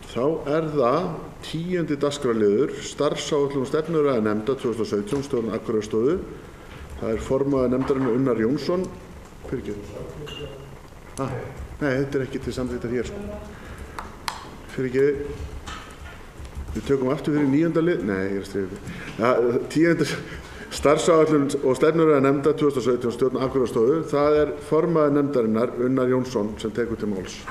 Þá það 10. dagskrárliður, starfsáætlun stefnuræðanefnda 2017, stjórn Akureyrarstofu. Það formaður nefndarinnar Unnar Jónsson. Nei, þetta ekki til samþykktar hér. Við tökum aftur fyrir 9. lið. Nei, ég stríði. 10. starfsáætlun og stefnuræðanefnda 2017, stjórn Akureyrarstofu. Það formaður nefndarinnar Unnar Jónsson sem tekur til máls.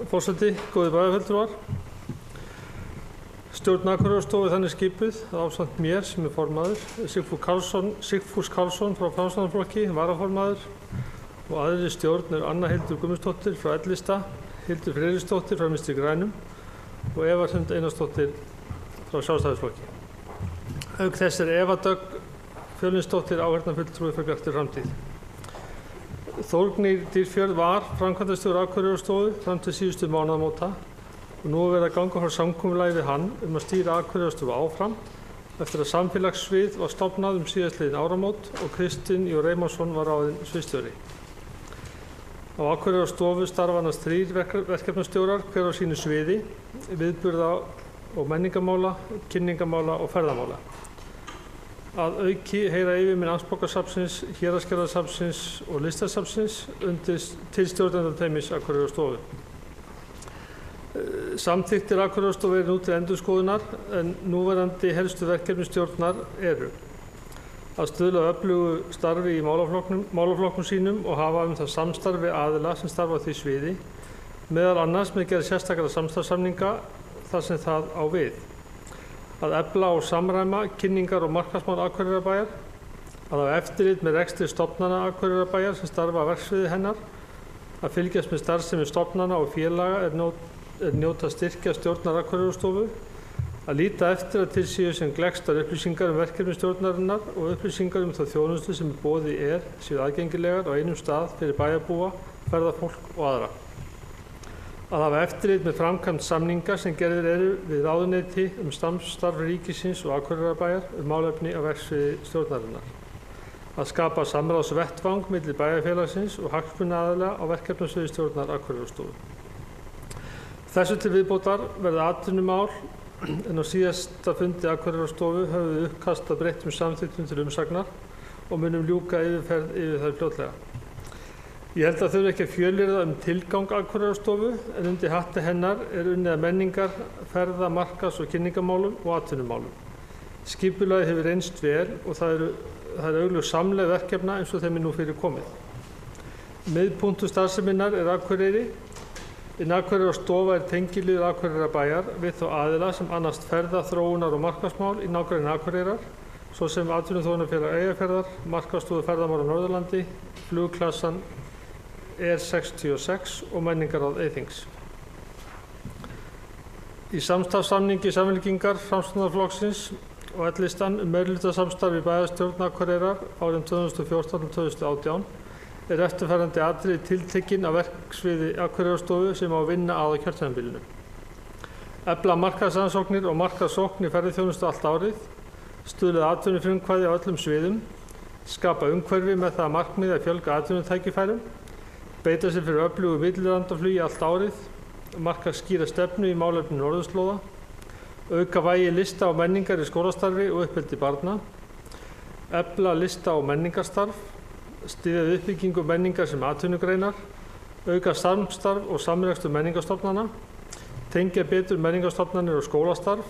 Forseti, góðir bæjarfulltrúar. Stjórn Akureyrarstofu þannig skipuð ásamt mér sem formaður, Sigfús Karlsson frá Framsóknarflokki, varaformaður og aðrir stjórn Anna Hildur Guðmundsdóttir frá L-lista, Hildur Friðriksdóttir frá Vinstri grænum og Eva Hrund Einarsdóttir frá Sjálfstæðisflokki. Auk þess Eva Dögg Fjölnisdóttir áheyrnarfulltrúi fyrir Bjartri framtíð. Þórgnýr Dýrfjörð var framkvæmdastjóri Akureyrarstofu fram til síðustu mánaðamóta og nú verið að ganga frá samkomulagi við hann að stýra Akureyrarstofu áfram eftir að samfélagssvið var stofnað síðastliðin áramót og Kristinn J. Reymarsson var ráðinn sviðsstjóri. Á Akureyrarstofu starfa annars 3 verkefnastjórar hver á sínu sviði, viðburða- og menningarmála, kynningarmála og ferðamála. Að auki heyra yfirmenn Amtsbókasafnsins, Héraðsgerðarsafnsins og Listasafnsins undir tilstjórnendateymis Akureyrarstofu. Samþykktir Akureyrarstofu nú til endurskoðunar en núverandi helstu verkefni stjórnar eru að stuðla öflugu starfi í málaflokkum sínum og hafa það samstarfi aðila sem starfa á því sviði, meðal annars með gerð sérstakra samstarfssamninga þar sem það á við. Að efla og samræma kynningar og markaðsmál Akureyrarbæjar, að hafa eftirlit með rekstri stofnana Akureyrarbæjar sem starfa á verksviði hennar, að fylgjast með starfsemi stofnana og félaga njóta styrkja stjórnar Akureyrarstofu, að líta eftir að til séu sem gleggstar upplýsingar verkefni stjórnarinnar og upplýsingar þá þjónustu sem í boði séu aðgengilegar á einum stað fyrir bæjarbúa, ferðafólk og aðra. Að hafa eftirlit með framkvæmd samninga sem gerðir eru við ráðuneyti samstarf ríkisins og Akureyrarbæjar málefni á verksviði stjórnarinnar. Að skapa samráðsvettvang milli bæjarfélagsins og hagsmunaaðila á verkefnasviði stjórnar Akureyrarstofu. Þessu til viðbótar verða atvinnumál en á síðasta fundi Akureyrarstofu höfum við uppkast að breyttum samþykktum til umsagnar og munum ljúka yfirferð yfir þær fljótlega. Ég held að þurfi ekki að fjölyrða tilgang Akureyrarstofu en undir hatti hennar unnið að menningar, ferða-, markaðs- og kynningarmálum og atvinnumálum. Skipulagið hefur reynst vel og það er augljós samlegð verkefna eins og þeim nú fyrir komið. Miðpunktur starfseminnar Akureyri. Akureyrarstofa tengiliður Akureyrarbæjar við þá aðila sem annast ferða-, þróunar- og markaðsmál í nágrenni Akureyrar, svo sem Atvinnuþróunarfélag Eyjafjarðar, Markaðsstofu ferðamála á Norðurlandi, Flugklassan, 66 og menningarráð Eyþings. Í samstarfssamningi Samfylkingar, Framsóknarflokksins og L-listan meirihlutasamstarf í bæjarstjórn Akureyrar árin 2014–2018 eftirfarandi atriði tiltekin á verksviði Akureyrarstofu sem á að vinna á kjörtímabilinu. Efla markaðsrannsóknir og markaðssókn í ferðaþjónustu allt árið, stuðla að atvinnufrumkvæði á öllum sviðum, skapa umhverfi með það að markmiði að fjölga atvinnutækifærum, beita sér fyrir öflugu millilandaflugi allt árið, marka skýra stefnu í málefni norðurslóða, auka vægi lista og menningar í skólastarfi og uppeldi barna, efla lista og menningarstarf, styðja við uppbyggingu menningar sem atvinnugreinar, auka samstarf og samrekstur menningarstofnana, tengja betur menningarstofnanir og skólastarf,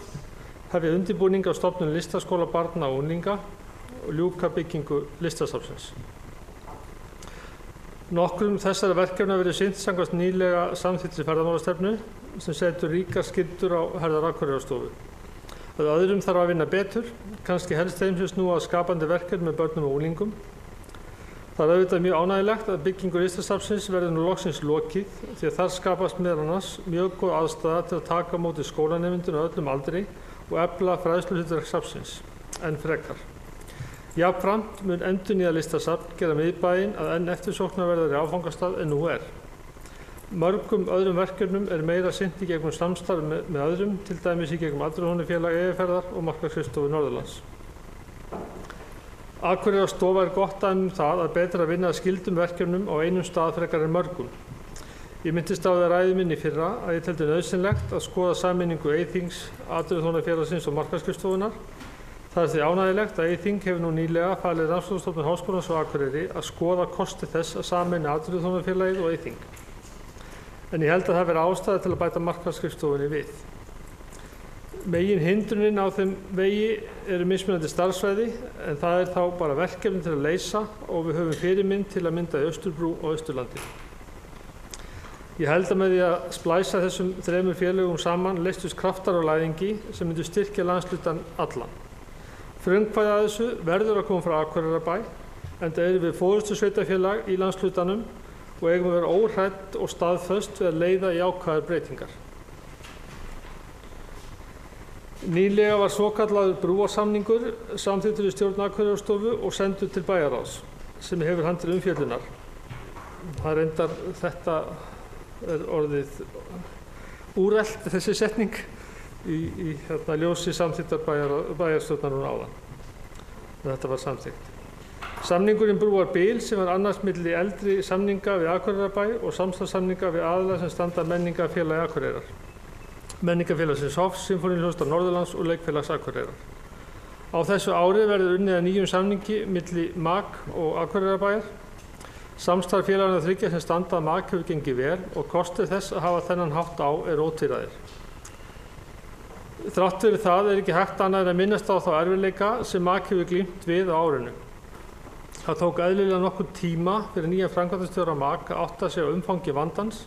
hefja undirbúning á stofnun listaskóla barna og unglinga og ljúka byggingu listasafnsins. Nokkrum þessara verkefna verið sinnt samkvæmt nýlega samþykktri ferðamálastefnu sem setur ríkar skyldur á herðar Akureyrarstofu. Að öðrum þarf að vinna betur, kannski helst þeim sem snúa að skapandi verkefni með börnum og unglingum. Það er auðvitað mjög ánægjulegt að byggingu listasafnsins verði nú loksins lokið því að þar skapast meðal annars mjög góð aðstaða til að taka á móti skólanemendum á öllum aldri og efla fræðsluhlutverk safnsins enn frekar. Jafnframt mun endurnýja listasafn gera miðbæinn að enn eftirsóknarverðari áfangastað en nú er. Mörgum öðrum verkefnum meira sinnt í gegnum samstarf með öðrum, til dæmis í gegnum Atvinnuþróunarfélag Eyjafjarðar og Markaðsskrifstofu Norðurlands. Akureyrarstofa gott dæmi það að betra að vinna að skyldum verkefnum á einum stað frekar en mörgum. Ég minntist á það ræðu minni í fyrra að ég teldi nauðsynlegt að skoða sameiningu Eyþings, Atvinnuþróunarfélagsins og Markaðsskrifstofunnar. Það því ánægjulegt að Eyþing hefur nú nýlega falið Rannsóknastofnun Háskólans á Akureyri að skoða kosti þess að sameina Atvinnuþróunarfélagið og Eyþing. En ég held að það veri ástæða til að bæta Markaðsskrifstofunni við. Megin hindrunin á þeim vegi mismunandi starfsvæði, en það þá bara verkefni til að leysa og við höfum fyrirmynd til að mynda í Austurbrú og Austurlandi. Ég held að með því að splæsa þessum þremur félögum saman leystust kraftar á læðingi sem myndu styrkja landshlutann allan. Frumkvæði að þessu verður að koma frá Akureyrarbæ, enda við forystu sveitarfélag í landshlutanum og eigum að vera óhrædd og staðföst við að leiða jákvæðar breytingar. Nýlega var svokallaður brúarsamningur samþykktur í stjórn Akureyrarstofu og sendur til bæjarráðs, sem hefur hann til umfjöllunar. Þetta orðið úrelt, þessi setning, í ljósi samþykktar bæjarstjórnar núna áðan. Þetta var samþykkt. Samningurinn brúar bil sem var annars milli eldri samninga við Akureyrarbæ og samstarfssamninga við aðila sem standa Menningarfélagi Akureyrar, Menningarfélagsins Hofs, Sinfóníuhljómsveitar Norðurlands og Leikfélags Akureyrar. Á þessu ári verður unnið að nýjum samningi milli MAK og Akureyrarbæjar. Samstarf félaganna þriggja sem standa að MAK hefur gengið vel og kostir þess að hafa þennan hátt á ótvíræðir. Þrátt fyrir það ekki hægt annað en að minnast á þá erfiðleika sem MAK hefur glímt við á árinu. Það tók eðlilega nokkurn tíma fyrir nýja framkvæmdastjóra MAK að átta sig á umfangi vandans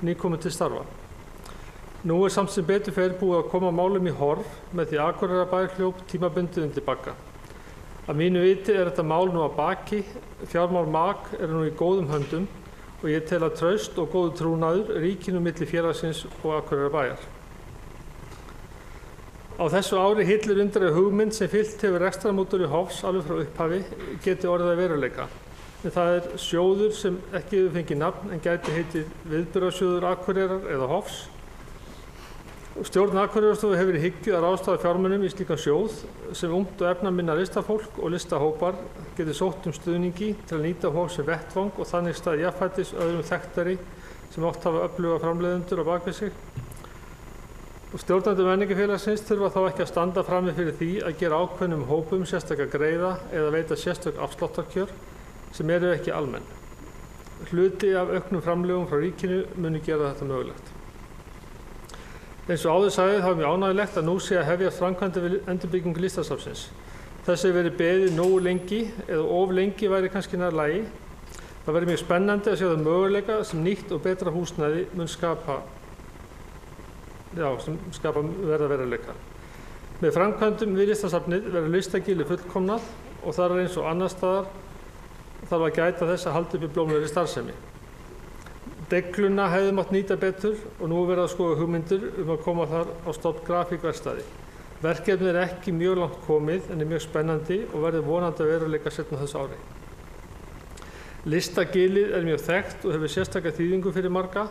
nýkominn til starfa. Nú samt sem betur fer búið að koma málum í horf með því Akureyrarbær hljóp tímabundið undir bagga. Að mínu viti þetta mál nú að baki, fjármál MAK nú í góðum höndum og ég tel að traust og góður trúnaður ríki nú milli félagsins og Akureyrarbæjar. Á þessu ári hillir undir að hugmynd sem fylgt hefur rekstrarmódeli Hofs alveg frá upphafi geti orðið að veruleika. En það sjóður sem ekki hefur fengið nafn en gæti heitið Viðburðarsjóður Akureyrar eða Hofs. Stjórn Akureyrarstofu hefur í hyggju að ráðstafa fjármunum í slíkan sjóð sem ungt og efnaminna listafólk og listahópar geti sótt stuðningi til að nýta Hof sem vettvang og þannig stað jafnfætis öðrum þekktari sem oft hafa öfluga framleiðendur á bak við sig. Stjórnendur Menningarfélagsins þurfa þá ekki að standa frammi fyrir því að gera ákveðnum hópum sérstaka greiða eða veita sérstök afsláttarkjör sem ekki almenn. Hluti af auknum framlögum frá ríkinu muni gera þetta mögulegt. Eins og áður sagði þá mjög ánægjulegt að nú sé að hefjast framkvæmdir við endurbyggingu Listasafnsins. Þessu hefur verið beðið nógu lengi eða of lengi væri kannski nær lagi. Það verður mjög spennandi að sjá það möguleika sem nýtt og betra húsnæði mun verða veruleika. Með framkvæmdum við Listasafnið verður listagilið fullkomnað og þar eins og annars staðar þarf að gæta þess að halda uppi blómlegri starfsemi. Degluna hefði mátt nýta betur og nú verið að skoða hugmyndir að koma þar á stofn grafíkverkstæði. Verkefnið ekki mjög langt komið en mjög spennandi og verður vonandi að veruleika seinna þessu ári. Listagilið mjög þekkt og hefur sérstaka þýðingu fyrir marga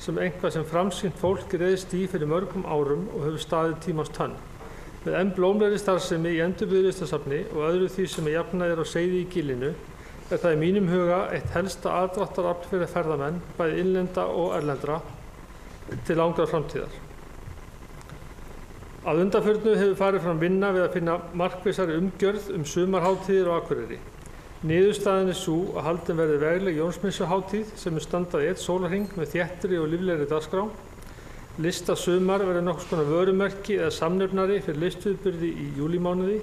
sem eitthvað sem framsýnt fólk reiðist í fyrir mörgum árum og hefur staðið tímans tönn. Með enn blómlegri starfsemi í endurbyggðu Listasafni og öðru því sem jafnað á seiði í gilinu það í mínum huga eitt helsta aðdráttarafl fyrir ferðamenn, bæði innlenda og erlendra, til langrar framtíðar. Að undanförnu hefur farið fram vinna við að finna markvissari umgjörð sumarhátíðir á Akureyri. Niðurstaðan sú að haldin verði vegleg Jónsmessuhátíð sem standað í einn sólarhring með þéttri og líflegri dagskrá. Listasumar verður nokkurs konar vörumerki eða samnefnari fyrir listviðburði í júlímánuði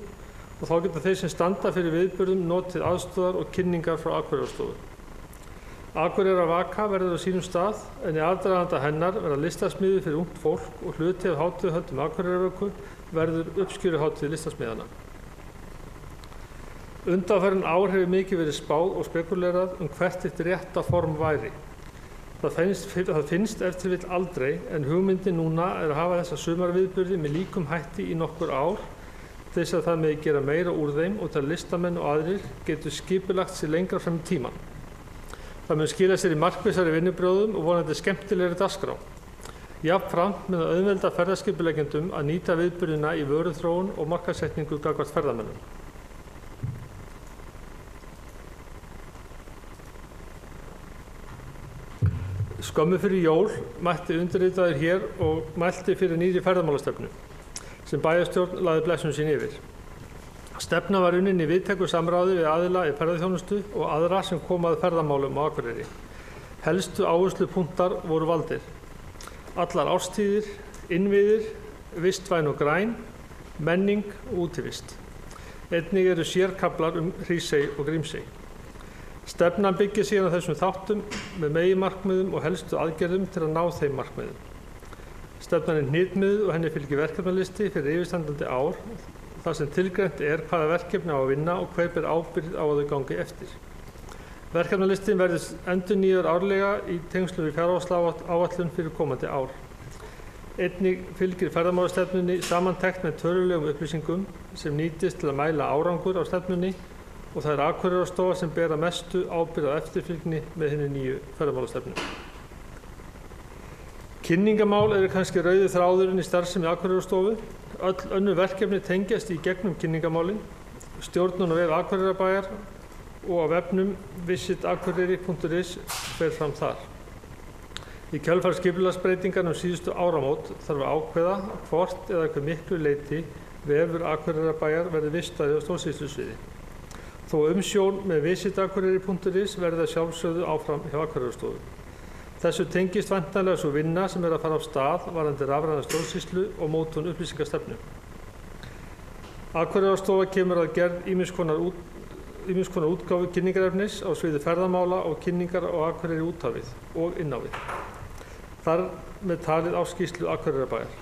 og þá geta þeir sem standa fyrir viðburðum notið aðstoðar og kynningar frá Akureyrarstofu. Akureyrarvaka verður á sínum stað en í aðdraganda hennar verða listasmiðjur fyrir ungt fólk og hluti af hátíðahöldum Akureyrarvöku verður uppskjöruhátíð listasmiðjanna. Undanfarin ár hefur mikið verið spáð og spekulerað hvert eitt rétta form væri. Það finnst ef til vill aldrei en hugmyndin núna að hafa þessa sumarviðburði með líkum hætti í nokkur ár til þess að það megi gera meira úr þeim og til að listamenn og aðrir getur skipulagt sig lengra fram í tímann. Það mun skila sér í markvissari vinnubrögðum og vonandi skemmtilegri dagskrá. Jafnframt mun það auðvelda ferðaskipuleggjendum að nýta viðburðina í vöruþróun og markaðssetningu gagnvart ferðamönnum. Skömmu fyrir jól mætti undirritaður hér og mælti fyrir nýrri ferðamálastefnu sem bæjarstjórn lagði blessun sín yfir. Stefna var unnin í víðtæku samráði við aðila í ferðaþjónustu og aðra sem koma að ferðamálum á Akureyri. Helstu áherslupunktar voru valdir: allar árstíðir, innviðir, vistvæn og græn, menning og útivist. Einnig eru sérkaflar Hrísey og Grímsey. Stefnan byggir síðan á þessum þáttum með meginmarkmiðum og helstu aðgerðum til að ná þeim markmiðum. Stefnan er hnitmiðuð og henni fylgir verkefnalisti fyrir yfirstandandi ár þar sem tilgreint hvaða verkefni á að vinna og hver ber ábyrgð á að þau gangi eftir. Verkefnalistin verður endurnýjaður árlega í tengslum við fjárhagsáætlun fyrir komandi ár. Einnig fylgir ferðamálastefnunni samantekt með tölulegum upplýsingum sem nýtist til að mæla árangur á stefnunni og það er Akureyrarstofa sem ber að mestu ábyrgð á eftirfylgni með hinni nýju ferðamálastefnu. Kynningamál eru kannski rauði þráðurinn í starfsemi Akureyrarstofu. Öll önnur verkefni tengjast í gegnum kynningamálin, stjórnun á vef Akureyrarbæjar og á vefnum visitakureyri.is fer fram þar. Í kjölfar skipulagsbreytingar síðustu áramót þarf að ákveða hvort eða hve miklu leyti vefur Akureyrarbæjar verði vistaður á stjórnsýslusviði. Þó umsjón með visitakureyri.is verði að sjálfsögðu áfram hjá Akureyrarstofu. Þessu tengist væntanlega sú vinna sem er að fara af stað varðandi rafræna stjórnsýslu og mótun upplýsingastefnu. Akureyrarstofa kemur að gerð ýmiss konar útgáfu kynningarefnis á sviði ferðamála og kynningar á Akureyri út á við og inn á við. Þar með talið ársskýrslu Akureyrarbæjar.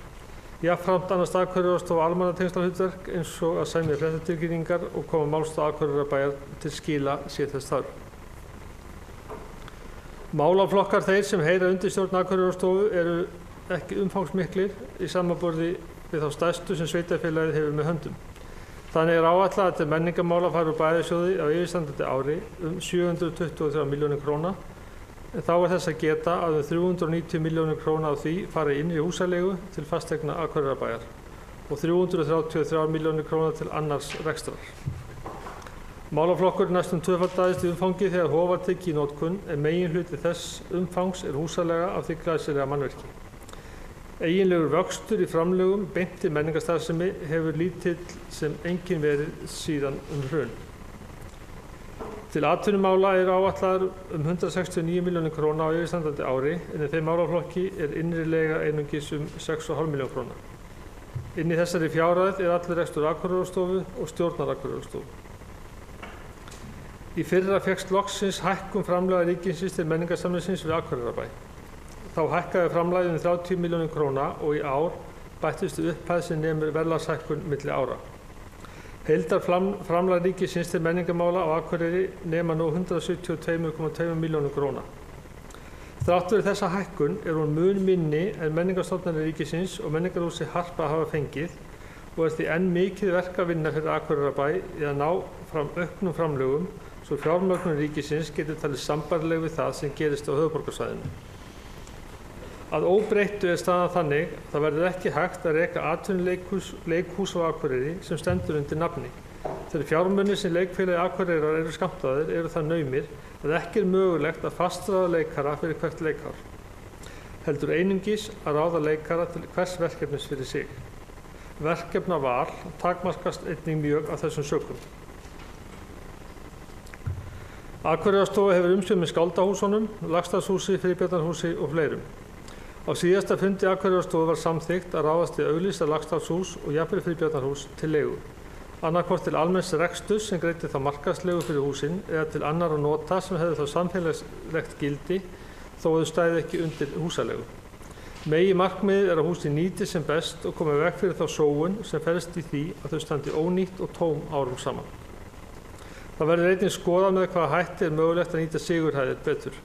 Jafnframt annast Akureyrarstofa almannatengslahlutverk eins og að semja fréttatilkynningar og koma málstað Akureyrarbæjar til skila sé þess þörf. Málaflokkar þeir sem heyra undir stjórn Akureyrarstofu eru ekki umfangsmiklir í samanburði við þá stærstu sem sveitarfélagið hefur með höndum. Þannig er áætlað að til menningarmála fari úr bæjarsjóði á yfirstandandi ári 723 milljónir króna, en þá er þess að geta að 390 milljónir króna af því fari innri húsaleigu til fasteigna Akureyrarbæjar og 333 milljónir króna til annars rekstrar. Málaflokkur næstum tvöfaldaðist í umfangi þegar hof var tekið í notkun, en meginhluti þess umfangs er húsaleiga af því glæsilega mannvirki. Eiginlegur vöxtur í framlögum beint til menningarstarfsemi hefur lítill sem enginn verið síðan hrun. Til atvinnumála er áætlaður 169 milljónir króna á yfirstandandi ári, en í þeim málaflokki er innri leiga einungis 6,5 milljónir króna. Inn í þessari fjárhæð er allur rekstur Akureyrarstofu og stjórnar Akureyrarstofu. Í fyrra fékkst loksins hækkun framlaga ríkisins til menningarsamningsins við Akureyrarbæ. Þá hækkaði framlagið 30 milljónir króna og í ár bættist upphæð sem nemur verðlagshækkun milli ára. Heildarframlag ríkisins til menningarmála á Akureyri nema nú 172,2 milljónir króna. Þrátt fyrir þessa hækkun er hún mun minni en menningarstofnanir ríkisins og menningarhúsið Harpa hafa fengið og er því enn mikið verk að vinna fyrir Akureyrarbæ í að ná fram auknum framlögum svo fjármögnun ríkisins getur talið sambærileg við það sem gerist á höfuðborgarsvæðinu. Að óbreyttu er staðan þannig að það verður ekki hægt að reka atvinnuleikhús á Akureyri sem stendur undir nafni. Þeir fjármunir sem leikfélagi Akureyrar eru skammtaðir eru það naumir að ekki er mögulegt að fastráða leikara fyrir hvert leikár. Heldur einungis að ráða leikara til hvers verkefnis fyrir sig. Verkefnaval takmarkast einnig mjög af þessum sökum. Akureyrarstofa hefur umsjón með Skáldahúsunum, Laxdalshúsi, Friðbjarnarhúsi og fleirum. Á síðasta fundi Akureyrarstofu var samþykkt að ráðast í auglýsta Laxdalshús og jafnvel Friðbjarnarhús til leigu. Annarkvort til almenns reksturs sem greiddi þá markaðslegu fyrir húsin eða til annarra nota sem hefði þá samfélagslegt gildi þó að þau stæðu ekki undir húsalegu. Meginmarkmiðið er að húsin nýtist sem best og komi í veg fyrir þá sóun sem felst í því að þau standi ónýtt og tóm árum saman. Það verður einnig skoðað með hvaða hætti er mögulegt að nýta sigurhæðir betur.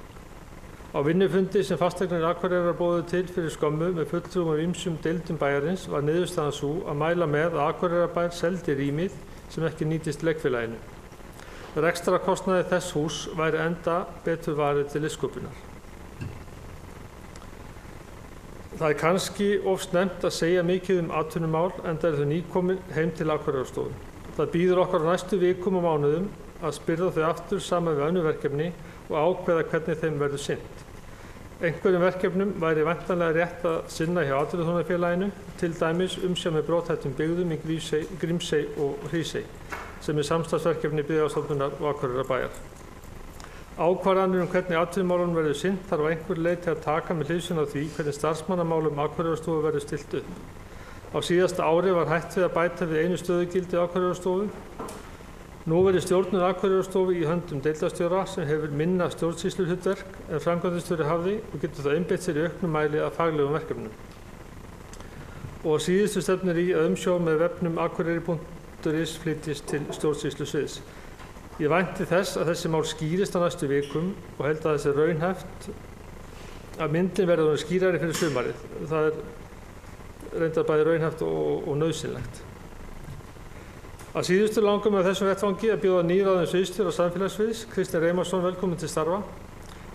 Á vinnufundi sem fasteignir Akureyrar boðuðu til fyrir skömmu með fulltrúum af ýmsum deildum bæjarins var niðurstaðan sú að mæla með að Akureyrarbær seldi rýmið sem ekki nýtist leikfélaginu. Rekstrarkostnaði þess hús væri enda betur varið til listsköpunar. Það er kannski of snemmt að segja mikið atvinnumál enda eru þau nýkomin heim til Akureyrarstofu. Það bíður okkar á næstu vikum og mánuðum að spyrða þau aftur saman við önnur verkefni og ákveða hvernig þeim verður sinnt. Einhverjum verkefnum væri væntanlega rétt að sinna hjá Atvinnuþróunarfélaginu, til dæmis umsjá með brothættum byggðum í Grímsey og Hrísey, sem er samstarfsverkefni Byggðastofnunar og Akureyrarbæjar. Ákvarðanir hvernig atvinnumálunum verður sinnt þarf að einhver leyti að taka með hliðsjón af því hvernig starfsmannamálum Akureyrarstofu verður stillt upp. Á síðasta ári var hætt við að bæta við einu stöðugildi Akureyrarstofu. Nú verður stjórnun Akureyrarstofu í höndum deildarstjóra sem hefur minna stjórnsýsluhlutverk en framkvæmdastjóri hafði og getur það einbeitt sér í auknum mæli að faglegum verkefnum. Og síðustu stefnir í að umsjá með vefnum akureyri.is flytjist til stjórnsýslusviðs. Ég vænti þess að þessi mál skýrist á næstu vikum og held að þessi raunhæft að myndin verður skýrari fyrir sumarið. Það er reyndar bæði raunhæft og nauðsynlegt. Að síðustu langar með þessum vettvangi að bjóða nýráðinn sviðsstjóra samfélagssviðs, Kristinn Reymarsson, velkominn til starfa.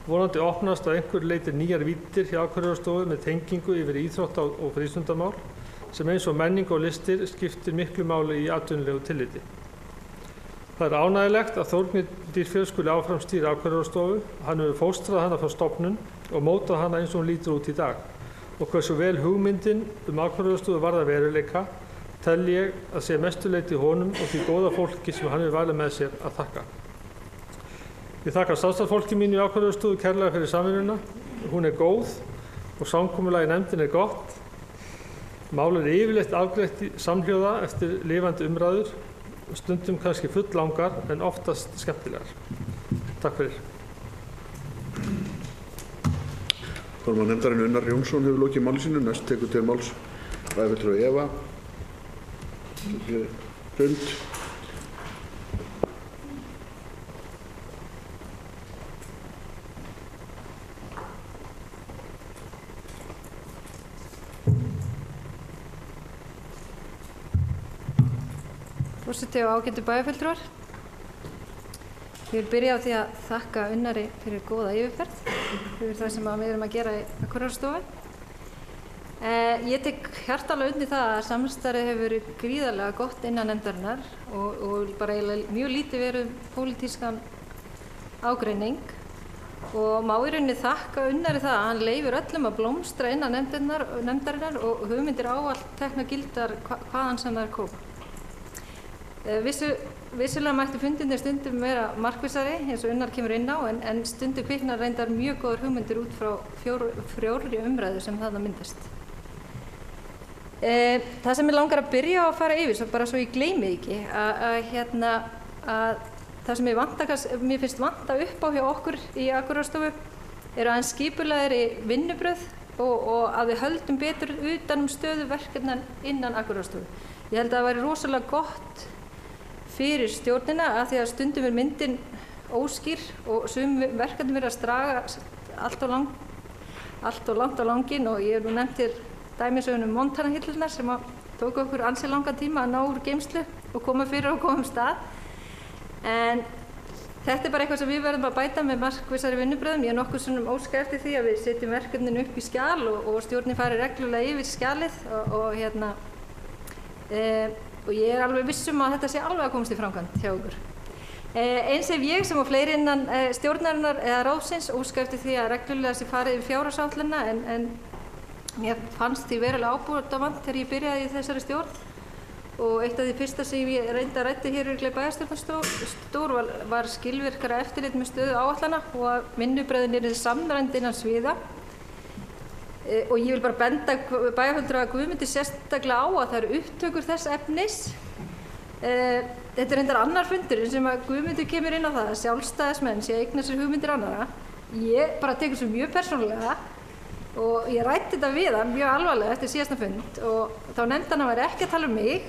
Vonandi opnast að einhver leyti nýjar víddir hjá Akureyrarstofu með tengingu yfir íþrótta- og frístundamál sem eins og menning og listir skiptir miklu máli í atvinnulegu tilliti. Það er ánægjulegt að Þórgnýr Dýrfjörð skuli áfram stýra Akureyrarstofu. Hann hefur fóstrað hana frá stofnun og mótað hana eins og hún lítur út í dag. Og hversu vel hugmyndin Akureyrarstofu varð að veruleika, tel ég að sé mestu leyti honum og því góða fólki sem hann hefur valið með sér að þakka. Ég þakka samstarfsfólki mínu í Akureyrarstofu kærlega fyrir samvinnuna. Hún er góð og samkomulagið í nefndinni er gott. Mál er yfirleitt afgreitt samhljóða eftir lifandi umræður, stundum kannski fulllangar en oftast skemmtilegar. Takk fyrir. Formaður nefndarinn Unnar Jónsson hefur lokið máli sínu. Næst tekur til máls bæjarfulltrúi Eva Hrund. Forseti og ágætu bæjarfulltrúar. Ég vil byrja á því að þakka Unnari fyrir góða yfirferð fyrir það sem við erum að gera í Akureyrarstofu. Ég tek hjartanlega undir það að samstarfið hefur verið gríðarlega gott innan nefndarinnar og bara mjög lítið verið pólitískan ágreining og má í rauninni þakka Unnari það að hann leyfir öllum að blómstra innan nefndarinnar og hugmyndir ávallt teknar gildar hvaðan sem þær koma. Vissulega mætti fundirnir stundum vera markvissari eins og Unnar kemur inn á en stundum kviknar reyndar mjög góðar hugmyndir út frá fjórri umræðu sem þarna myndast. Það sem ég langar að byrja á að fara yfir, bara svo ég gleymi ekki, að það sem mér finnst vanta upp á hjá okkur í Akureyrarstofu eru aðeins skipulegri vinnubrögð og að við höldum betur utan stöðu verkefna innan Akureyrarstofu. Ég held að það væri rosalega gott fyrir stjórnina að því að stundum er myndin óskýr og sum verkefni verið að draga allt og langt á langinn og ég hef nú nefnt hér dæmisögunum Montana-hillurnar sem tóku okkur ansi langan tíma að ná úr geymslu og koma fyrir og koma stað. En þetta er bara eitthvað sem við verðum að bæta með markvissari vinnubrögðum. Ég er nokkuð sinnum óska eftir því að við setjum verkefninu upp í skjal og stjórnin fari reglulega yfir skjalið og ég er alveg viss að þetta sé alveg að komast í framkvæmd hjá okkur. Eins ef ég sem og fleiri innan stjórnarinnar eða ráðsins óska eftir því að reglulega sé farið yfir fjárhagsáætlunina en mér fannst því verulega ábótavant þegar ég byrjaði í þessari stjórn og eitt af því fyrsta sem ég reyndi að ræddi hér í bæjarstjórnarstór var skilvirkara eftirlit með stöðu áætlana og að vinnubrögðin yrðu samræmd innan sviða. Og ég vil bara benda bæjarfulltrúa að Guðmundi sérstaklega á að það eru upptökur þess efnis. Þetta er reyndar annar fundurinn sem að Guðmundur kemur inn á það að sjálfstæðismenn sé að eigna sér hugmyndir annarra. Ég bara tekur svo mjög persónulega og ég ræddi þetta við hann mjög alvarlega eftir síðasta fund og þá nefndi hann að væri ekki að tala um mig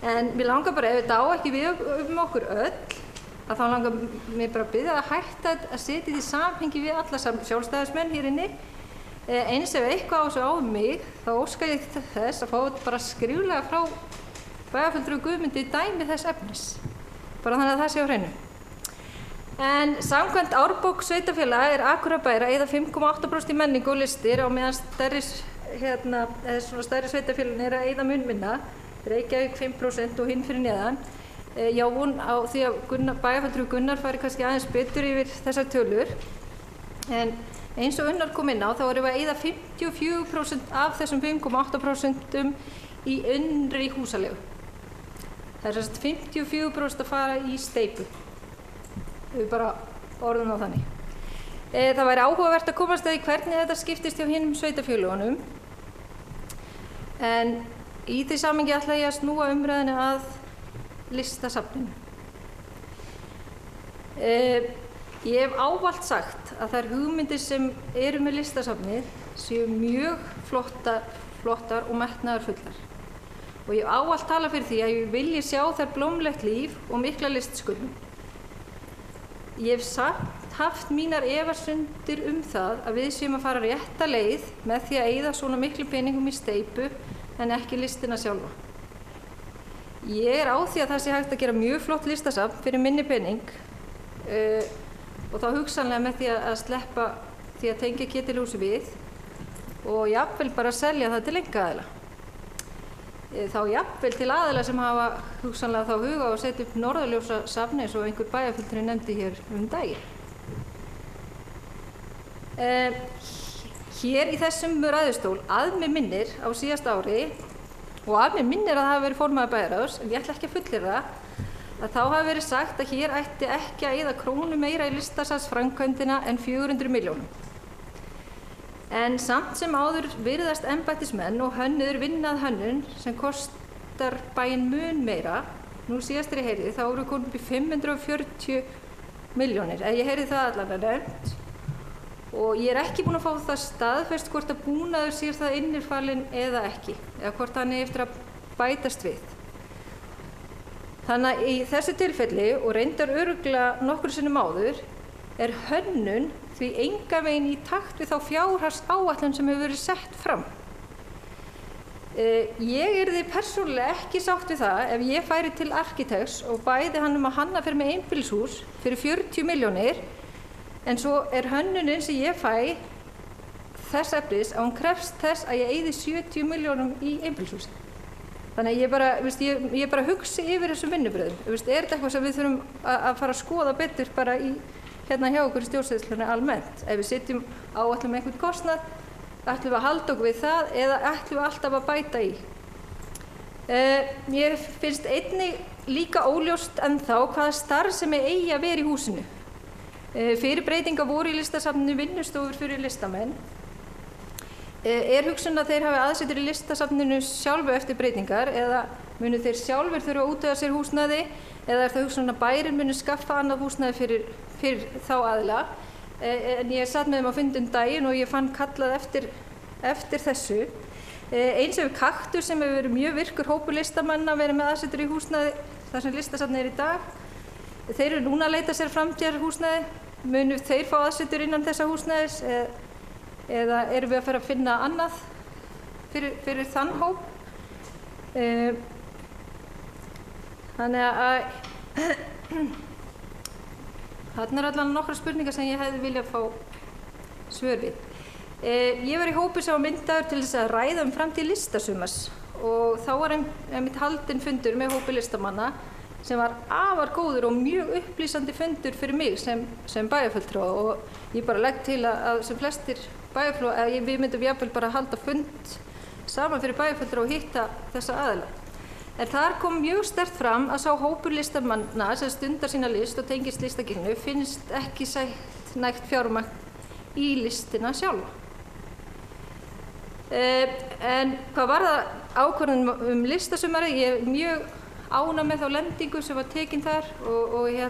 en mér langar bara, ef þetta á ekki við okkur öll, að þá langar mér bara að biðja að hætta að setja því samhengi við alla sjálfstæðismenn hér inni. Eins ef eitthvað á þessu á mig, þá óska ég þess að fá bara skriflega frá bæjarfulltrúa Guðmundi dæmi þess efnis. Bara þannig að það sé á hreinu. En samkvæmt árbók sveitarfélaga Akureyrarbær að eyða 5,8% í menningu og listir á meðan stærri sveitarfélagin að eyða mun minna, Reykjavík 5% og hinn fyrir neðan. Já, von á því að bæjarfulltrúi Gunnar fari kannski aðeins betur yfir þessar tölur. En eins og Unnar kom inn á þá erum við að eyða 54% af þessum 5,8% í innri húsalegu. Það er þess að 54% að fara í steypu. Við bara orðum á þannig. Það væri áhugavert að komast að því hvernig þetta skiptist hjá hinum sveitarfélögunum. En í því samhengi ætla ég að snúa umræðinu að listasafninu. Ég hef ávallt sagt að þær hugmyndir sem eru með listasafnið séu mjög flottar og metnaðarfullar. Og ég hef ávallt talað fyrir því að ég vilji sjá þær blómlegt líf og mikla listsköpun. Ég hef samt haft mínar efasemdir það að við séum að fara rétta leið með því að eyða svona miklu peningum í steypu en ekki listina sjálfa. Ég á því að það sé hægt að gera mjög flott listasafn fyrir minni pening og þá hugsanlega með því að sleppa því að tengja Ketilhúsi við og jafnvel bara selja það til einkaaðila. Þá jafnvel til aðila sem hafa hugsanlega þá huga á að setja upp norðurljósasafn eins og einhver bæjarfulltrúi nefndi hér daginn. Hér í þessum ræðustól að mig minnir á síðasta ári og að mig minnir að það hafi verið formaður bæjarráðs, en ég ætla ekki að fullyrða að þá hafi verið sagt að hér ætti ekki að eyða krónu meira í listasafnsframkvæmdina en 400 milljónum. En samt sem áður virðast embættismenn og hönnuðir vinnað hönnun sem kostar bæinn mun meira. Nú síðast ég heyrði þá voru komin upp í 540 milljónir. Ég heyrði það allavega nefnt og ég ekki búin að fá það staðfest hvort að búnaður sé það innifalinn eða ekki, eða hvort hann eftir að bætast við. Þannig að í þessu tilfelli og reyndar örugglega nokkru sinnum áður hönnun því engan veginn í takt við þá fjárhagsáætlun sem hefur verið sett fram. Ég yrði persónulega ekki sátt við það ef ég færi til arkitekts og bæði hann að hanna fyrir mig einbýlishús fyrir 40 milljónir en svo hönnunin sem ég fæ þess efnis að hún krefst þess að ég eyði 70 milljónum í einbýlishúsi. Þannig að ég bara hugsi yfir þessum vinnubröðum. Þetta eitthvað sem við þurfum að fara að skoða betur bara hérna hjá okkur í stjórnsýslunni almennt. Ef við setjum áætlum einhvern kostnað, ætlum við að halda okkur við það eða ætlum við alltaf að bæta í. Mér finnst einnig líka óljóst ennþá hvaða starfsemi eigi að vera í húsinu. Fyrir breytinga voru í listasafninu vinnustofur fyrir listamenn. Hugsun að þeir hafi aðsetur í listasafninu sjálfu eftir breytingar eða munu þeir sjálfur þurfa að útvega sér húsnæði eða það hugsun að bærinn munu skaffa annað húsnæði fyrir þá aðila. En ég satt með þeim á fundum daginn og ég fann kallað eftir þessu. Eins hefur Kaktus sem hefur verið mjög virkur hópur listamanna verið með aðsetur í húsnæði þar sem listasafnið í dag. Þeir eru núna að leita sér framtíðar húsnæði. Munu þeir fá aðsetur innan þessa húsnæðis eða erum við að fara að finna annað fyrir þann hóp? Þannig að þarna allan nokkra spurningar sem ég hefði viljað fá svör við. Ég var í hópi sem var myndaður til þess að ræða framtíð listasumars og þá var einmitt haldinn fundur með hópi listamanna sem var afar góður og mjög upplýsandi fundur fyrir mig sem bæjarfulltrúa og ég bara legg til að sem flestir bæjarfulltrúa við myndum jafnvel bara halda fund saman fyrir bæjarfulltrúa og hitta þessa aðila. En þar kom mjög sterkt fram að sá hópur listamanna sem stundar sína list og tengist listagengnu finnst ekki sætt nægt fjármagn í listina sjálfa. En hvað var það ákvörðun listasumari, ég mjög ánægð með þá lendingu sem var tekin þar og ég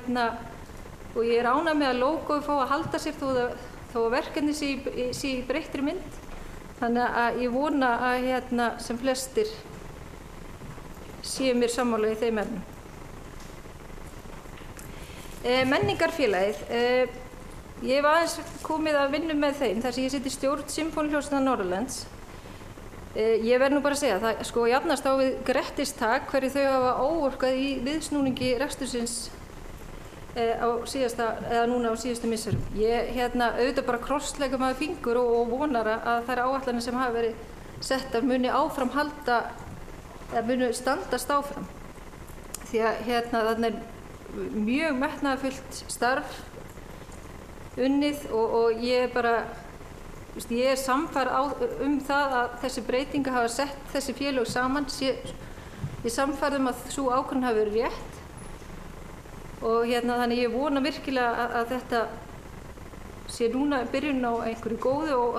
ánægð með að logoið fá að halda sér þó að verkefni sé í breyttri mynd. Þannig að ég vona að sem flestir séu mér sammála í þeim efnum. Menningarfélagið, ég hef aðeins komið að vinna með þeim þar sem ég sit í stjórn Sinfóníuhljómsveitar Norðurlands. Ég verð nú bara að segja það, jafnast á við grettistak hverju þau hafa óorkað í viðsnúningi rekstursins núna á síðustu misserum. Ég auðvitað bara krosslega maður fingur og vonar að þær áætlanir sem hafa verið settar muni áfram muni standast áfram. Því að þarna mjög metnaðarfullt starf unnið og ég er sannfærð það að þessi breytinga hafa sett þessi félög saman. Ég sannfærð að sú ákvörðun hafi verið rétt og þannig ég vona virkilega að þetta sé núna byrjun á einhverju góðu og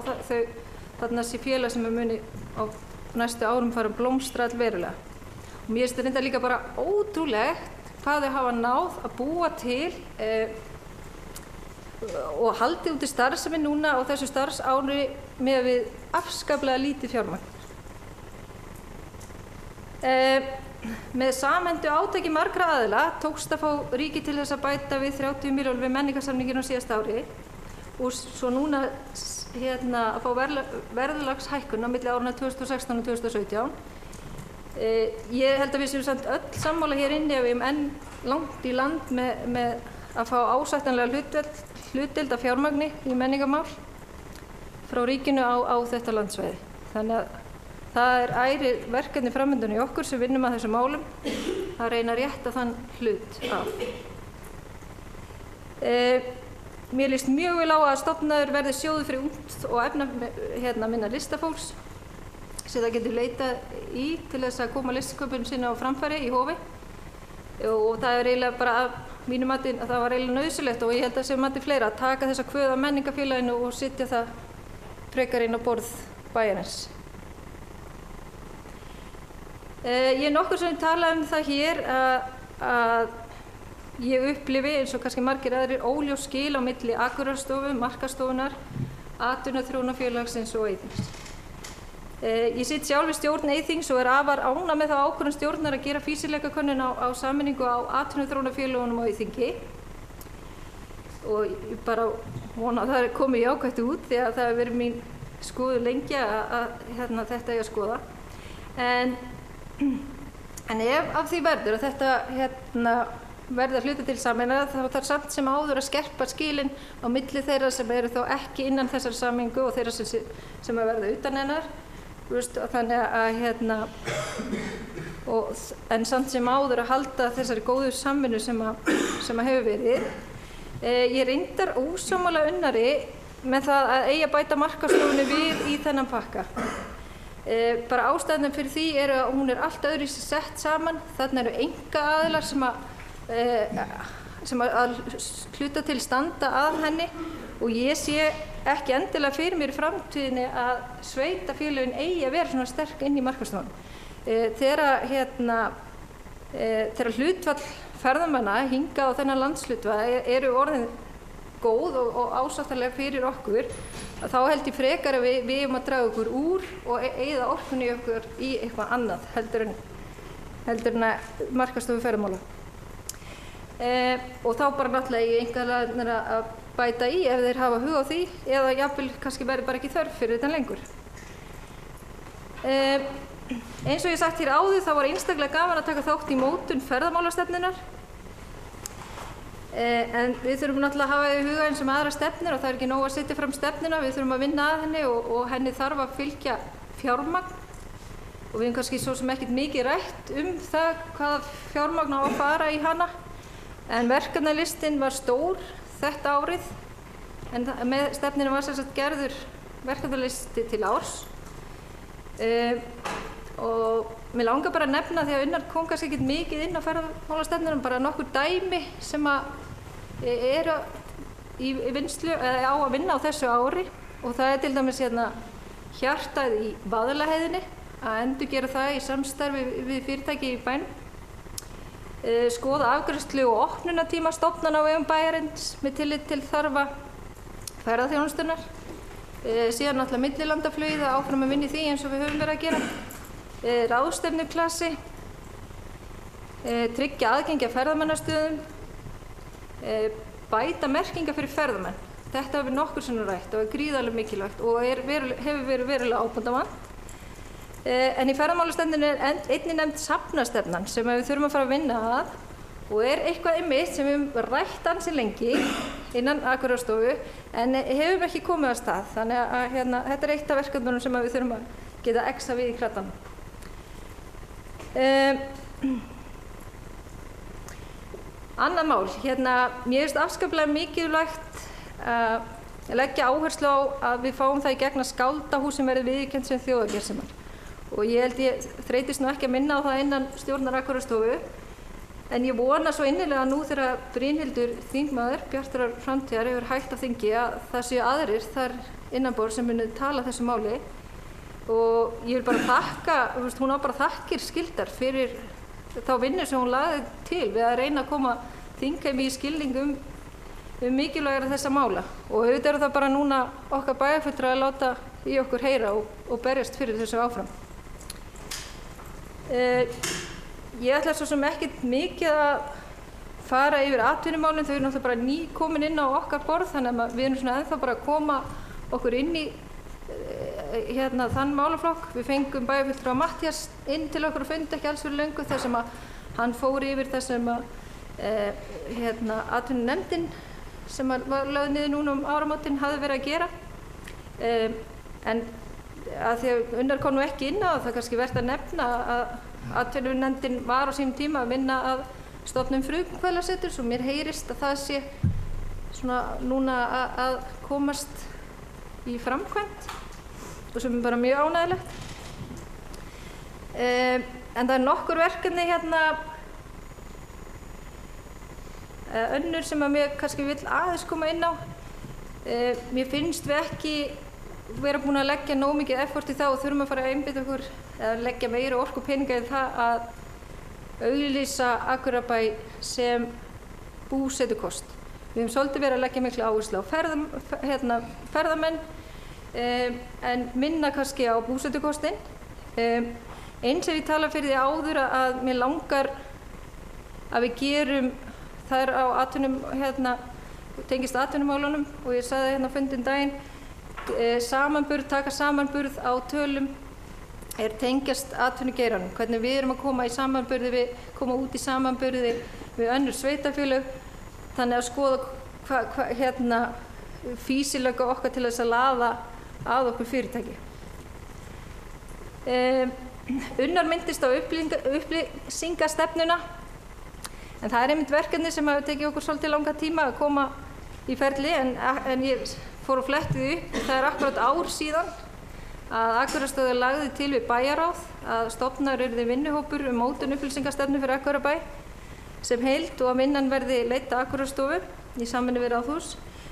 þarna sé félag sem muni á næstu árum fara að blómstra allverulega. Og mér finnst þetta líka bara ótrúlegt hvað þau hafa náð að búa til og haldið út í starfsemi núna á þessu starfsári með við afskaplega lítið fjármagn. Með samhentu átaki margra aðila tókst að fá ríkið til þess að bæta við 30 milljónir við menningarsamninginn á síðasta ári og svo núna að fá verðlagshækkun á milli áranna 2016 og 2017. Ég held að við séum samt öll sammála hér inni að við erum enn langt í land með að fá ásættanlega hlutdeild af fjármagni í menningarmál frá ríkinu á þetta landsvæði. Þannig að það ærið verkefni framöndan í okkur sem vinnum að þessum málum að reyna að rétta þann hlut af. Mér líst mjög vel á að stofnaður verði sjóður fyrir ungt og minna listafólks sem það getur leitað í til þess að koma listsköpun sinna á framfæri í Hofi. Og það eiginlega bara að mínu mati að það var eiginlega nauðsynlegt og ég held að sem mati fleira að taka þessa kvöð af menningarfélaginu og setja það frekar inn á borð bæjarins. Ég nokkur sem talaði það hér að ég upplifi eins og kannski margir aðrir óljós skil á milli Akureyrarstofu, Markaðsstofunnar, Atvinnuþróunarfélagsins og Eyþings. Ég sitt sjálf í stjórn Eyþings og afar ánægð með þá ákvörðun stjórnar að gera fýsileikakönnun á sameiningu á atvinnuþróunarfélögunum á Eyþingi. Og ég bara vona að það komi jákvætt út því að það hefur verið mín skoðun lengi að þetta eigi að skoða. En ef af því verður að þetta verði að hluta til sameinaða þá þarf samt sem áður að skerpa skilin á milli þeirra sem eru þá ekki innan þessar sameiningu og þeirra sem verða utan hennar. Þannig að en samt sem áður að halda þessari góðu samvinnu sem hefur verið. Ég reyndar ósammála Unnari með það að eigi að bæta Markaðsstofunni við í þennan pakka. Bara ástæðan fyrir því að hún allt öðruvísi sett saman. Þarna eru einkaaðilar sem að hluta til standa að henni og ég sé ekki endilega fyrir mér í framtíðinni að sveitarfélögin eigi að vera svona sterk inn í Markaðsstofunni. Þegar hlutfall ferðamanna hingað á þennan landshluta eru orðin góð og ásættanlega fyrir okkur, þá held ég frekar að við eigum að draga okkur úr og eyða orkunni okkur í eitthvað annað heldur en að Markaðsstofu ferðamála. Og þá bara náttúrulega í einkaaðilarnir að bæta í ef þeir hafa hug á því eða jafnvel kannski verði bara ekki þörf fyrir þetta lengur. Eins og ég sagt hér áður þá var einstaklega gaman að taka þátt í mótun ferðamálastefnunnar. En við þurfum náttúrulega að hafa í huga eins og aðra stefnur og það ekki nóg að setja fram stefnuna, við þurfum að vinna að henni og henni þarf að fylgja fjármagn og við höfum kannski svo sem ekkert mikið rætt það hvaða fjármagn á að fara í hana. En verkefnalistinn var stór þetta árið en með stefninu var sem sagt gerður verkefnalisti til árs. Og mér langar bara að nefna því að Unnar kom kannski ekkert mikið inn á ferðamálastefnunum, bara nokkur dæmi sem eru í vinnslu eða á að vinna á þessu ári og það til dæmis hjartað í Vaðlaheiðinni að endurgera það í samstarfi við fyrirtæki í bænum. Skoða afgreiðslu og opnunartíma stofnana á vegum bæjarins með tillit til þarfa ferðaþjónustunnar. Síðan náttúrulega millilandaflugið áfram að vinna í því eins og við höfum verið að gera. Ráðstefnuklassi, tryggja aðgengi að ferðamannastöðum, bæta merkingar fyrir ferðamenn. Þetta hefur nokkur sinnum rætt og gríðarlega mikilvægt og hefur verið verulega ábótavant. En í ferðamálastefnunni einnig nefnd safnastefnan sem við þurfum að fara að vinna að og eitthvað einmitt sem við höfum rætt ansi lengi innan Akureyrarstofu en hefum ekki komið af stað. Þannig að þetta eitt af verkefnunum sem við þurfum að geta exa við í kratanum. Annað mál, mér finnst afskaplega mikilvægt að leggja áherslu á að við fáum það í gegn að skáldahús sem verði viðurkennt sem þjóðargersemar. Og ég held ég þreytist nú ekki að minna á það innan stjórnar Akureyrarstofu, en ég vona svo innilega nú þegar Brynhildur þingmaður Bjartrar framtíðar hefur hætt á þingi að það séu aðrir þar innanborðs sem munu tala þessu máli. Og ég vil bara þakka, hún á bara þakkir skyldar fyrir þá vinnu sem hún lagði til við að reyna að koma þingheimi í skilning um mikilvægara þessa mála. Og auðvitað það bara núna okkar bæjarfulltrúar að láta í okkur heyra og berjast fyrir þessu áfram. Ég ætla svo sem ekkert mikið að fara yfir atvinnumálin, þau eru náttúrulega bara nýkomin inn á okkar borð, þannig að við erum svona ennþá bara að koma okkur inn í þann málaflokk. Við fengum bæjarfulltrúa Matthías inn til okkur og fundi ekki alls fyrir löngu þar sem að hann fór yfir það sem að atvinnunefndin sem var lögð niður núna áramótin hafði verið að gera. En að því að Unnar kom nú ekki inn á það er kannski vert að nefna að atvinnunefndin var á sínum tíma að vinna að stofnun frumkvöðlaseturs og mér heyrist að það sé svona núna að komast í framkvæmd og sem er bara mjög ánægilegt. En það er nokkur verkefni önnur sem að mér kannski vill aðeins koma inn á. Mér finnst við ekki vera búin að leggja nóg mikið effort í það og þurfum að fara að einbeita okkur eða leggja meiri orku peninga í það að auglýsa Akureyrarbæ sem búsetukost. Við höfum svolítið verið að leggja mikla áherslu á ferðamenn en minna kannski á búsetukostinn. Eins ef ég tala fyrir því áður að mér langar að við gerum þær á tengist atvinnumálunum og ég sagði á fundin daginn taka samanburð á tölum tengjast atvinnugeiranum, hvernig við erum að koma út í samanburði við önnur sveitarfélög, þannig að skoða fýsileika okkar til þess að laða að okkur fyrirtæki. Unnar myndist á upplýsingastefnuna, en það er einmitt verkefni sem hefur tekið okkur svolítið langa tíma að koma í ferli, en ég fór og fletti upp. Það er akkurat ár síðan að Akureyrarstofa lagði til við bæjarráð að stofnaður yrði vinnuhópur mótun upplýsingastefnu fyrir Akureyrarbæ sem heild og að vinnan verði leidd að Akureyrarstofu í samvinnu við Ráðhús.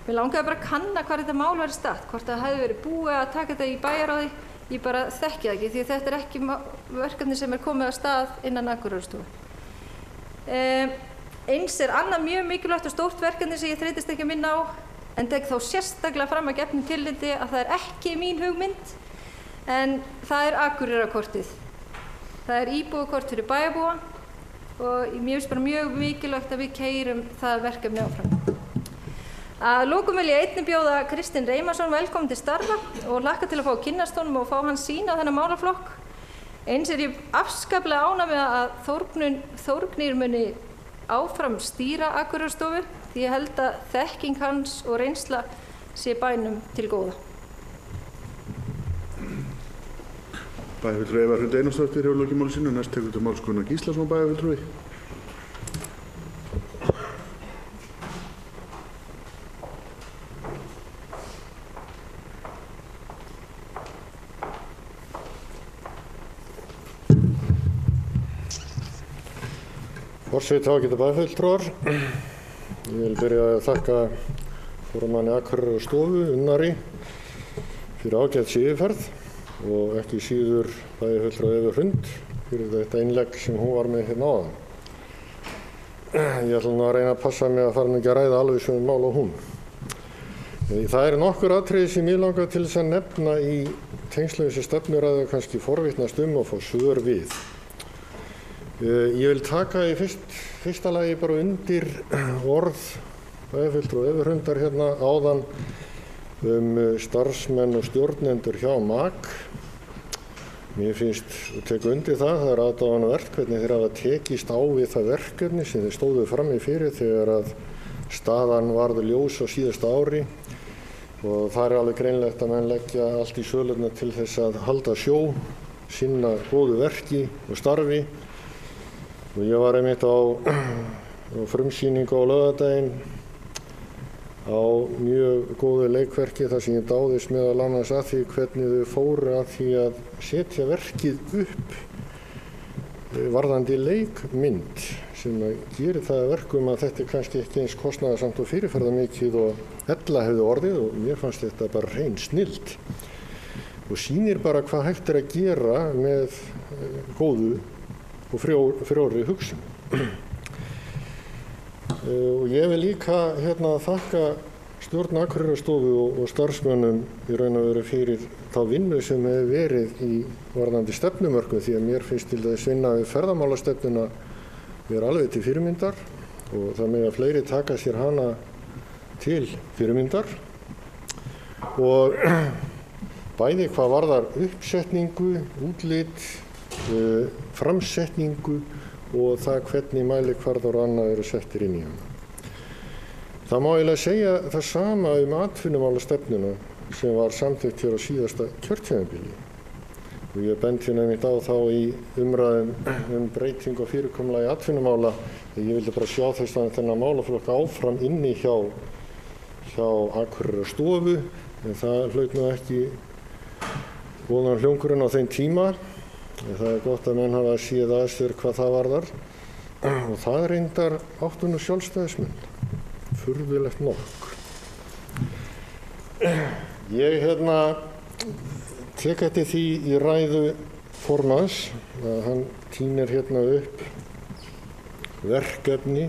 Mér langaði bara að kanna hvar þetta mál væri statt, hvort það hefði verið búið að taka þetta í bæjarráði. Ég bara þekki það ekki því þetta er ekki verkefni sem er komið af stað innan Akureyrarstofu. Eins er annað mjög mikilvægt og stórt verkefni sem ég þreytist ekki að minna á, en tek þá sérstaklega fram að gefnu tilliti að það er ekki mín hugmynd, en það er Akureyrarkortið. Það er íbúðakort fyrir bæjarbúa og mér finnst bara mjög mikilvægt að við keyrum það verkefni áfram. Að lokum vil ég einnig bjóða Kristinn Reymarsson velkominn til starfa og hlakka til að fá að kynnast honum og fá hans sýn á þennan málaflokk. Eins er ég afskaplega ánægð með að Þórgnýr muni áfram stýra Akureyrarstofu því ég held að þekking hans og reynsla sé bænum til góða. Bæjarfulltrúi Eva Hrund Einarsdóttir hefur lokið máli sínu, næst tekur til máls Gunnar Gíslason bæjarfulltrúi. Forseti ágætu bæjarfulltrúar. Ég vil byrja að þakka formanni Akureyrarstofu, Unnari, fyrir ágætt yfirferð og ekki síður bæjarfulltrúa Evu Hrund fyrir þetta innlegg sem hún var með hérna áðan. Ég ætla nú að reyna að passa mig að fara ekki að ræða alveg sem mál og hún. Það eru nokkur atriði sem ég langar til þess að nefna í tengslum við þessi stefnuræðu og kannski forvitnast og fá svör við. Ég vil taka í fyrsta lagi bara undir orð bæjarfulltrúa Evu Hrundar hérna áðan starfsmenn og stjórnendur hjá MAK Mér finnst og tek undir það er aðdáunarvert hvernig þeir hafa tekist á við það verkefni sem þeir stóðu frammi fyrir þegar að staðan varð ljós á síðasta ári og það er alveg greinlegt að menn leggja allt í sölurnar til þess að halda sjó, sinna góðu verki og starfi. Og ég var einmitt á frumsýningu á laugardaginn á mjög góðu leikverki þar sem ég dáðist meðal annars að því hvernig þau fóru að því að setja verkið upp varðandi leikmynd sem gerir það að verkum að þetta er kannski ekki eins kostnaðarsamt og fyrirferðarmikið og ella hefði orðið og mér fannst þetta bara hrein snilld og sýnir bara hvað hægt er að gera með góðu og frjórri hugsun. Og ég vil líka þakka stjórn Akureyrarstofu og starfsmönnum í raun og veru fyrir þá vinnu sem hefur verið í varðandi stefnumörkun því að mér finnst til þess vinna við ferðamálastefnuna vera alveg til fyrirmyndar og það með að fleiri taka sér hana til fyrirmyndar og bæði hvað varðar uppsetningu, útlit, framsetningu og það hvernig mælikvarðar og annað eru settir inn í hana. Það má eiginlega segja það sama atvinnumálastefnuna sem var samþykkt hér á síðasta kjörtímabili. Og ég benti nefnitt á þá í umræðum breytingu og fyrirkomulagi atvinnumála þegar ég vildi bara sjá þess að þennan málaflokk áfram inni hjá Akureyrarstofu en það hlaut nú ekki góðan hljómgrunn á þeim tíma. Það er gott að menn hafa séð að sér hvað það varðar og það reyndar áttu nú sjálfstæðismenn, furðulegt nokk. Ég tek eftir því í ræðu formanns að hann tínir upp verkefni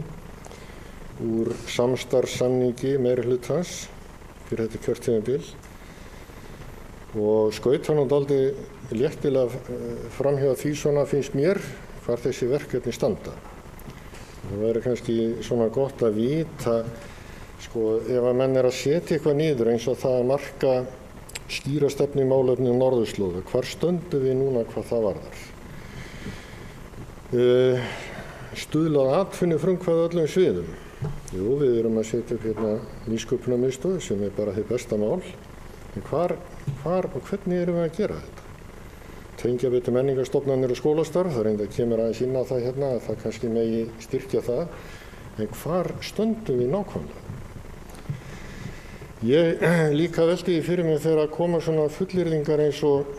úr samstarfssamningi meirihlutans fyrir þetta kjörtímabil og skaut hann dálítið léttilega framhjá því svona finnst mér hvar þessi verkefni standa. Það væri kannski svona gott að vita ef að menn að setja eitthvað niður eins og það að marka skýra stefnu í málefnum norðurslóða. Hvar stöndum við núna hvað það varðar? Stuðlað atvinnufrumkvæði á öllum sviðum. Jú, við erum að setja upp nýsköpunarmiðstöð sem er bara hið besta mál. En hvar og hvernig erum við að gera þetta? Tengja betur menningarstofnanir og skólastarf, það reyndar kemur aðeins inn á það að það kannski megi styrkja það. En hvar stöndum við nákvæmlega? Ég líka velti því fyrir mig þegar að koma svona fullyrðingar eins og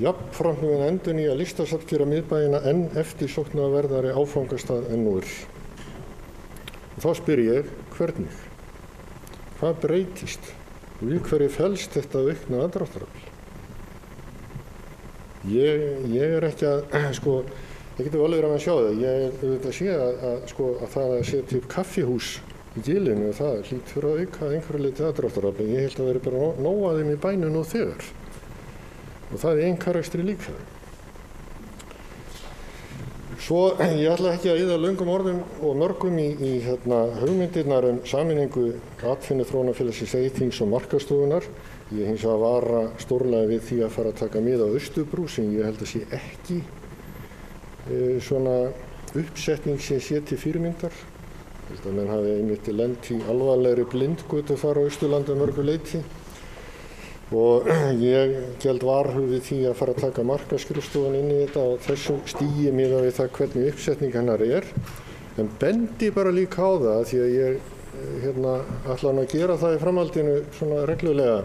jafnframt við endurnýja listasafn miðbæina enn eftirsóknarverðari áfangastað en nú er. Og þá spyr ég, hvernig? Hvað breytist? Og í hverju felst þetta aukna aðdráttarafl? Ég er ekki að, ég getur alveg verið að sjá það. Ég auðvitað sé að það að setja upp kaffihús í Gilinu, það hlýtur að auka einhverju leyti aðdráttarafl. Ég held að vera bara nóg að þeim í bænum nú þegar. Og það er einkarekstri líka. Svo ég ætla ekki að eyða löngum orðum og mörgum í hugmyndirnar sameiningu atvinnuþróunarfélagsins Eyþings og markaðsstofunnar. Ég hins vegar vara stórlega við því að fara að taka mið á Austurbrú sem ég held að sé ekki svona uppsetning sem sé til fyrirmyndar. Ég held að menn hafi einmitt lent í alvarlegri blindgötu þar á Austurlandi að mörgu leyti. Og ég geld varhug við því að fara að taka markaðsskrifstofan inn í þetta og þessum stigi miðað við það hvernig uppsetning hennar er. En bendi bara líka á það því að ég ætla að gera það í framhaldinu svona reglulega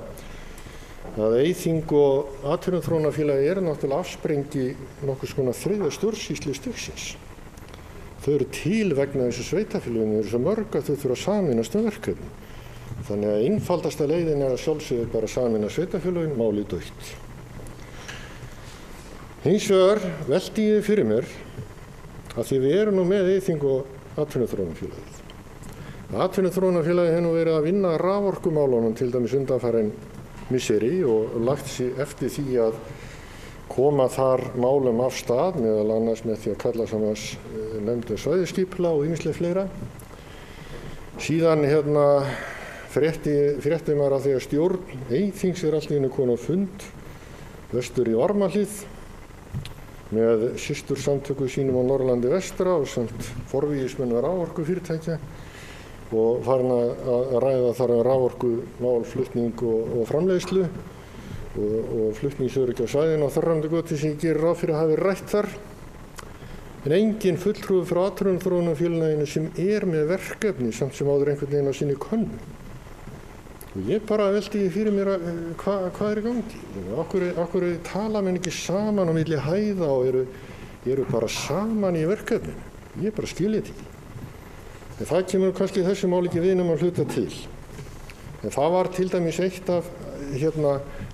að Eyþing og atvinnuþróunarfélagi eru náttúrulega afsprengi nokkurs konar þriðja stjórnsýslustigsins. Þau eru til vegna þessu sveitarfélögum, þau eru svo mörg að þau þurfa að sameinast verkefni. Þannig að einfaldasta leiðin er að sjálfsögðu bara sameina sveitarfélögin, málið dautt. Hins vegar velti ég fyrir mér að því við erum nú með Eyþing og atvinnuþróunarfélagið. Atvinnuþróunarfélagið hefur nú verið að vinna raforkumálunum til dæmis undanfarin misseri og lagt sig eftir því að koma þar málum af stað meðal annars með því að kalla saman nefndu svæðisskipulag og ýmislegt fleira. Síðan frétti maður að því að stjórn Eyþings er allt í einu komin á fund vestur í Varmahlíð með systursamtöku sínum á Norrlandi vestra og samt forvígismenn raforkufyrirtækja og farin að ræða þar raforkumál, flutning og framleiðslu og flutningsöryggi á svæðinu á Þorrandagötu sem ég gerir ráð fyrir að hafi rætt þar. En engin fulltrúi frá Atvinnuþróunarfélaginu sem með verkefni samt sem áður einhvern veginn á sinni könnu. Og ég bara velti fyrir mér hvað í gangi. Okkur tala menn ekki saman á milli hæða og eru bara saman í verkefninu. Ég bara skil þetta ekki. En það kemur kannski þessu máli ekki við nema að hluta til. En það var til dæmis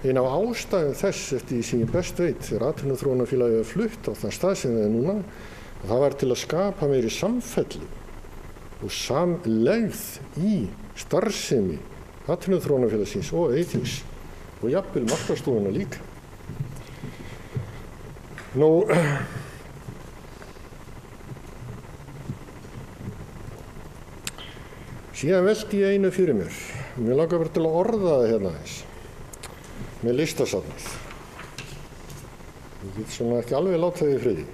ein af ástæðum þess eftir því sem ég best veit þegar Atvinnuþróunarfélagið flutt á þann stað sem það núna. Það var til að skapa meiri samfellu og samlegð í starfsemi Atvinnuþróunarfélagsins og Eyþings og jafnvel markaðsstofuna líka. Síðan velti ég einu fyrir mér. Mér langar bara til að orða það hérna aðeins með listasafnið. Ég get svona ekki alveg látið það í friði.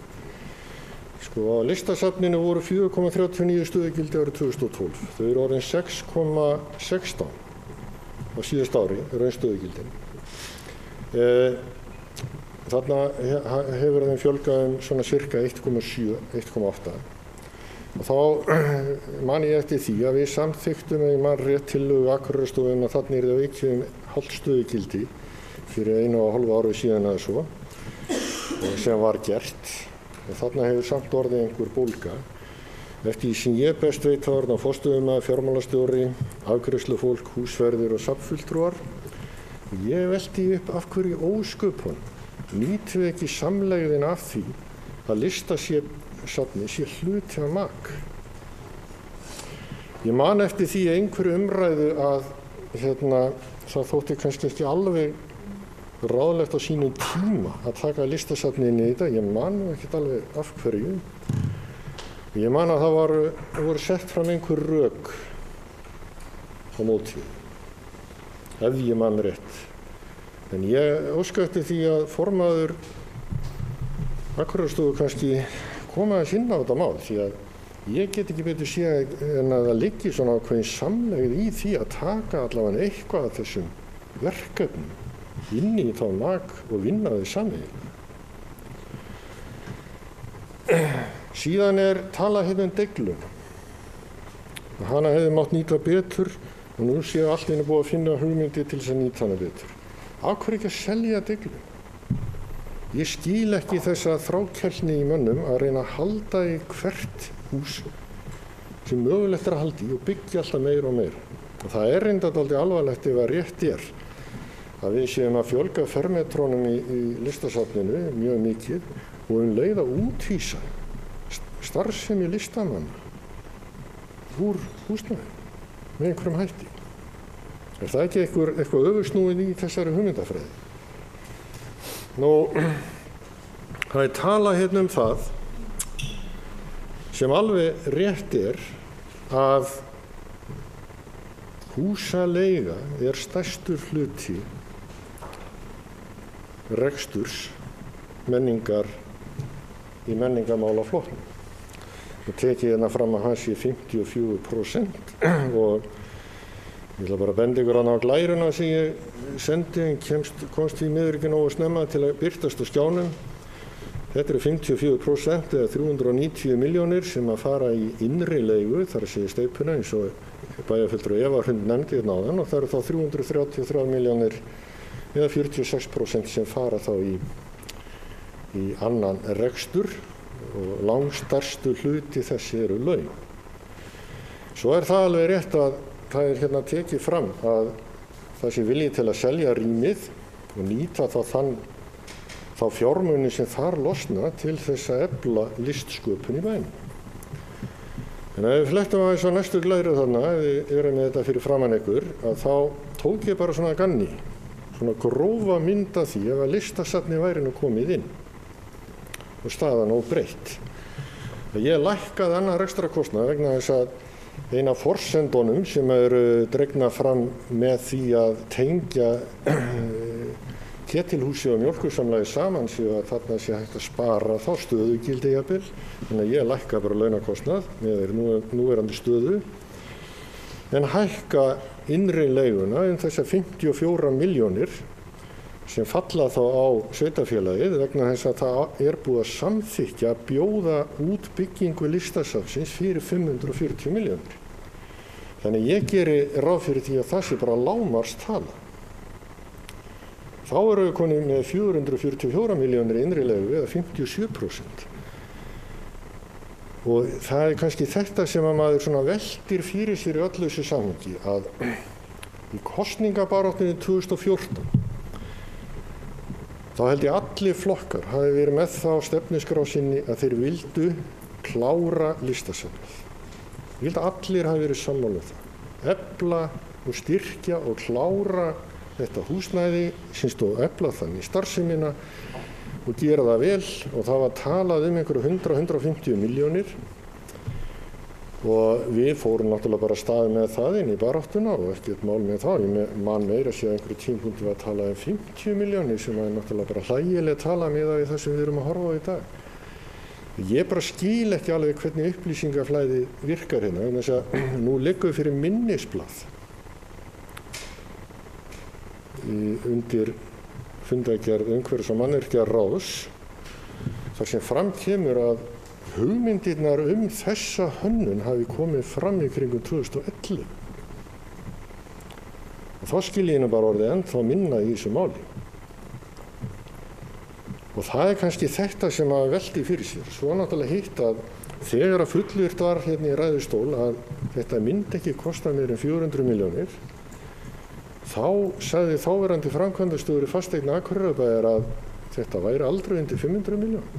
Á listasafninu voru 4,39 stöðugildi árið 2012. Þau eru orðin 6,16 á síðasta ári, raunstöðugildin. Þarna hefur þeim fjölgað svona cirka 1,7, 1,8. Og þá man ég eftir því að við samþykktum ef ég man rétt tillögu Akureyrarstofu að þarna yrði aukið hálft stöðugildi fyrir 1,5 ári síðan eða svo, sem var gert. Og þarna hefur samt orðið einhver bólga. Eftir því sem ég best veit þá er það forstöðumaður, fjármálastjóri, afgreiðslufólk, húsverðir og safnfulltrúar. Og ég velti upp af hverju ósköpunum nýtum við ekki samlegðin af því að listasafnið sé hluti af MAK. Ég man eftir því einhverju umræðu að það þótti kannski ekki alveg ráðlegt á sínum tíma að taka listasafnið inn í þetta. Ég man ekkert alveg af hverju. Ég man að það voru sett fram einhver rök á móti, ef ég man rétt. En ég óska eftir því að formaður Akureyrarstofu kannski koma aðeins inn á þetta mál, því að ég get ekki betur séð en að það liggi svona ákveðin samlegð í því að taka allavega eitthvað af þessum verkefnum inn í þá MAK og vinna þau sameiginlega. Síðan talað hérna deglun. Hana hefði mátt nýta betur og nú séu allt einu búið að finna hugmyndi til þess að nýta hana betur. Af hverju ekki að selja deglun? Ég skil ekki þessa þrákelkni í mönnum að reyna að halda í hvert hús sem mögulegt að halda í og byggja alltaf meira og meira. Og það reyndar dálítið alvarlegt ef að rétt að við séum að fjölga fermetrónum í listasafninu mjög mikið og leið að útvísa starfsemi listamanna úr húsnæði með einhverjum hætti. Er það ekki eitthvað öfugsnúið í þessari hugmyndafræði? Það talað hérna það sem alveg rétt að húsaleiga stærstur hluti reksturs menningar í menningarmálaflokknum. Og tekið hérna fram að hans sé 54% og ég ætla bara að benda ykkur á glæruna sem ég sendi en komst því miður ekki nógu snemma til að birtast á skjánum. Þetta eru 54% eða 390 milljónir sem að fara í innri leigu, þar að segja steypuna eins og bæjarfulltrúi Eva Hrund nefndi hérna áðan, og það eru þá 333 milljónir eða 46% sem fara þá í annan rekstur og langstærstu hluti þessi eru laun. Svo það alveg rétt að það hérna tekið fram að það sé vilji til að selja rýmið og nýta þá fjármuni sem þar losna til þess að efla listsköpun í bænum. En ef við flettum aðeins á næstu glæru þarna, ef við erum með þetta fyrir framan ykkur, að þá tók ég bara svona ganni, svona grófa mynd af því ef að listasafnið væri nú komið inn og staðan óbreytt. Ég lækkaði annan rekstrakostnað vegna þess að ein af forsendunum sem eru dregna fram með því að tengja Ketilhúsið og Mjólkursamlagið saman séu að þarna sé hægt að spara þá stöðugildi jafnvel. Þannig að ég lækka bara launakostnað með núverandi stöðu en hækka innri leiguna þessar 54 milljónir sem falla þá á sveitarfélagið vegna þess að það búið að samþykkja að bjóða út byggingu Listasafnsins fyrir 540 milljónir. Þannig ég geri ráð fyrir því að það sé bara lágmarkstala. Þá erum við konið með 444 milljónir innri leigu eða 57%. Og það kannski þetta sem að maður svona veltir fyrir sér í öllu þessu samhengi að í kosningabaráttunni 2014 þá held ég allir flokkar hafi verið með það á stefnuskrá sinni að þeir vildu klára Listasafnið. Ég held að allir hafi verið sammála um það. Efla og styrkja og klára þetta húsnæði sem stóð efla þannig starfsemina og gera það vel og það var talað einhverju 100-150 milljónir og við fórum náttúrulega bara staðið með það inn í baráttuna og ekkert mál með það. Ég man meira að sé að einhverju tímapunkti var að tala 50 milljónir sem er náttúrulega bara hlægileg tala miðað við það sem við erum að horfa á í dag. Ég bara skil ekki alveg hvernig upplýsingaflæði virkar hérna vegna þess að nú liggur fyrir minnisblað undir fundargerð umhverfis- og mannvirkjaráðs þar sem fram kemur að hugmyndirnar þessa hönnun hafi komið fram í kringum 2011. Og þá skil ég nú bara orðið ennþá minna í þessu máli. Og það kannski þetta sem að velti fyrir sér. Svo náttúrulega hitt að þegar að fullvirt var hérna í ræðustól að þetta myndi ekki kosta meir en 400 milljónir, þá sagði þáverandi framkvæmdastjóri fasteigna Akureyrarbæjar að þetta væri aldrei undir 500 milljónir.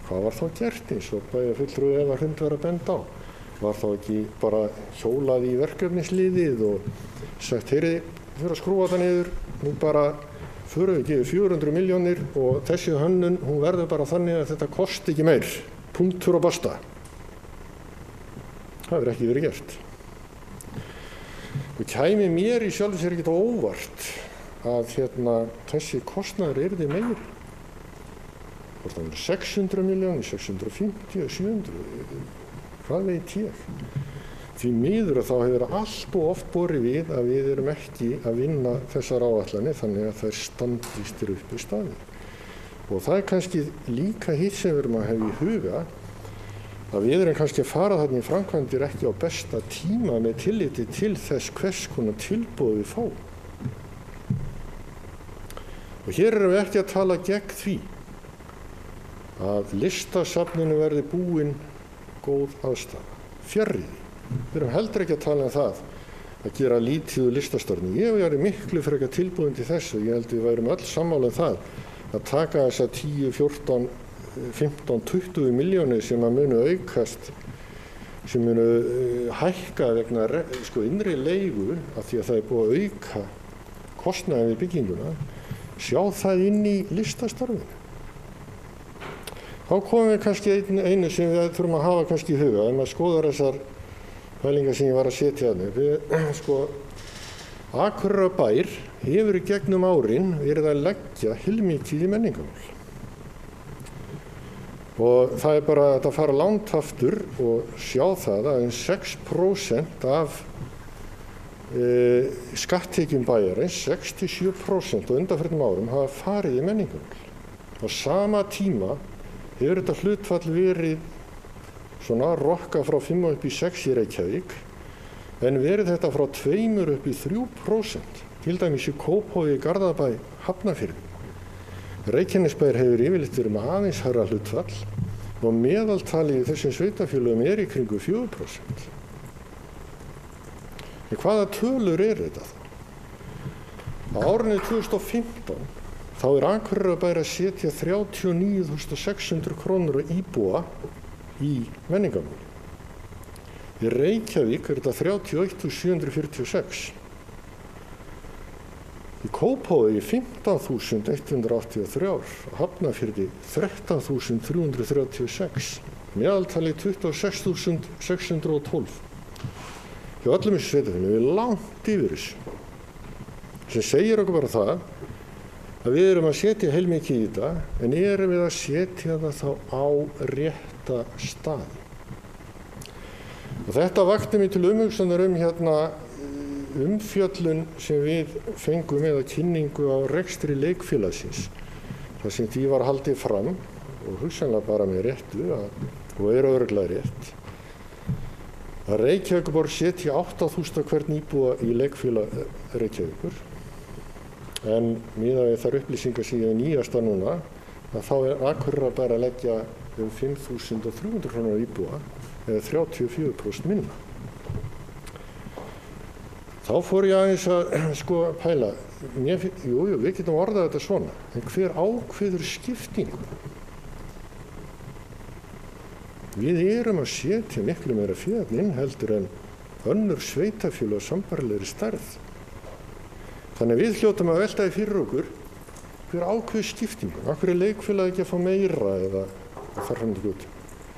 Hvað var þá gert eins og bæjarfulltrúi Eva Hrund var að benda á? Var þá ekki bara hjólað í verkefnisliðið og sagt, heyri, þið fyrir að skrúa það niður, nú bara förum við gefið 400 milljónir og þessi hönnun, hún verður bara þannig að þetta kosti ekki meir. Punktur og basta. Það hefur ekki verið gert. Og kæmi mér í sjálfu sér ekkert á óvart að þessi kostnaður yrði meiri. Hvort það verður 600 milljónir, 650, 700, hvað veit ég? Því miður að þá hefur allt og oft borið við að við erum ekki að vinna þessar áætlanir þannig að þær standist upp í staði. Og það er kannski líka hitt sem við erum að hafa í huga að við erum kannski að fara þarna í framkvæmdir ekki á besta tíma með tilliti til þess hvers konar tilboð við fáum. Og hér erum við ekki að tala gegn því að Listasafninu verði búin góð aðstaða, fjarri því. Við erum heldur ekki að tala um það að gera lítið úr listastarfinu. Ég væri miklu frekar tilbúin til þessu. Ég held við værum öll sammála um það að taka þessa 10, 14, 15, 20 milljónir sem að munu aukast, sem munu hækka vegna innri leigu af því að það er búið að auka kostnaðinn við bygginguna, sjá það inn í listastarfinu. Þá komum við kannski einu sem við þurfum að hafa kannski í huga, ef maður skoðar þessar pælingar sem ég var að setja þarna. Akureyrarbær hefur í gegnum árin verið að leggja heilmikið í menningarmál. Og það er bara að fara langt aftur og sjá það að 6% af skatttekjum bæjarins, 6-7% á undanförnum árum hafa farið í menningarmál. Á sama tíma hefur þetta hlutfall verið svona rokka frá 5 upp í 6 í Reykjavík, en verið þetta frá 2 upp í 3%, til dæmis í Kópavogi, Garðabæ, Hafnarfirði. Reykjanesbær hefur yfirleitt verið með aðeins hærra hlutfall og meðaltalið í þessum sveitarfélögum er í kringu 4%. En hvaða tölur er þetta þá? Á árinu 2015 þá er Akureyrarbær að setja 39.600 krónur á íbúa í menningarmál. Í Reykjavík er þetta 31.746. Í Kópavogi 15.183, á Hafnarfirði 13.336, meðaltalið 26.612. Hjá öllum þessu sveitarfélögum er langt yfir þessu. Sem segir okkur bara það að við erum að setja heilmikið í þetta, en erum við að setja það þá á rétta staði. Og þetta vakti mig til umhugsunar hérna umfjöllun sem við fengum eða kynningu á rekstri leikfélagsins. Það sem því var haldið fram, og hugsanlega bara með réttu, og örugglega rétt, að Reykjavíkurborg setji 8.000 hvern íbúa í leikfélag Reykjavíkur, en miðað við þær upplýsingar sem ég nýjasta núna, að þá Akureyrar bara að leggja 5.300 krónur íbúa, eða 34% minna. Þá fór ég aðeins að pæla, jú, við getum orðað þetta svona, en hver ákveður skiptingu? Við erum að setja miklu meira fé inn heldur en önnur sveitarfélög á sambærilegri stærð. Þannig við hljótum að velta því fyrir okkur hver ákveður skiptingu, af hverju leikfélag ekki að fá meira eða þar fram til götu.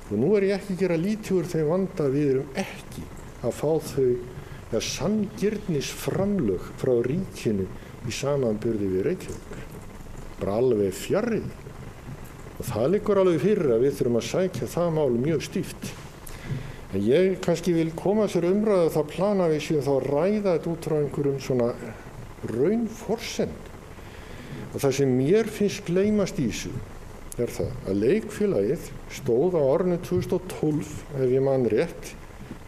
Og nú ég ekki að gera lítið úr þeim vanda að við erum ekki að fá þau sanngirnisframlög frá ríkinu í samanburði við Reykjavík. Bara alveg fjarri. Og það liggur alveg fyrir að við þurfum að sækja það mál mjög stíft. En ég kannski vil koma sér umræðu þá plana við síðan þá að ræða þetta út frá einhverjum svona raunforsend. Og það sem mér finnst gleymast í þessu það að leikfélagið stóð á árinu 2012, ef ég man rétt,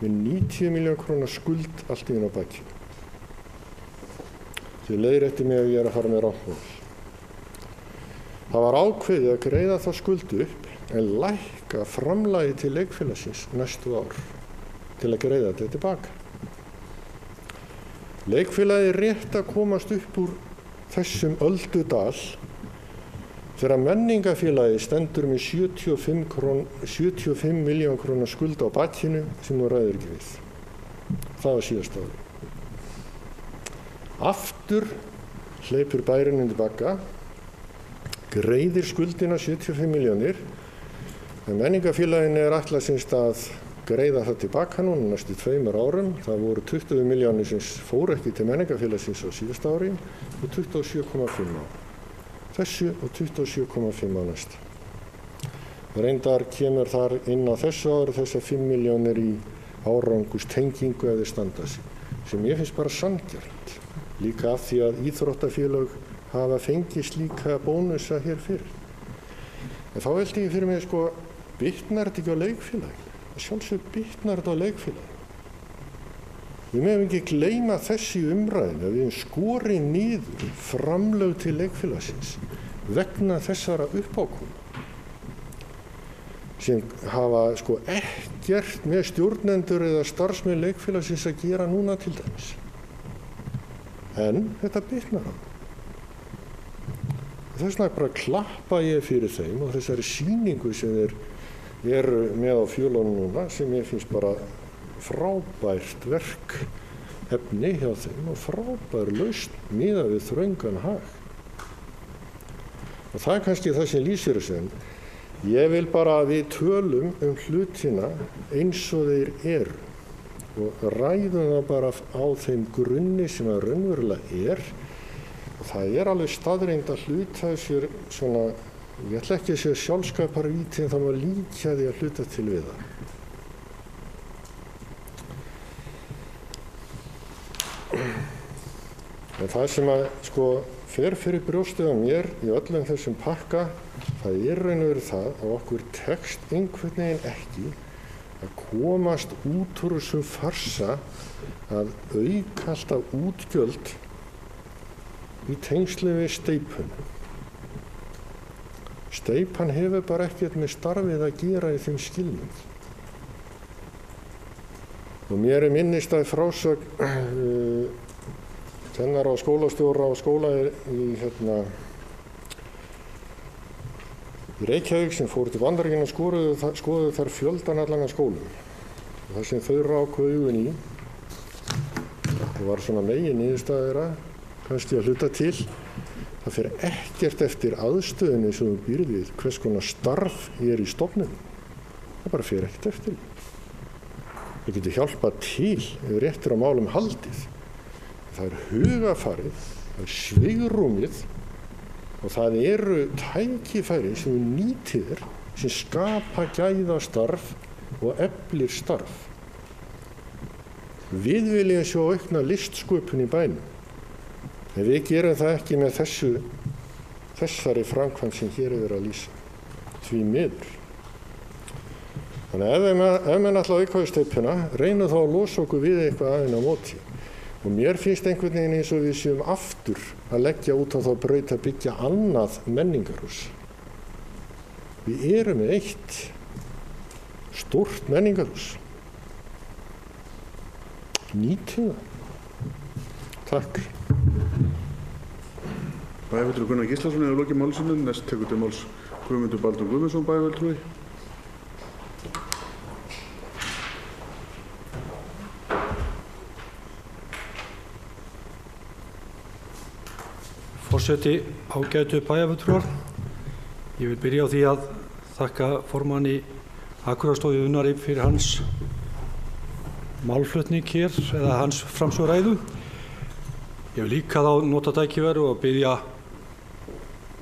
með 90 milljón króna skuld allt inn á baki. Þið leiðréttið mig ef ég að fara með rangt. Það var ákveðið að greiða þá skuldu upp en lækka framlagið til leikfélagsins næstu ár til að greiða þetta tilbaka. Leikfélagið rétt að komast upp úr þessum öldudal þegar menningafélagið stendur með 75 miljón króna skuld á bakinu sem þú ræður ekki við. Það var síðasta ári. Aftur hleypur bærinn undir bagga, greiðir skuldina 75 milljónir, en menningafélaginu ætlað semst að greiða það tilbaka núna næstu 2 árum. Það voru 20 milljónir sem fóru ekki til menningafélagsins á síðasta ári og 27,5 á þessu og 27,5 á næsta. Reyndar kemur þar inn á þessu ári þessar 5 milljónir í árangurstengingu ef þeir standa sig, sem ég finnst bara sanngjarnt. Líka af því að íþróttafélög hafa fengið slíka bónusa hér fyrir. En þá velti ég fyrir mig, bitnar þetta ekki á leikfélagi? Sjálfsög bitnar þetta á leikfélagi. Við megum ekki gleyma þessi umræðinu að við skorið niður framlög til leikfélagsins vegna þessara uppákoma sem hafa ekkert með stjórnendur eða starfsmenn leikfélagsins að gera núna til dæmis. En þetta bitnar á. Þess vegna bara klappa ég fyrir þeim og þessari sýningu sem þeir eru með á fjölunum núna sem ég finnst bara frábært verkefni hjá þeim og frábær lausn miðað við þröngan hag. Og það er kannski það sem lýsir þessu, en ég vil bara að við tölum hlutina eins og þeir eru og ræðum það bara á þeim grunni sem það raunverulega er. Og það er alveg staðreynd að hluta sér svona, ég ætla ekki að segja sjálfskaparvíti, en það má líka því að hluta til við það. En það sem að fer fyrir brjóstið á mér í öllum þessum pakka, það er raun og veru það að okkur tekst einhvern veginn ekki að komast út úr þessum farsa að auka alltaf útgjöld í tengslu við steypuna. Steypan hefur bara ekkert með starfið að gera í þeim skilning. Og mér minnist að frásögn kennara og skólastjóra á skóla í Reykjavík sem fóru til Bandaríkjanna og skoðuðu þar fjöldan allan af skólum. Og það sem þau ráku augun í, og var svona megin niðurstaða þeirra, kannski að hluta til, það fer ekkert eftir aðstöðunni sem þú býrð við, hvers konar starf er í stofnunum. Það bara fer ekkert eftir því. Það getur hjálpað til ef rétt er á málum haldið. Það er hugafarið, það er svigrúmið og það eru tækifæri sem við nýtið sem skapa gæðastarf og eflir starf. Við viljum sjá aukna listsköpun í bænum, en við gerum það ekki með þessari framkvæmd sem hér er verið að lýsa, því miður. Þannig að ef menn ætla að auka við steypuna, reynum þá að losa okkur við eitthvað aðeins á móti. Og mér finnst einhvern veginn eins og við séum aftur að leggja út á þá braut að byggja annað menningarhús. Við erum með eitt stórt menningarhús. Nýtum það. Takk. Bæjarfulltrúi Gunnar Gíslason hefur lokið máli sínu. Næst tekur til máls Guðmundur Baldur Guðmundsson, bæjarfulltrúi. Forseti, ágætu bæjarfulltrúar. Ég vil byrja á því að þakka formanni Akureyrar Unnari fyrir hans málflutning hér, eða hans framsöguræðu. Ég vil líka þá nota tækifæri og biðja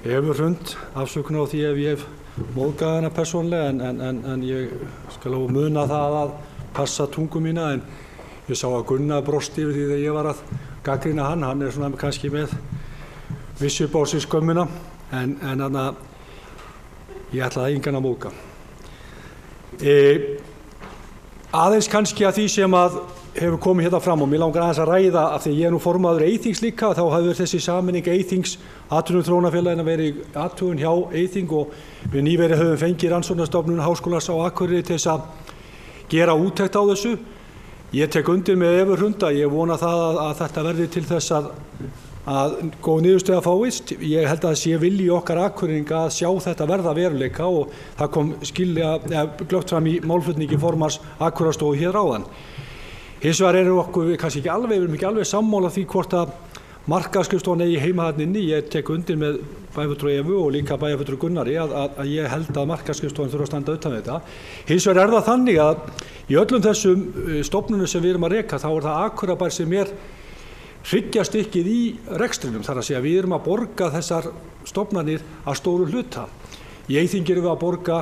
Evu Hrund afsökunar á því ef ég hef móðgað hana persónlega, en ég skal á muna það að passa tungu mína, en ég sá að Gunnar brosti yfir því þegar ég var að gagnrýna hann. Hann er svona kannski með vissu upp á sig skömmina, en ég ætlaði engan að móðga. Aðeins kannski að því sem að hefur komið hérna fram, og mér langar aðeins að ræða, af því ég er nú formaður Eyþings líka, þá hafði þessi sameining Eyþings atvinnuþróunarfélagina verið athugun hjá Eyþing, og við nýverið höfum fengið Rannsóknarstofnun Háskólans á Akureyri til þess að gera úttekt á þessu. Ég tek undir með Evu Hrund að ég vona það að þetta verði til þess að góð niðurstöða fáist. Ég held að það sé vilji okkar Akureyringa að sjá þetta verða veruleika, og það kom glöggt fram í málflutningi formanns Akureyrar hér áðan. Hins vegar erum við kannski ekki alveg sammála því hvort að markaðsskrifstofan eigi heima þarna inni. Ég tek undir með bæjarfulltrúa Evu og líka bæjarfulltrúa Gunnari að ég held að markaðsskrifstofan þurfa að standa utan við þetta. Hins vegar það þannig að í öllum þessum stofnunum sem við erum að reka, þá er það Akureyrarbær sem er hryggjarstykkið í rekstrinum, þar að segja við erum að borga þessar stofnanir að stóru hluta. Í Eyþingi erum við að borga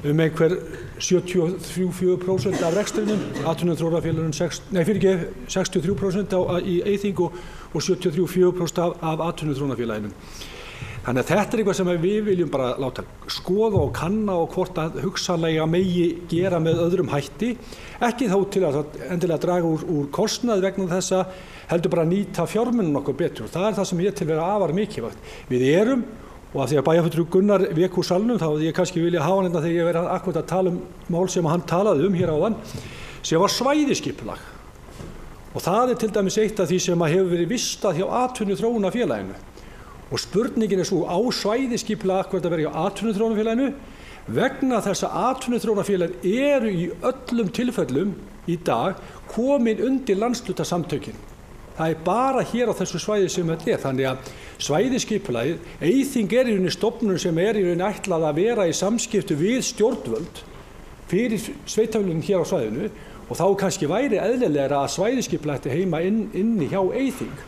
einhver 73% af rekstrinum, atvinnuþróunarfélögunum 63% í Eyþingi og 73% af atvinnuþróunarfélaginu. Þannig að þetta er eitthvað sem við viljum bara láta skoða og kanna, og hvort að hugsanlega megi gera með öðrum hætti, ekki þá til að endilega draga úr kostnað vegna þessa, heldur bara að nýta fjármunum okkur betur. Það er það sem ég til vera afar mikilvægt. Við erum, og af því að bæjarfulltrúi Gunnar vék úr salnum, þá hefði ég kannski vilja hafa hann þegar ég verið akkúrat að tala mál sem hann talaði hér áðan, sem var svæðisskipulag. Og það er til dæmis eitt af því sem hefur verið vistað hjá atvinnuþróunarfélaginu. Og spurningin er svo, á svæðisskipulag akkúrat að vera hjá atvinnuþróunarfélaginu, vegna þess að atvinnuþróunarfélagin eru í öllum tilfellum í dag komin undir landshlutasamtökin. Það er bara hér á þessu svæði sem þetta er, þannig að svæðisskipulagið, Eyþing er í rauninni stofnun sem er í rauninni ætlað að vera í samskiptu við stjórnvöld fyrir sveitarfélögin hér á svæðinu, og þá kannski væri eðlilegra að svæðisskipulag ætti heima inni hjá Eyþing.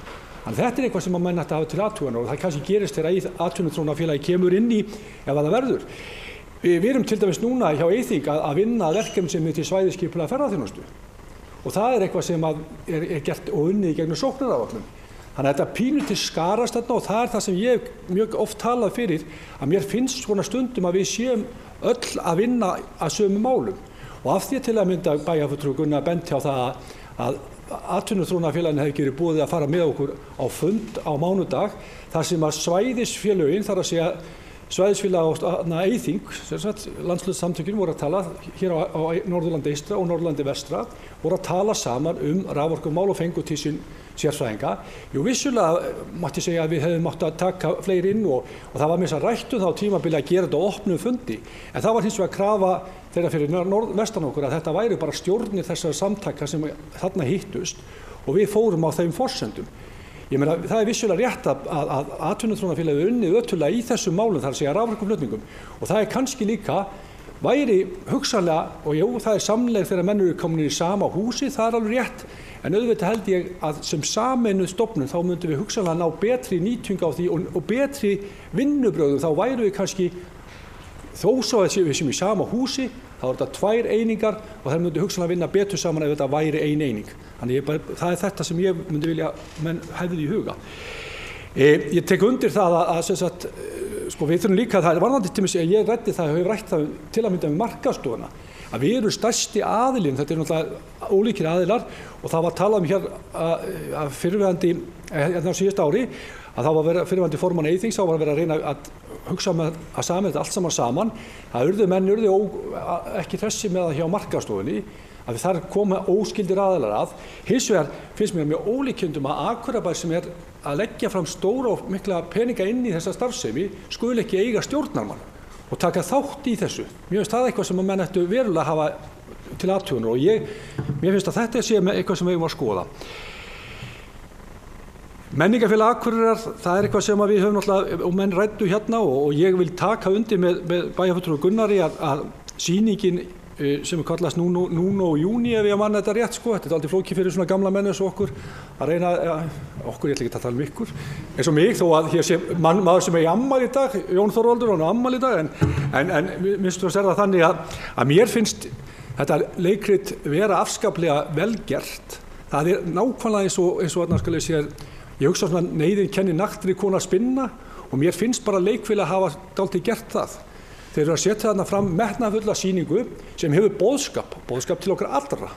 Þannig þetta er eitthvað sem að menn ætti að hafa til athugunar, og það kannski gerist þegar atvinnuþróunarfélagið kemur inn í ef það verður. Við erum til dæmis núna hjá Eyþing að vinna að verkefni sem er til svæðisskipulag ferðaþjónustu. Og það er eitthvað sem er gert og unnið í gegnum sóknaráætlun. Þannig að þetta pínu til skarast þarna, og það er það sem ég mjög oft talað fyrir, að mér finnst svona stundum að við séum öll að vinna að sömu málum. Og af því til að mynda bæjarfulltrúi Gunnar benti á það að atvinnuþróunarfélaginu hefði verið boðið að fara með okkur á fund á mánudag, þar sem að svæðisfélögin, þar að segja svæðisfélag á Eyþing, landshlutasamtökin voru að tala hér á Norðurlandi eystra og Norðurlandi vestra, voru að tala saman raforkumál og fengu til sín sérfræðinga. Jú, vissulega mætti segja að við hefðum mátt að taka fleiri inn, og það var með þess að rættu þá tímabili að gera þetta á opnum fundi. En það var hins vegar krafa þeirra fyrir vestan okkur að þetta væri bara stjórnir þessara samtaka sem þarna hittust, og við fórum á þeim forsendum. Ég meina, það er vissulega rétt að atvinnuþróunarfélagið unnið ötullega í þessum málum, þar að segja raforkuflutningum, og það er kannski líka væri hugsanlega, og jú, það er samlegð þegar menn eru komin í sama húsi, það er alveg rétt, En auðvitað held ég að sem sameinuð stofnun þá myndum við hugsanlega ná betri nýting á því og betri vinnubrögðum. Þá væru við kannski, þó svo að við séum í sama húsi, þá er þetta 2 einingar og þær myndu hugsanlega vinna betur saman ef þetta væri 1 eining. Þannig það er þetta sem ég myndi vilja menn hefði í huga. Ég tek undir það að sem sagt, sko við þurfum líka, það er varðandi til að ég ræddi það, hefur rætt það til að mynda með markaðsstofuna, að við erum stærsti aðilinn, þetta náttúrulega ólíkir aðilar og það var talað hér að fyrirverandi, á síðasta ári, að það var fyrirverandi formann Eyþings, þá var að vera að reyna að hugsa með að saman þetta allt saman, að menn urðu ekki hressi með það hjá markaðsstofunni, að þar koma óskyldir aðilar að. Hins vegar finnst mér mjög ólíkindum að Akureyrarbær sem er að leggja fram stóra og mikla peninga inn í þessa starfsemi skuli ekki eiga stjórnarmann og taka þátt í þessu. Mér finnst það eitthvað sem að menn ættu verulega að hafa til athugunar og mér finnst að þetta sé eitthvað sem við eigum að skoða. Menningarfélag Akureyrar, það er eitthvað sem við höfum náttúrulega og menn ræddu hérna og ég vil taka undir með bæjarfulltrúa Gunnari að sýningin sem kallast Núno og Júní ef ég manna þetta rétt sko, þetta er aldrei flókið fyrir svona gamla menn eins og okkur að reyna, okkur ég ætla ekki að tala ykkur, eins og mig þó að hér sé maður sem er í afmæli í dag, Jón Þorvaldur, hann er afmæli í dag, en minnst þú að segja það þannig að mér finnst þetta leikrit vera afskaplega velgert, það er nákvæmlega eins og þarna skal ég segja, ég hugsa svona neyðin kenni naktri konu að spinna og mér finnst bara leikfélag að hafa dálítið gert það. Þeir eru að setja þarna fram metnaðarfulla sýningu sem hefur boðskap til okkar allra.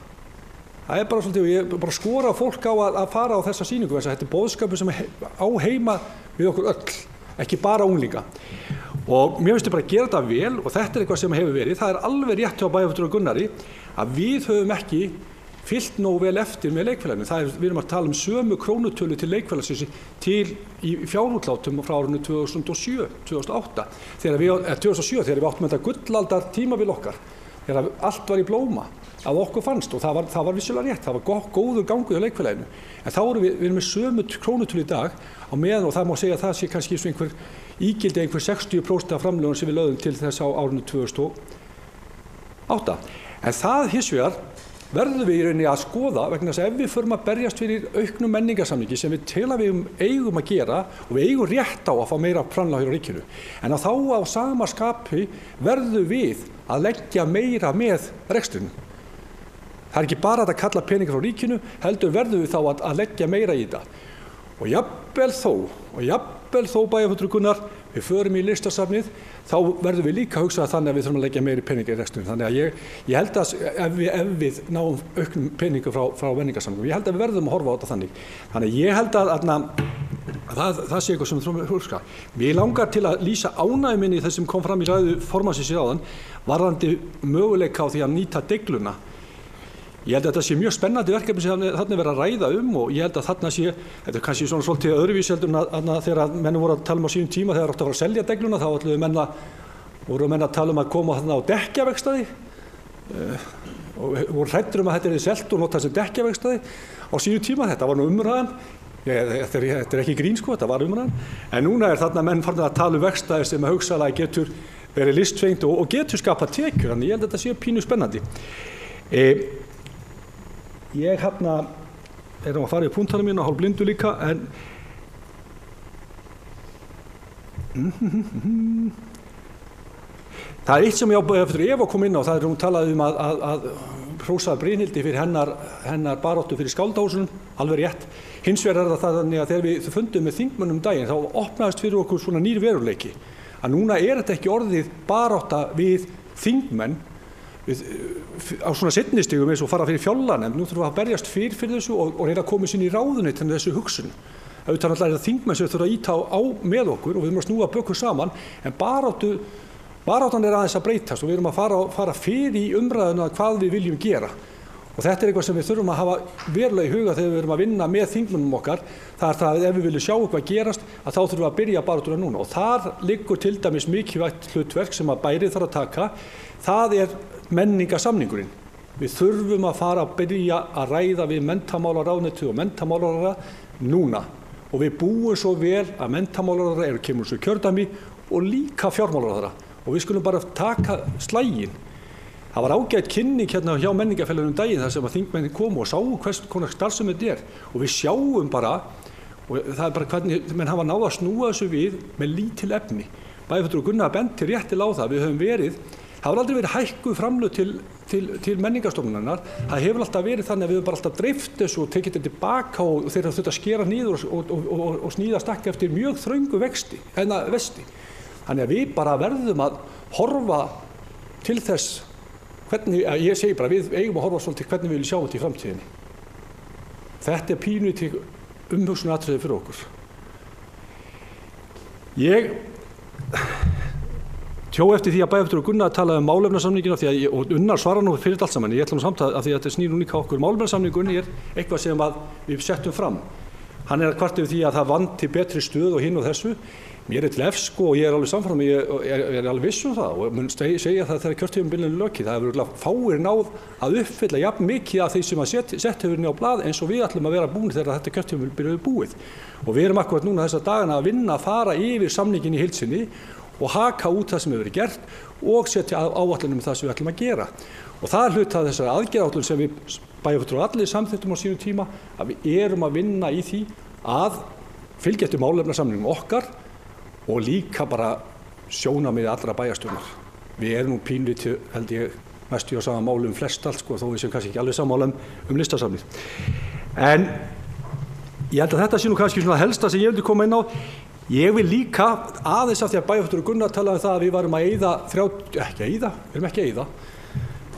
Það er bara svolítið, ég bara skora fólk á að fara á þessa sýningu þess að þetta er boðskapur sem á heima við okkur öll, ekki bara unglinga. Og mér finnst ég bara að gera þetta vel og þetta er eitthvað sem hefur verið. Það er alveg rétt hjá bæjarfulltrúa Gunnari að við höfum ekki fyllt nógu vel eftir með leikfélaginu. Við erum að tala sömu krónutölu til leikfélagsins til í fjárútlátum frá árinu 2007, 2008, 2007 þegar við áttum þetta gullaldar tímabil okkar, þegar allt var í blóma að okkur fannst og það var vissulega rétt, það var góður gangur hjá leikfélaginu. En þá erum við með sömu krónutölu í dag á meðan og það má segja að það sé kannski einhver ígildi einhver 60% af framlögum sem við lögðum til þess á árinu 2008. En það hins vegar verðum við í rauninni að skoða vegna þess að ef við förum að berjast fyrir auknum menningarsamningi sem við eigum að gera og við eigum rétt á að fá meira framlag hér á ríkinu en að þá á sama skapi verðum við að leggja meira með rekstrinum. Það er ekki bara að kalla peningar frá ríkinu, heldur verðum við þá að leggja meira í þetta. Og jafnvel þó bæjarfulltrúi Gunnar, við förum í listasafnið, þá verðum við líka að hugsa þannig að við þurfum að leggja meiri peningar í rekstrinum. Þannig að ég held að ef við náum auknum peningum frá menningarsamningum, ég held að við verðum að horfa á þetta þannig. Þannig að ég held að það sé eitthvað sem við þurfum að hugsa. Mér langar til að lýsa ánægju minni þess sem kom fram í ræðu formannsins áðan, varðandi möguleika á því að nýta deigluna. Ég held að þetta sé mjög spennandi verkefni sem þarna verið að ræða og ég held að þarna sé, þetta er kannski svona svolítið öðruvísi heldur en þegar menn voru að tala um á sínum tíma þegar áttu að fara að selja degluna þá voru menn að tala um að koma þarna á dekkjavegstaði og voru hræddir að þetta selt og notað sem dekkjavegstaði á sínum tíma, þetta var nú umræðan, þetta er ekki grín sko, þetta var umræðan, en núna er þarna menn farin að tala um vegstaði sem að hugsanlega getur verið listfengt og getur skapað tekjur, þannig ég held að þetta sé pínu spennandi. Ég er að fara í punktana mín og hálf blindu líka, en það er eitt sem ég á eftir Eva kom inn á, það er hún talaði um að hrósa Brynhildi fyrir hennar baráttu fyrir Skáldahúsunum, alveg rétt. Hins vegar er það þannig að þegar við fundum með þingmönnum daginn, þá opnaðist fyrir okkur svona nýr veruleiki. Að núna er þetta ekki orðið barátta við þingmenn, á svona seinnistigum eins og fara fyrir fjárlaganefnd, nú þurfum við að berjast fyrir þessu og reyna að koma sér í ráðuneyt til þessu hugsun. Auðvitað náttúrulega er það þingmenn sem þurfa að íta á með okkur og við erum að snúa bökum saman, en baráttan er aðeins að breytast og við erum að fara fyrir í umræðuna hvað við viljum gera. Og þetta er eitthvað sem við þurfum að hafa verulega í huga þegar við erum að vinna með þingmönnum okkar. Það er það að ef við viljum sjá eitthvað gerast, að þá þurfum við að byrja baráttuna núna. Og þar liggur til dæmis mikilvægt hlutverk sem að bærið þarf að taka. Það er menningarsamningurinn. Við þurfum að fara að byrja að ræða við menntamálaráðuneytið og menntamálaráðherra núna. Og við búum svo vel að menntamálaráðherra kemur úr kjördæmi og líka fjármálaráðherra. Og við skulum bara taka slaginn. Það var ágætt kynning hérna hjá Menningarfélaginu daginn þar sem að þingmenn komu og sáu hvers konar starfsemi þetta og við sjáum bara, og það bara hvernig menn hafa náð að snúa þessu við með lítil efni. Bæjarfulltrúi Gunnar benti réttilega á það, við höfum verið, það hefur aldrei verið hækkuð framlög til menningarstofnunarinnar, það hefur alltaf verið þannig að við höfum bara alltaf dreift þessu og tekið þetta tilbaka og þeir hafa þurft að skera niður og sníða stakka eftir mjög þröngu vesti. Þannig að við bara verðum að horfa til þess hvernig, ég segi bara, við eigum að horfa svolítið hvernig við viljum sjá þetta í framtíðinni. Þetta pínulítið umhugsunaratriði fyrir okkur. Ég tjó eftir því að Bæjarfulltrúi Gunnar talaði um málefnasamningina og Unnar svarar nú fyrir allt saman. Ég ætla nú samt að því að þetta snýr nú líka okkur. Málefnasamningunni eitthvað sem við settum fram. Hann að kvarta yfir því að það vanti betri stöð og hinn og þessu. Mér til efs og ég alveg samfram, ég alveg viss það og mun segja það þegar kjörtímabilinu lokið. Það hefur fáir náð að uppfylla jafn mikið af því sem að sett hefur inn á blað eins og við ætlum að vera búin þegar þetta kjörtímabilinu er búið. Og við erum akkurat núna þessa dagana að vinna að fara yfir samningin í heild sinni og haka út það sem hefur verið gert og setja áætlunum það sem við ætlum að gera. Og það er hluti af þessari aðgerðaáætlun sem við Bæjarfulltrúar allir samþykktum á sínum tíma, að við erum að vinna í því að fylgja eftir málefnasamningnum okkar og líka bara sjónarmiði allra bæjarstjórnar. Við erum nú pínlítið, held ég, mestu á sama máli flest allt, þó við séum kannski ekki alveg sammála listasafnið. En ég held að þetta sé nú kannski svona helsta sem ég vildi koma inn á. Ég vil líka aðeins af því að Bæjarfulltrúi Gunnar talaði það að við varum að eyða,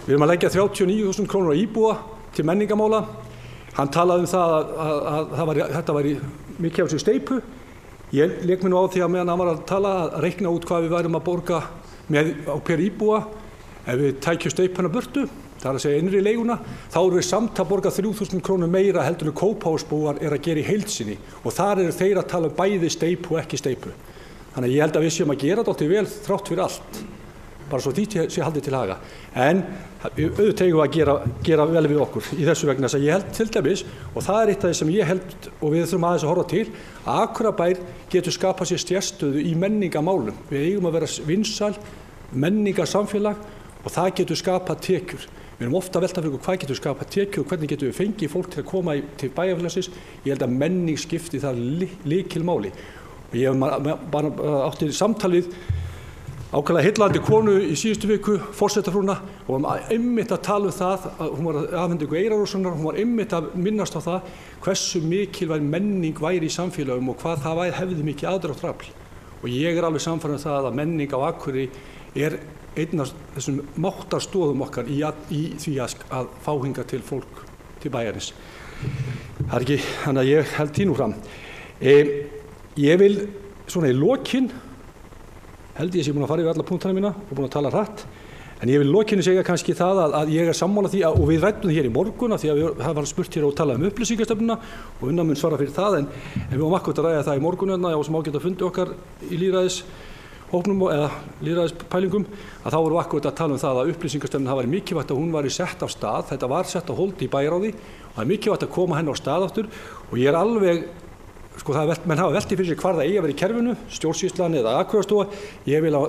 við erum að leggja 39.000 krónur á íbúa til menningarmála. Hann talaði það að þetta væri mikið af þessu steypu. Ég lék mér nú á því að meðan hann var að tala að reikna út hvað við værum að borga á per íbúa ef við tækjum steipuna burtu, það er að segja innri leiguna, þá erum við samt að borga 3.000 krónur meira heldur en Kópavogsbúar er að gera í heild sinni og þar eru þeir að tala um bæði steipu og ekki steipu. Þannig að ég held að við séum að gera þetta vel þrátt fyrir allt, bara svo því sé haldið til haga. En auðvitað eigum við að gera vel við okkur í þessu vegna þess að ég held til dæmis, og það er eitt af því sem ég held og við þurfum aðeins að horfa til, að Akureyrarbær getur skapað sér sérstöðu í menningarmálum. Við eigum að vera vinsæl menningarsamfélag og það getur skapað tekjur. Við erum ofta að velta fyrir hvað getur skapað tekjur og hvernig getum við fengið fólk til að koma til bæjarfélagsins. Ég held að menning skipti það lykilmáli. Og ég bara átti samtal við ákaflega heillandi konu í síðustu viku, forsetafrúna, og var einmitt að tala um það, hún var afhendingu Eyrarróssonar, hún var einmitt að minnast á það hversu mikilvæg menning væri í samfélagum og hvað það hefði mikið aðdráttarafl. Og ég er alveg sannfærður um það að menning á Akureyri er einn af þessum máttarstoðum okkar í því að fá hingað til fólk til bæjarins. Það er ekki, þannig að ég held því nú fram. Ég vil svona í lokin, held ég sé búin að fara yfir alla punktana mína og búin að tala hratt, en ég vil lokinu segja kannski það að ég er sammála því og við ræddum hér í morgun af því að það var spurt hér og talað um upplýsingastefnuna og Unnar mun svara fyrir það, en við varum akkúrat að ræða það í morgun á sem ágætt að fundi okkar í lýðræðishópnum eða lýðræðispælingum, að þá vorum við akkúrat að tala um það að upplýsingastefnuna, það væri mikilvægt að hún væri sett af stað, þetta var sett á hold í bæjarráði og það er mikilvægt að koma henni á stað aftur og ég er alveg menn hafa veltið fyrir sig hvar það eigi að vera í kerfinu, stjórnsýslan eða Akureyrarstofa. Ég vil að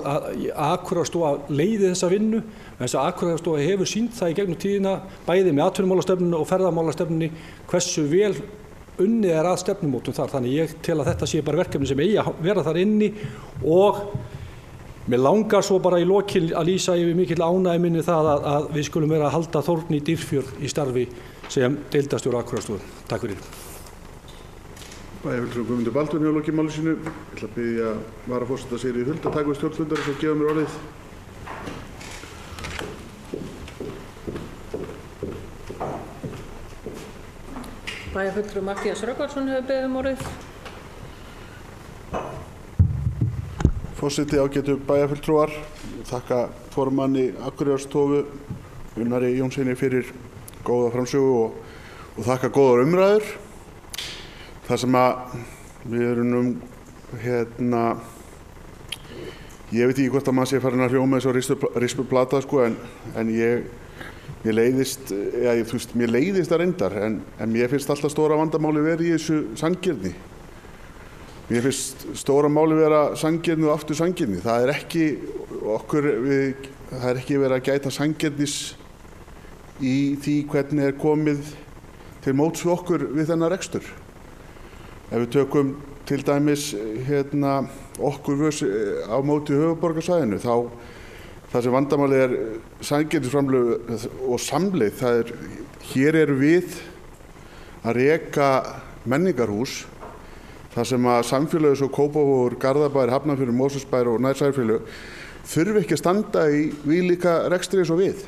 Akureyrarstofa leiði þessa vinnu, þess að Akureyrarstofa hefur sýnt það í gegnum tíðina, bæði með atvinnumálastefnunni og ferðamálastefnunni, hversu vel unnið er að stefnumótun þar. Þannig ég tel að þetta sé bara verkefni sem eigi að vera þar inni og mér langar svo bara í lokin að lýsa yfir mikill ánægju minni það að við skulum vera að halda Þórni Dýrfjörð í starfi sem deildarstjóri Akureyrarstofu. Takk fyrir. Bæjarfulltrúi Guðmundur Baldvin hjá lokið máli sínu. Ég ætla að biðja varaforseta Sigríði Huld að taka við stjórnfundar og gefa mér orðið. Bæjarfulltrúi Matthías Rögnvaldsson hefur beðið orðið. Forseti, ágætu bæjarfulltrúar, þakka formanni Akureyrarstofu Unnari Jónssyni fyrir góða framsögu og þakka góðar umræður. Það sem að við erum ég veit ekki hvort að maður sé farin að hljóma eins og rispu plata en mér leiðist það reyndar en mér finnst alltaf stóra vandamáli verið í þessu sanngirni. Mér finnst stóra máli vera sanngirni og aftur sanngirni. Það er ekki okkur, við það er ekki verið að gæta sanngirnis í því hvernig komið til móts við okkur við þennan rekstur. Ef við tökum til dæmis okkur á móti höfuðborgarsvæðinu, þá það sem vandamálið sanngirnisframlög og samleið, hér eru við að reka menningarhús þar sem að samfélög svo Kópavogur, Garðabær, Hafnarfjörður, Mosfellsbær og nærsvæðarfélög þurfi ekki að standa í viðlíka rekstri eins og við.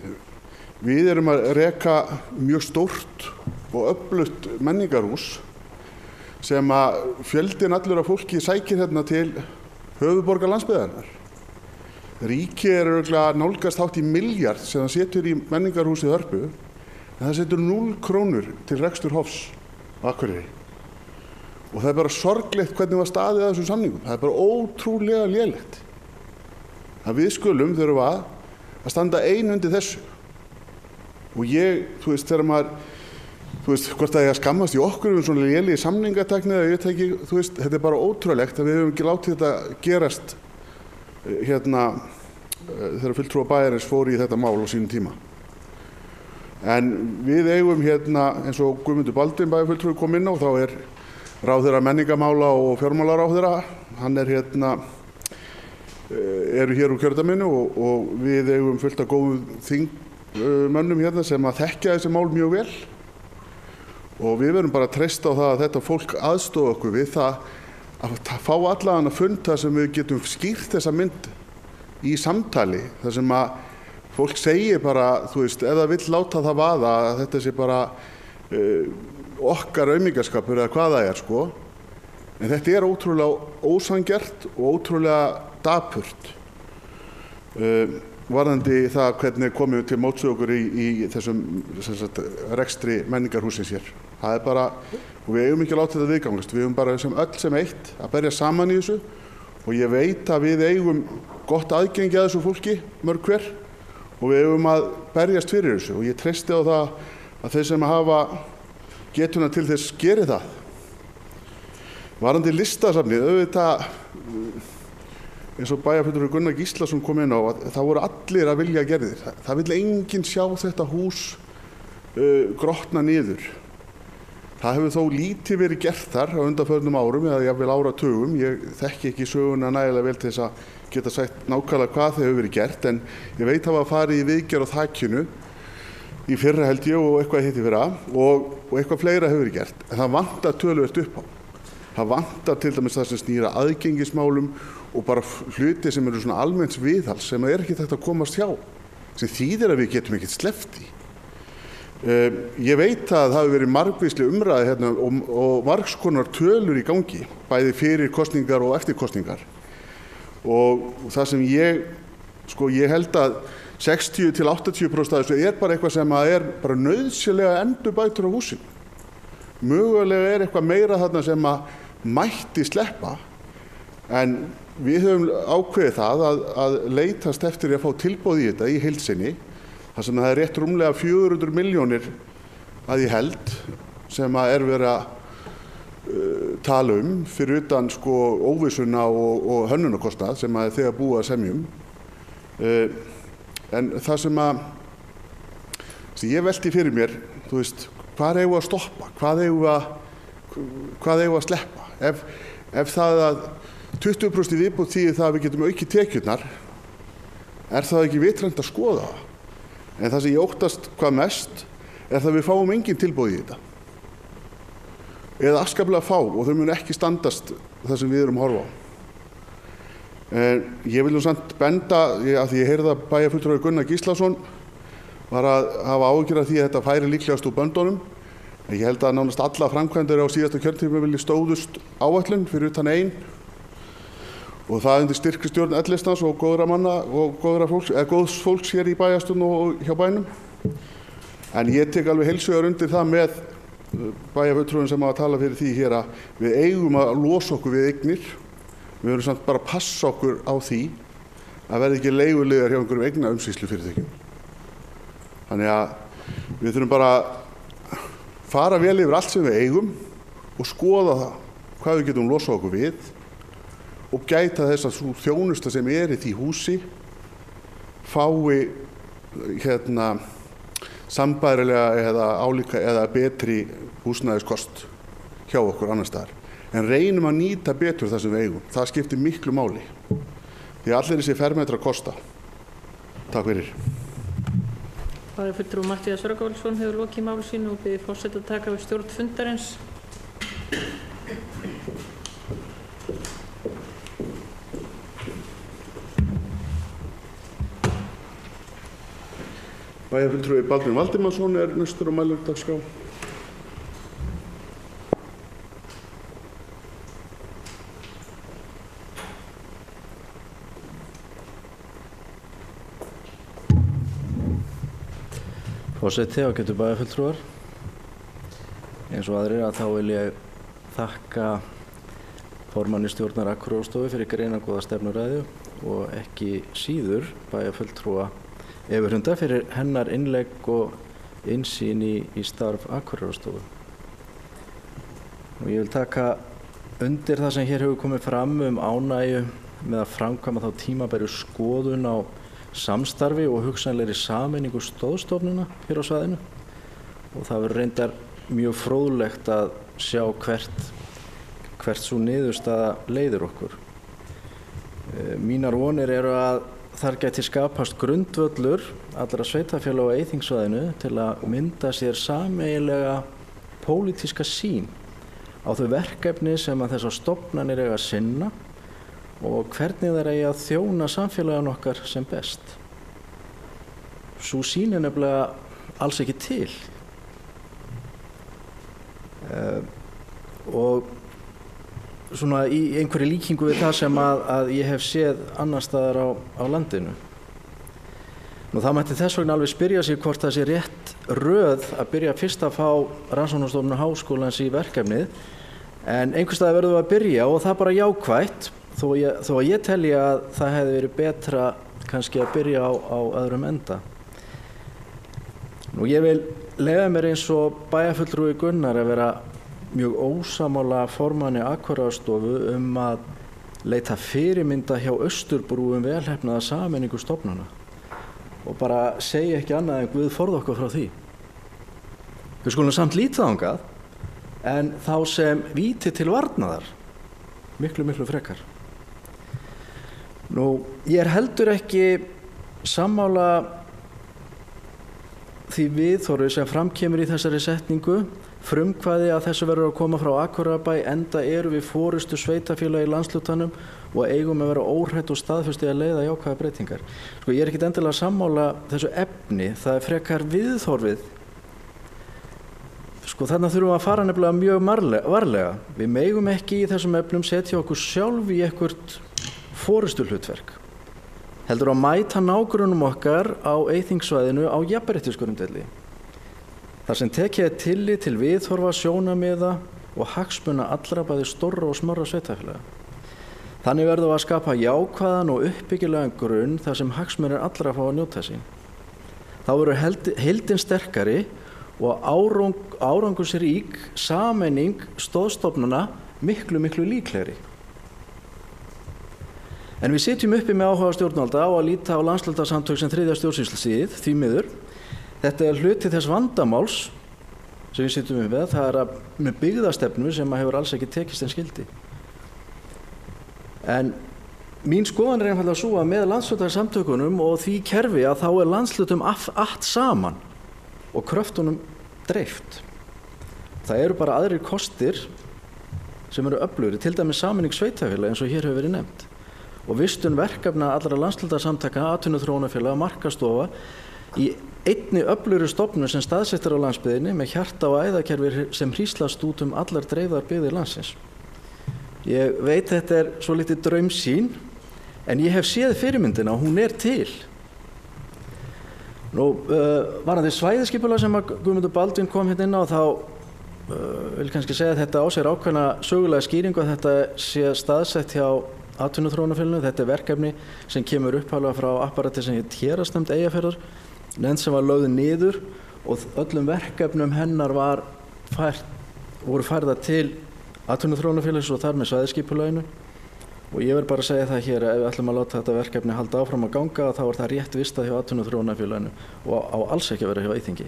Við erum að reka mjög stórt og öflugt menningarhús sem að fjöldinn allur af fólki sækir hérna til höfuðborgar landsbyggðarinnar. Ríkið er örugglega nálgast hátt í milljarð sem það setur í menningarhúsið Hörpu, en það setur 0 krónur til rekstur Hofs á Akureyri. Og það er bara sorglegt hvernig var staðið að þessum samningum. Það er bara ótrúlega lélegt. Að við skulum þurfa að standa ein undir þessu. Og þegar maður, hvort það er að skammast í okkur um svona léli samningatekni eða ég teki, þetta er bara ótrúlegt að við höfum ekki látið þetta gerast þegar fulltrúar bæjarins fóru í þetta mál á sínum tíma. En við eigum eins og Guðmundur Baldvin bæjarfulltrúi kom inn á, þá er ráðherra menningarmála og fjármálaráðherra, hann eru hér úr kjördæminu og við eigum fullt af góðum þingmönnum sem að þekkja þessi mál mjög vel. Og við verðum bara að treysta á það að þetta fólk aðstoða okkur við það að fá allan að funda sem við getum skýrt þessa mynd í samtali, þar sem að fólk segir bara, ef það vill láta það vaða að þetta sé bara okkar aumingaskapur eða hvað það er, En þetta er ótrúlega ósanngjarnt og ótrúlega dapurt varðandi það hvernig komum við til móts við okkur í þessum rekstri menningarhúsins hér. Það er bara, og við eigum ekki að láta þetta viðgangast, við eigum bara öll sem eitt að berja saman í þessu og ég veit að við eigum gott aðgengi að þessu fólki, mörg hver, og við eigum að berjast fyrir þessu og ég treysti á það að þeir sem hafa getuna til þess geri það. Varðandi listasafnið, auðvitað, eins og bæjarfulltrúi Gunnar Gíslason kom inn á, það voru allir að vilja gerðir. Það vill enginn sjá þetta hús grotna niður. Það hefur þó lítið verið gert þar á undanförnum árum eða jafnvel áratugum. Ég þekki ekki söguna nægilega vel til þess að geta sagt nákvæmlega hvað það hefur verið gert, en ég veit að það var farið í viðgerð á þakinu í fyrra held ég og eitthvað hitt í fyrra og eitthvað fleira hefur verið gert. En það vantar töluvert upp á. Það vantar til dæmis það sem snýra aðgengismálum og bara hluti sem eru svona almenns viðhals sem er ekki þetta að komast hjá, sem þýðir að við getum ekkert sleppt í. Ég veit að það hafi verið margvísleg umræða og margs konar tölur í gangi, bæði fyrir kosningar og eftir kosningar. Og það sem ég held að 60–80% af þessu er bara eitthvað sem er bara nauðsynlega endurbætur á húsinu. Mögulega er eitthvað meira þarna sem að mætti sleppa, en við höfum ákveðið það að leitast eftir að fá tilboð í þetta í heild sinni, þar sem það er rétt rúmlega 400 milljónir að ég held sem að er verið að tala fyrir utan óvissuna og hönnunarkostnað sem að þegar búið að semjum. En það sem ég velti fyrir mér, hvað eigum við að stoppa, hvað eigum við að sleppa? Ef það að 20% viðbót þýðir það að við getum aukið tekjurnar, er það ekki vitrænt að skoða það? En það sem ég óttast hvað mest er það við fáum engin tilboð í þetta. Eða afskaplega fá og þau munu ekki standast það sem við erum að horfa á. Ég vil nú samt benda, af því ég heyrði að bæjarfulltrúi Gunnar Gíslason var að hafa áhyggjur af því að þetta færi líklegast úr böndunum. Ég held að nánast alla framkvæmdir á síðasta kjörtímabili stóðust áætlun fyrir utan ein. Og það undir styrkri stjórn L-listans og góðra manna og góðs fólks hér í bæjarstjórn og hjá bænum. En ég tek alveg heilshugar undir það með bæjarfulltrúin sem að tala fyrir því hér að við eigum að losa okkur við eignir. Við verðum samt bara að passa okkur á því að verði ekki leiguliðar hjá einhverjum eignaumsýslufyrirtækjum. Þannig að við þurfum bara að fara vel yfir allt sem við eigum og skoða það hvað við getum losað okkur við og gæta þess að sú þjónusta sem er í því húsi fái sambærilega eða álíka eða betri húsnæðiskost hjá okkur annars staðar. En reynum að nýta betur það sem við eigum. Það skiptir miklu máli. Því allir þessi fermetrar kosta. Takk fyrir. Bæjarfulltrúi Matthías Rögnvaldsson hefur lokið máli sínu og biður forseta að taka við stjórn fundarins. Bæjarfulltrúi Baldvin Valdimarsson næstur á mælendaskrá. Forseti, ágætu bæjarfulltrúar. Eins og aðrir þá vil ég þakka formanni stjórnar Akureyrarstofu fyrir greinargóða stefnuræðu og ekki síður bæjarfulltrúa Everhunda fyrir hennar innlegg og innsýn í starf Akureyrarstofu. Og ég vil taka undir það sem hér hefur komið fram ánægju með að framkvæma þá tímabæru skoðun á samstarfi og hugsanlegri sameiningu stoðstofnana hér á svæðinu og það verður reyndar mjög fróðlegt að sjá hvert sú niðurstaða leiðir okkur. Mínar vonir eru að þar gæti skapast grundvöllur allra sveitarfélaga á Eyþingssvæðinu til að mynda sér sameiginlega pólitíska sýn á þau verkefni sem að þessar stofnanir eiga að sinna og hvernig þær eigi að þjóna samfélaginu okkar sem best. Sú sýn er nefnilega alls ekki til. Og svona í einhverju líkingu við það sem að ég hef séð annars staðar á landinu. Nú það mætti þess vegna alveg spyrja sig hvort það sé rétt röð að byrja fyrst að fá Rannsóknarstofnun Háskólans í verkefnið, en einhvers staðar verðum við að byrja og það bara jákvætt. Þó að ég telji að það hefði verið betra kannski að byrja á öðrum enda. Nú ég vil leyfa mér eins og bæjarfulltrúi Gunnar að vera mjög ósammála formanni Akureyrarstofu að leita fyrirmynda hjá Austurbrú velheppnaða sameiningu stofnana og bara segja ekki annað en Guð forði okkur frá því. Við skulum samt líta þangað en þá sem víti til varnaðar miklu frekar. Nú, ég heldur ekki sammála því viðhorfi sem framkemur í þessari setningu, frumkvæði að þessu verður að koma frá Akureyrarbæ enda eru við forystu sveitarfélagi í landshlutanum og eigum að vera óhrædd og staðfesti að leiða jákvæðar breytingar. Sko, ég er ekkert endilega sammála þessu efni, það er frekar viðhorfið. Sko, þarna þurfum við að fara nefnilega mjög varlega. Við megum ekki í þessum efnum setja okkur sjálf í eitthvert forystuhlutverk. Heldur að mæta nágrunum okkar á Eyþingssvæðinu á jafnréttisgrundvelli. Þar sem tekið er tillit til viðhorfa, sjónarmiða og hagsmuna allra bæði stórra og smárra sveitarfélaga. Þannig verðum við að skapa jákvæðan og uppbyggilegan grunn þar sem hagsmunir allra fá að njóta sín. Þá verður heildin sterkari og árangursrík sameining stoðstofnana miklu líklegri. En við sitjum uppi með áhuga stjórnvalda á að líta á landshlutasamtök sem þriðja stjórnsýslustigið, því miður. Þetta er hluti þess vandamáls sem við sitjum uppi með, það er með byggðastefnu sem hefur alls ekki tekist en skildi. En mín skoðan er einfaldlega svo að með landshlutasamtökunum og því kerfi að þá er landslutum allt saman og kröftunum dreift. Það eru bara aðrir kostir sem eru öflugri, til dæmis sameining sveitarfélaga eins og hér hefur verið nefnt. Og vistun verkefna allra landshlutasamtaka, atvinnuþróunarfélaga, markastofa í einni öflugri stofnun sem staðsettur á landsbyggðinni með hjarta- og æðakerfi sem hríslast út dreifðar byggðir landsins. Ég veit þetta er svo litið draumsýn, en ég hef séð fyrirmyndina og hún er til. Nú, varðandi svæðisskipulag sem Guðmundur Baldvin kom hérna inn á, þá vil kannski segja að þetta á sér ákveðna sögulega skýringu að þetta sé staðsett hjá atvinnuþróunarfélaginu. Þetta er verkefni sem kemur upphaflega frá apparati sem hét Héraðsnefnd Eyjafjarðar, nefnd sem var lögð niður og öllum verkefnum hennar voru færðar til atvinnuþróunarfélags og þar með svæðisskipulaginu. Og ég verð bara að segja það hér að ef við ætlum að láta þetta verkefni halda áfram að ganga þá er það rétt vistað hjá atvinnuþróunarfélaginu og á alls ekki að vera hjá Eyþingi.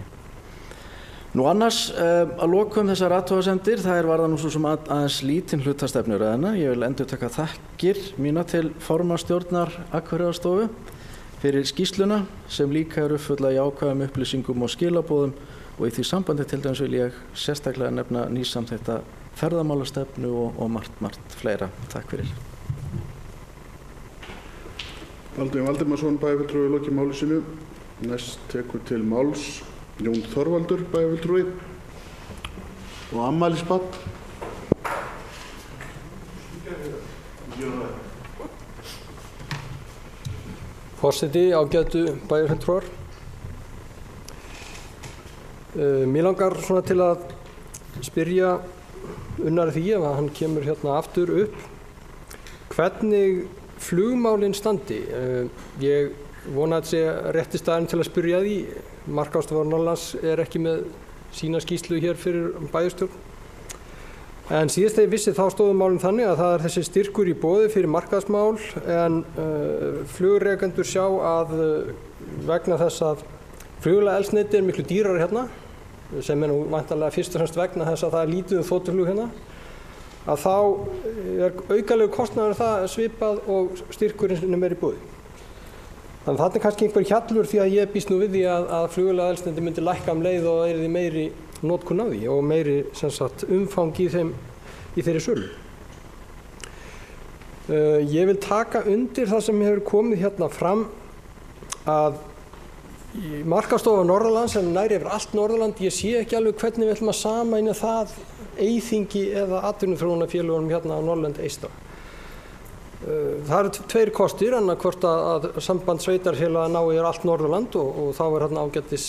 Nú annars að lokum þessar athugasemdir, það er varða nú svo sem aðeins lítinn hluta stefnuræðina. Ég vil endurtaka þakkir mína til formannsstjórnar Akureyrarstofu fyrir skýrsluna sem líka er uppfull af jákvæðum upplýsingum og skilaboðum og í því sambandi til dæmis vil ég sérstaklega nefna nýsamþykkta ferðamálastefnu og margt fleira. Takk fyrir. Baldvin Valdimarsson, bæjarfulltrúi, lokið máli sínu. Næst tekur til máls Jón Þorvaldur, bæjarfulltrúi og afmælisbarn. Forseti, ágætu bæjarfulltrúar. Mér langar svona til að spyrja Unnar því ef hann kemur hérna aftur upp hvernig flugmálin standi. Ég vona að þetta sé rétti staðinn til að spyrja því. Markaðsstofa Norðurlands er ekki með sína skýrslu hér fyrir bæjarstjórn. En síðast þegar ég vissi þá stóðu málin þannig að það er þessi styrkur í boði fyrir markaðsmál en flugrekendur sjá að vegna þess að flugvélaeldsneyti er miklu dýrara hérna sem er nú væntanlega fyrst og fremst vegna þess að það er lítið þotufflug hérna að þá er aukalegu kostnaður það svipað og styrkurinn sem er í boði. Þannig að það er kannski einhver hjallur því að ég býst nú við því að flugvélaeldsneyti myndi lækka leið og yrði meiri notkun á því og meiri sem sagt umfang í þeirri sölu. Ég vil taka undir það sem hefur komið hérna fram að Markaðsstofa Norðurlands sem nær yfir allt Norðurland, ég sé ekki alveg hvernig við ætlum að sameina það Eyþingi eða atvinnuþróunarfélögunum hérna á Norðurlandi eystra. Það eru tveir kostir, annarkvort að samband sveitarfélaga ná yfir allt Norðurland og þá er hérna ágætis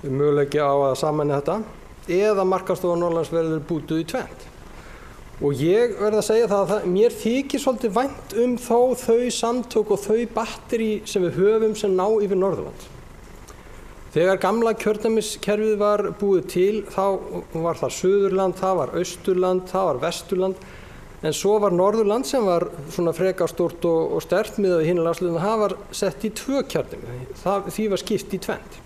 möguleiki á að sameina þetta, eða Markaðsstofa Norðurlands verður bútuð í tvennt. Og ég verð að segja það að mér þykir svolítið vænt þó þau samtök og þau batteri sem við höfum sem ná yfir Norðurland. Þegar gamla kjördæmiskerfið var búið til þá var það Suðurland, það var Austurland, það var Vesturland en svo var Norðurland sem var svona frekar stórt og sterkt miðað við hin landshluta, það var sett í 2 kjördæmi, því var skipt í tvennt.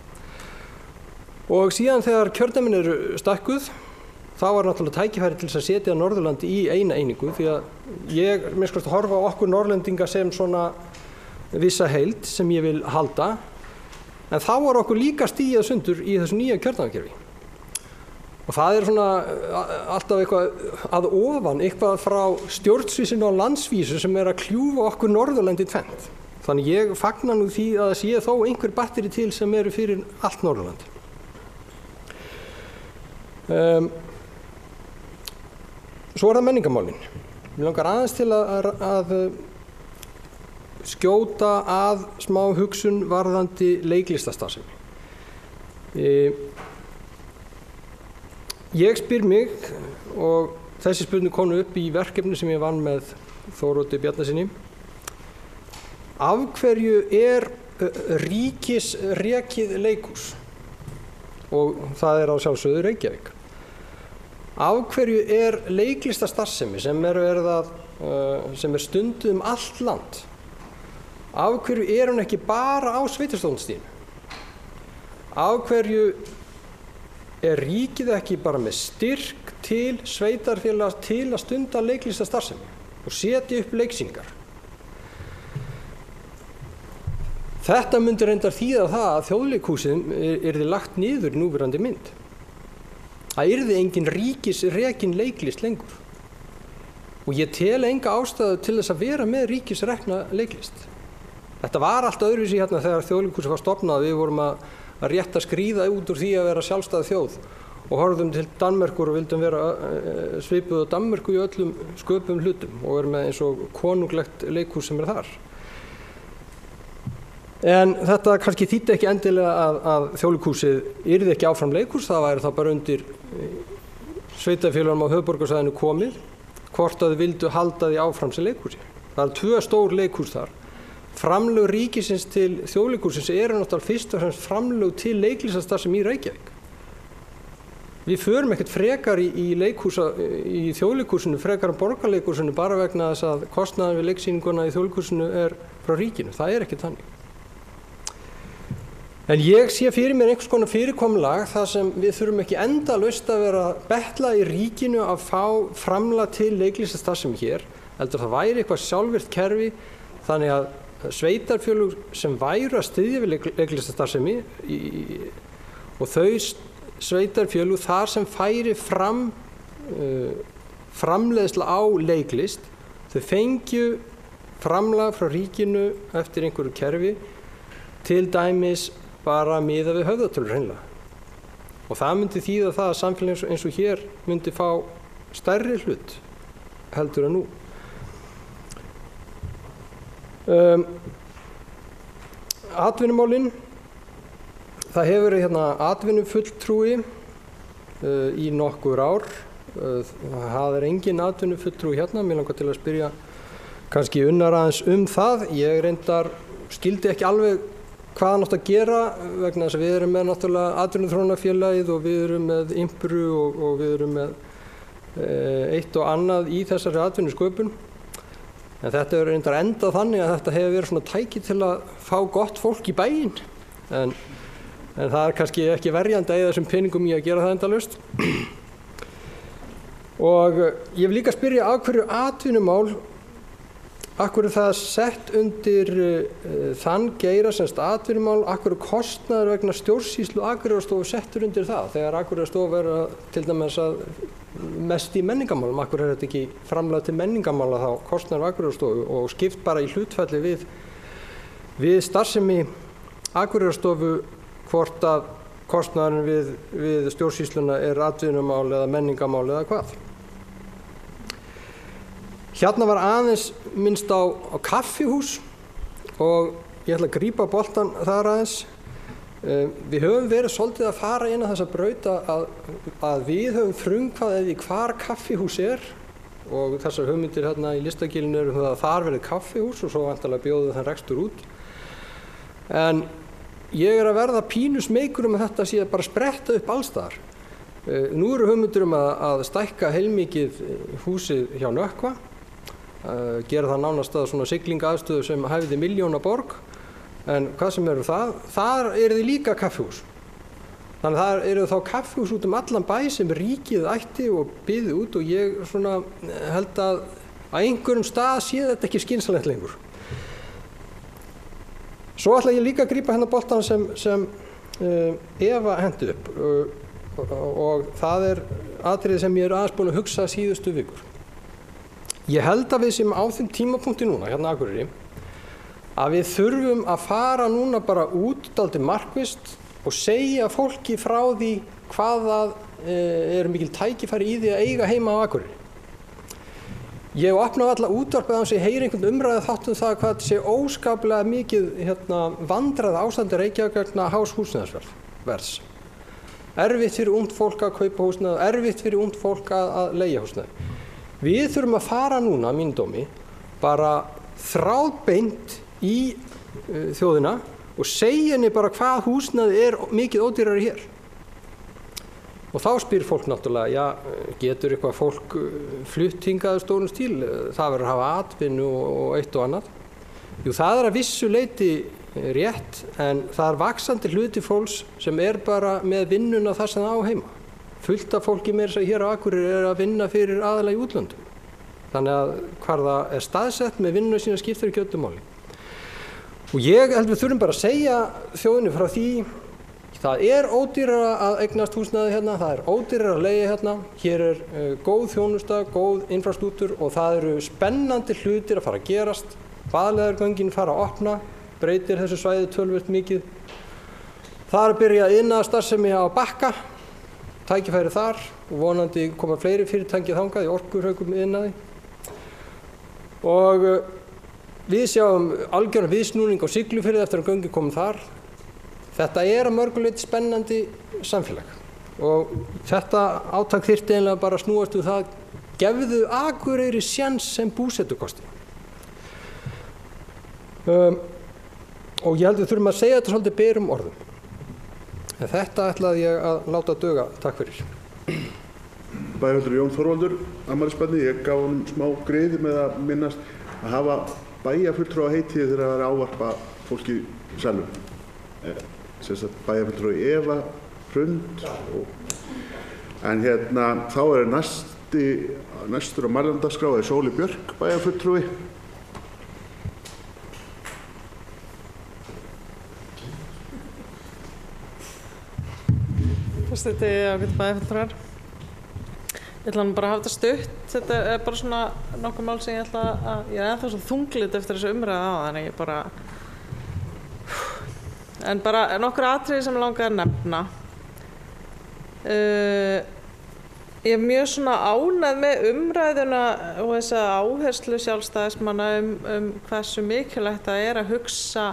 Og síðan þegar kjördæmin eru stækkuð þá var náttúrulega tækifæri til þess að setja Norðurlandi í eina einingu því að ég minnst að horfa á okkur Norrlendinga sem svona vissa heild sem ég vil halda en þá var okkur líka stigið sundur í þessu nýja kjördæmakerfi. Og það er svona alltaf eitthvað að ofan, eitthvað frá stjórnsvísinu á landsvísu sem er að kljúfa okkur Norðurlandi í tvennt. Þannig ég fagna nú því að það sé þó einhver batteri til sem eru fyrir allt Norðurland. Svo er það menningarmálin. Mér langar aðeins til að skjóta að smá hugsun varðandi leiklistastarfsemi. Ég spyr mig, og þessi spurning kom upp í verkefni sem ég vann með Þóroddi Bjarnasyni, af hverju er ríkisrekið leikhús? Og það er á sjálfsögðu Reykjavík. Af hverju er leiklistastarfsemi sem er stunduð allt land? Af hverju er hún ekki bara á sveitarstjórnarstiginu? Af hverju er ríkið ekki bara með styrk til sveitarfélaga til að stunda leiklistastarfsemi og setja upp leiksýningar? Þetta myndi reyndar þýða það að Þjóðleikhúsið yrði lagt niður í núverandi mynd. Það yrði engin ríkisrekin leiklist lengur. Og ég tel enga ástæðu til þess að vera með ríkisrekna leiklist. Þetta var allt öðruvísi hérna þegar Þjóðleikhúsið var stofnað. Við vorum að rétt að skríða út úr því að vera sjálfstæð þjóð og horfðum til Danmerkur og vildum vera svipuð á Danmörku í öllum sköpum hlutum og erum með eins og konunglegt leikhús sem er þar. En þetta kannski þýddi ekki endilega að Þjóðleikhúsið yrði ekki áfram leikhús, það væri þá bara undir sveitarfélögunum á höfuðborgarsvæðinu komið, hvort að þau vildu halda því áfram sem leikhúsi. Það eru 2 stór leikhús þar. Framlög ríkisins til Þjóðleikhúsins eru náttúrulega fyrst og fremst framlög til leiklistastarfsemi í Reykjavík. Við förum ekkert frekar í þjóðleikhúsinu, frekar á borgarleikhúsinu bara vegna þess að kostnaðan við leiksýninguna í þjóðleikhúsinu er frá ríkinu. Það er ekki þannig. En ég sé fyrir mér einhvers konar fyrirkomulag þar sem við þurfum ekki endalaust að vera að betla í ríkinu að fá framlag til leiklistastarfsemi hér, heldur það væri eitthvað sjálfvirkt kerfi þannig að sveitarfélög sem væru að styðja við leiklistastarfsemi og þau sveitarfélög þar sem færi fram framleiðsla á leiklist, þau fengju framlag frá ríkinu eftir einhverju kerfi, til dæmis bara miða við höfðatölur hreinlega. Og það myndi þýða það að samfélag eins og hér myndi fá stærri hlut heldur en nú. Atvinnumálin, það hefur verið hérna atvinnufulltrúi í nokkur ár. Það er engin atvinnufulltrúi hérna, mér langar til að spyrja kannski Unnar aðeins það. Ég reyndar skildi ekki alveg hvað hann átti að gera vegna þess að við erum með náttúrulega atvinnuþróunarfélagið og við erum með Impru og við erum með eitt og annað í þessari atvinnusköpun. En þetta er reyndar endað þannig að þetta hefur verið svona tæki til að fá gott fólk í bæinn. En það er kannski ekki verjandi að eyða þessum peningum í að gera það endalaust. Og ég vil líka spyrja af hverju atvinnumál, af hverju það er sett undir þann geira semst atvinnumál, af hverju kostnaður vegna stjórnsýslu Akureyrarstofu settur undir það, þegar Akureyrarstofu er til dæmis að mest í menningarmálum, af hverju er þetta ekki framlag til menningarmála þá kostnaður Akureyrarstofu og skipt bara í hlutfalli við starfsemi Akureyrarstofu hvort að kostnaðurinn við stjórnsýsluna er atvinnumál eða menningarmál eða hvað. Hérna var aðeins minnst á kaffihús og ég ætla að grípa boltan þar aðeins. Við höfum verið svolítið að fara inn á þessa braut að við höfum frumkvæðið í hvar kaffihús er og þessar hugmyndir hérna í Listagilinu eru að þar verið kaffihús og svo væntanlega bjóðu þann rekstur út. En ég er að verða pínu smeykur að þetta sé bara spretta upp allstaðar. Nú eru hugmyndir að stækka heilmikið húsið hjá Nökkva, gera það nánast að svona siglingaaðstöðu sem hæfði milljónaborg, en hvað sem eru þar eru þið líka kaffihús. Þannig að það eru þá kaffihús út allan bæ sem ríkið ætti og byði út og ég svona held að einhverjum stað sé þetta ekki skynsamlegt lengur. Svo ætla ég líka að grípa hérna boltan sem Eva hendi upp og það er atriði sem ég er aðeins búin að hugsa síðustu vikur. Ég held að við sem á þeim tímapunkti núna, hérna Akureyri, að við þurfum að fara núna bara út dálítið markvisst og segja fólki frá því hvað það er mikil tækifæri í því að eiga heima á Akureyri. Ég opna alla útvarpið á þess að ég heyri einhvern umræðu þátt það hvað þetta sé óskaplega mikið vandræða ástandi Reykjavík vegna hás húsnæðisverðs. Erfitt fyrir ungt fólk að kaupa húsnæði, erfitt fyrir ungt fólk að leigja húsnæði. Við þurfum að fara núna, mín dómi, bara þráðbeint í þjóðina og segja henni bara hvað húsnæði er mikið ódýrari hér. Og þá spyr fólk náttúrulega, já, getur eitthvað fólk flutt hingað stórum stíl? Það verður að hafa atvinnu og eitt og annað. Jú, það er að vissu leyti rétt, en það er vaxandi hluti fólks sem er bara með vinnuna þar sem það á heima. Fullt af fólki meira sem hér á Akureyri er að vinna fyrir aðalega í útlöndum. Þannig að hvar það er staðsett með vinnuna sína skiptir ekki öllu máli. Og ég held við þurfum bara að segja þjóðinni frá því, það er ódýrara að eignast húsnæði hérna, það er ódýrara að leigja hérna, hér er góð þjónusta, góð infrastruktúr og það eru spennandi hlutir að fara að gerast, vaðleðargöngin fara að opna, breytir þessu svæði töluvert mikið. Það er að byrja iðnaðarstarfsemi á Bakka, tækifæri þar og vonandi koma fleiri fyrirtæki þangað í orkuhraukum iðnaði. Og við sjáum algjöran viðsnúning á Siglufirði eftir að göngin komum þar. Þetta er að mörgu leyti spennandi samfélag og þetta átak þyrfti eiginlega bara að snúast það, gefðu Akureyri séns sem búsetukosti. Og ég held við þurfum að segja þetta svolítið berum orðum. En þetta ætlaði ég að láta duga. Takk fyrir. bæjarfulltrúi Jón Þorvaldur afmælisbarni, ég gaf honum smá griði með að minnast að hafa bæjarfulltrúa heitið þegar það er að ávarpa fólki í salnum. Sem sagt bæjarfulltrúi Eva Hrund en þá er næstur á mælendaskrá er Sóli Björk bæjarfulltrúi. Forseti ágætu bæjarfulltrúar. Ég ætla bara að hafa þetta stutt. Þetta er bara svona nokkuð mál sem ég er ennþá svo þunglynd eftir þessu umræðu áðan. En bara nokkur atriði sem langar að nefna. Ég er mjög svona ánægð með umræðuna og þessa áherslu sjálfstæðismanna hversu mikilvægt það er að hugsa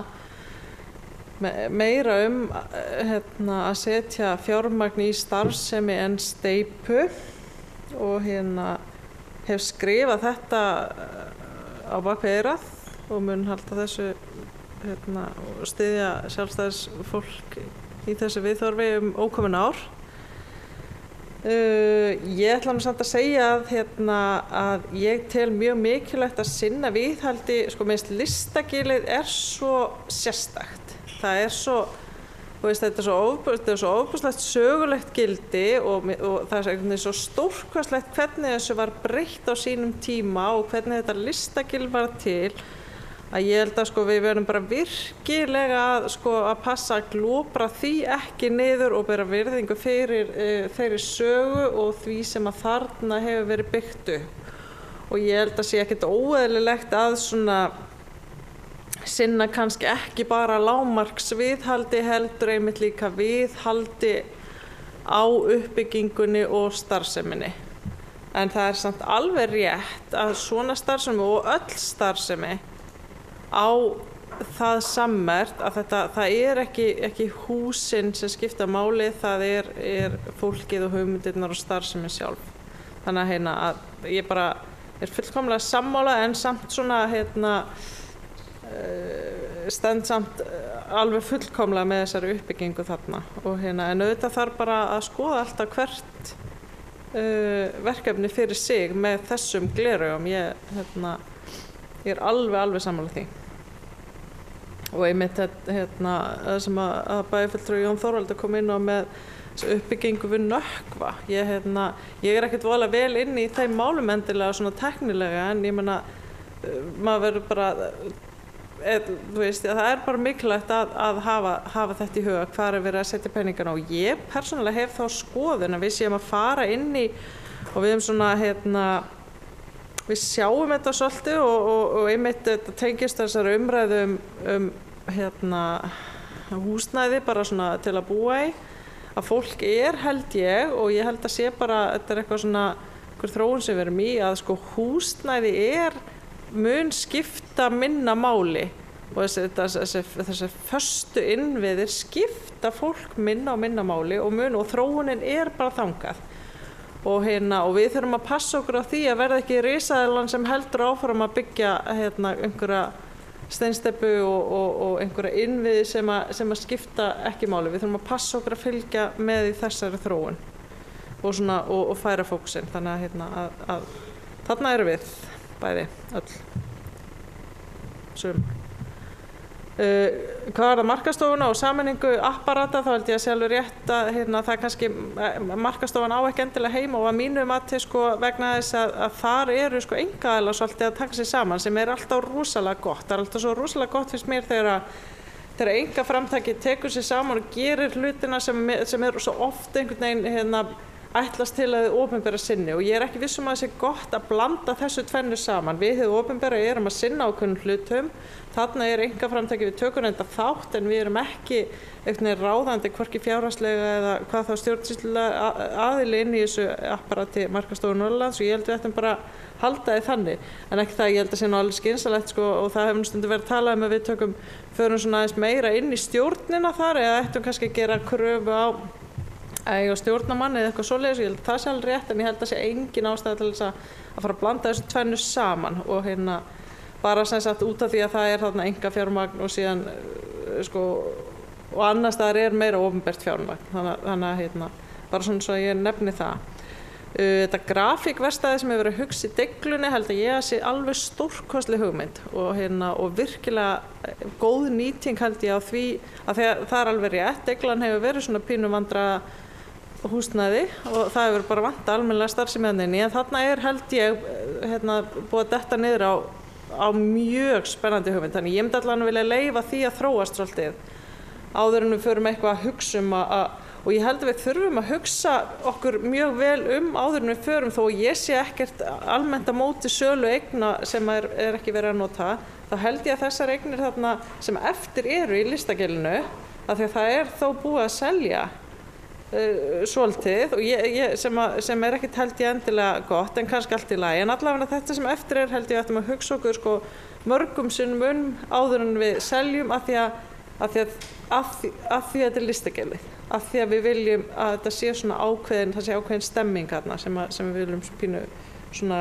meira að setja fjármagn í starfsemi en steypu og hef skrifað þetta á bak við eyrað og mun halda þessu og styðja sjálfstæðisfólk í þessu viðhorfi ókomin ár. Ég ætla nú samt að segja að ég tel mjög mikilvægt að sinna viðhaldi, minnst Listagilið er svo sérstakt. Það er svo, þetta er svo ofboðslegt sögulegt gildi og það er einhvern veginn svo stórkostlegt hvernig þessu var breytt á sínum tíma og hvernig þetta Listagil var til að ég held að við verðum bara virkilega að passa að glópra því ekki niður og bera virðingu fyrir þeirri sögu og því sem að þarna hefur verið byggt upp. Og ég held að sé ekkert óeðlilegt að sinna kannski ekki bara lágmarksviðhaldi heldur einmitt líka viðhaldi á uppbyggingunni og starfseminni. En það er samt alveg rétt að svona starfsemi og öll starfsemi á það sammerkt að það er ekki húsin sem skipta máli, það er fólkið og hugmyndirnar og starfsemin sjálf. Þannig að ég bara er fullkomlega sammála en samt svona stend samt alveg fullkomlega með þessari uppbyggingu þarna og en auðvitað þarf bara að skoða alltaf hvert verkefni fyrir sig með þessum gleraugum. Ég er alveg sammála því. Og einmitt það sem að bæjarfulltrúi Jón Þorvaldur kom inn á með uppbyggingu við Nökkva. Ég er ekkert voðalega vel inn í þeim málum endilega svona teknilega en ég meina maður verður bara það er bara mikilvægt að hafa þetta í huga hvað er verið að setja peningana og ég persónulega hef þá skoðun að við séum að fara inn í og við svona við sjáum þetta svolítið og einmitt þetta tengist þessari umræðu húsnæði bara svona til að búa í að fólk held ég og ég held að sé bara þetta er eitthvað svona einhver þróun sem við erum í að húsnæði mun skipta minna máli og þessi föstu innviðir skipta fólk minna og minna máli og þróunin bara þangað og við þurfum að passa okkur á því að verða ekki risaðilan sem heldur áfram að byggja einhverja steinsteypu og einhverja innviði sem að skipta ekki máli. Við þurfum að passa okkur að fylgja með í þessari þróun og færa fókusinn þannig að þarna erum við bæði öll hvað er það markastofuna og sameiningu apparata þá held ég að sé alveg rétt að það kannski markastofan á ekki endilega heima og að mínu mati vegna þess að þar eru einkaaðilar svolítið að taka sig saman sem alltaf rosalega gott. Það alltaf svo rosalega gott finnst mér þegar einkaframtakið tekur sig saman og gerir hlutina sem svo oft einhvern veginn ætlast til að þið opinbera sinni og ég ekki viss að það sé gott að blanda þessu tvennu saman. Við hið opinbera erum að sinna ákveðnum hlutum, þarna einkaframtakið við tökum enda þátt en við erum ekki ráðandi hvorki fjárhagslega eða hvað þá stjórnsýslulega aðili inn í þessu apparati Markastofu Norðurlands og ég held við ættum bara halda því þannig en ekki það ég held að sé nú alveg skynsamlegt og það hefur stundum verið talað að við förum svona aðeins meira inn í stjórnina þar eða ættum kannski að gera kröfu á eiga stjórnamann eða eitthvað svoleiðis, ég held að það sé alveg rétt en ég held að sé engin ástæða til þess að fara að blanda þessu tvennu saman og bara sem sagt út af því að það þarna einkafjármagn og síðan og annars staðar meira opinbert fjármagn þannig að bara svona svo ég nefni það Þetta grafíkverkstæði sem hefur verið að hugsa í deiglunni held að ég sé alveg stórkostleg hugmynd og virkilega góð nýting held ég á því að það er alveg rétt. Deiglan hefur verið svona pínu vandra húsnæði og það hefur bara vant almennilega starfsemi þarna en þarna held ég búið að detta niður á mjög spennandi hugmynd. Þannig ég myndi allavega vilja leyfa því að þróast svolítið áður en við förum eitthvað að hugsa og ég held að við þurfum að hugsa okkur mjög vel áður en við förum þó ég sé ekkert almennt að móti sölu eigna sem er ekki verið að nota. Þá held ég að þessar eignir þarna sem eftir eru í Listagilinu af því að það þó búið að selja svolítið og sem ekkert held ég endilega gott en kannski allt í lagi. En allavega þetta sem eftir held ég að hugsa okkur mörgum sinnum áður en við seljum af því að þetta Listagilið. Af því að við viljum að þetta sé svona ákveðin stemming þarna sem við viljum pínu svona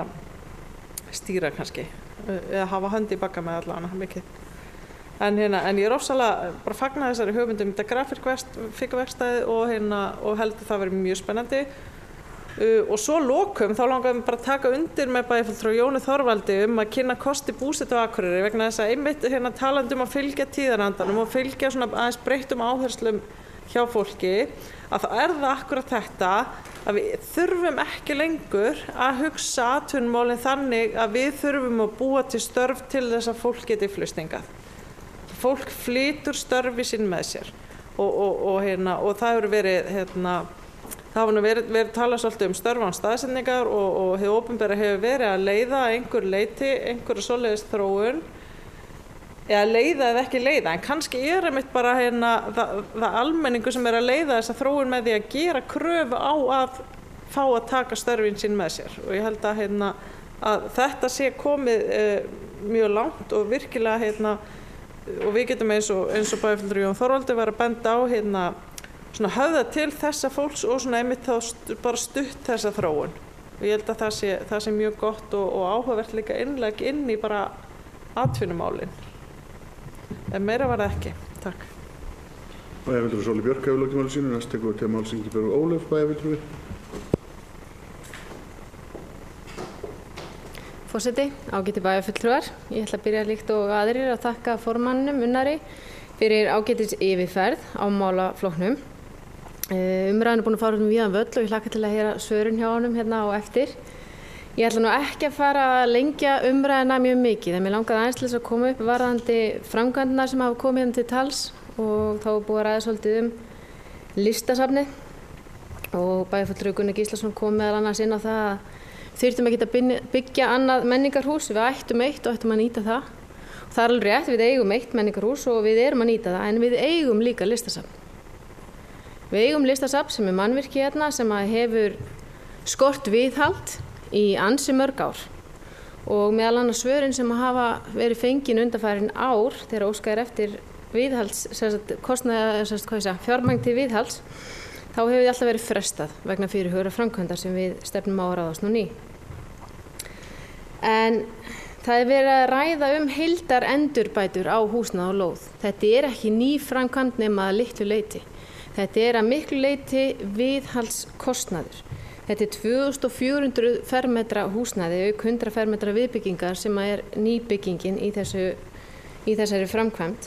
stýra kannski eða hafa hönd í bagga með allavega mikið. En ég ofsalega bara fagna þessari hugmyndum þetta grafíkverkstæði og held að það verið mjög spennandi. Og svo lokum þá langaðum við bara að taka undir með bæjarfulltrúa Jóni Þorvaldi að kynna kosti búsetu á Akureyri vegna þess að einmitt talandi að fylgja tíðarandanum og fylgja svona aðeins breyttum áherslum hjá fólki að það það akkurat þetta að við þurfum ekki lengur að hugsa atvinnumálin þannig að við þurfum að búa til störf til þess að fólk geti flust hingað. Fólk flytur störfi sín með sér og það hefur verið talað svolítið störf án staðsetningar og hið opinbera hefur verið að leiða að einhver leyti einhverja svoleiðis þróun eða leiða eða ekki leiða, en kannski einmitt bara það almenningu sem að leiða þessa þróun með því að gera kröfu á að fá að taka störfin sín með sér og ég held að þetta sé komið mjög langt og virkilega og við getum eins og bæjarfulltrúi Jón Þorvaldi var að benda á svona höfða til þessa fólks og svona einmitt þá bara stutt þessa þróun og ég held að það sé mjög gott og áhugavert líka innlegg inn í bara atvinnumálin. En meira var það ekki. Takk. Bæjarfulltrúi Sóli Björk hefur lokið máli sínu. Næst tekur við til máls Ingibjörg Ólöf, bæjarfulltrúi. Forseti, ágæti bæjarfulltrúar. Ég ætla að byrja líkt og aðrir að þakka formanninum Unnari fyrir ágætis yfirferð á málaflokknum. Umræðan búin að fara víðan völl og ég hlakka til að heyra svörin hjá honum á eftir. Ég ætla nú ekki að fara að lengja umræðina mjög mikið, en mér langaði aðeins til þess að koma upp varðandi framkvæmdirnar sem hafa komið til tals og þá búið að ræða svolítið listasafnið og bæjarfulltrúi Gunnar Gíslason kom meðal annars inn á það að þyrftum ekki að byggja annað menningarhús, við ættum eitt og ættum að nýta það. Og það er alveg rétt, við eigum eitt menningarhús og við erum að nýta það, en við eigum líka listasafn. Við eigum listasafn sem mannvirki sem hefur skort viðhald í ansi mörg ár og meðal annars svörin sem hafa verið fengin undanfarin ár þegar óskað er eftir viðhalds, fjármagn til viðhalds, þá hefur því alltaf verið frestað vegna fyrirhugaðra framkvæmdar sem við stefnum á að ráðast nú ný. En það er verið að ræða heildarendurbætur á húsnæði og lóð. Þetta er ekki ný framkvæmd nema að litlu leyti. Þetta er að miklu leyti viðhaldskostnaður. Þetta er 2400 fermetra húsnæði auk 100 fermetra viðbyggingar sem er nýbyggingin í þessari framkvæmd.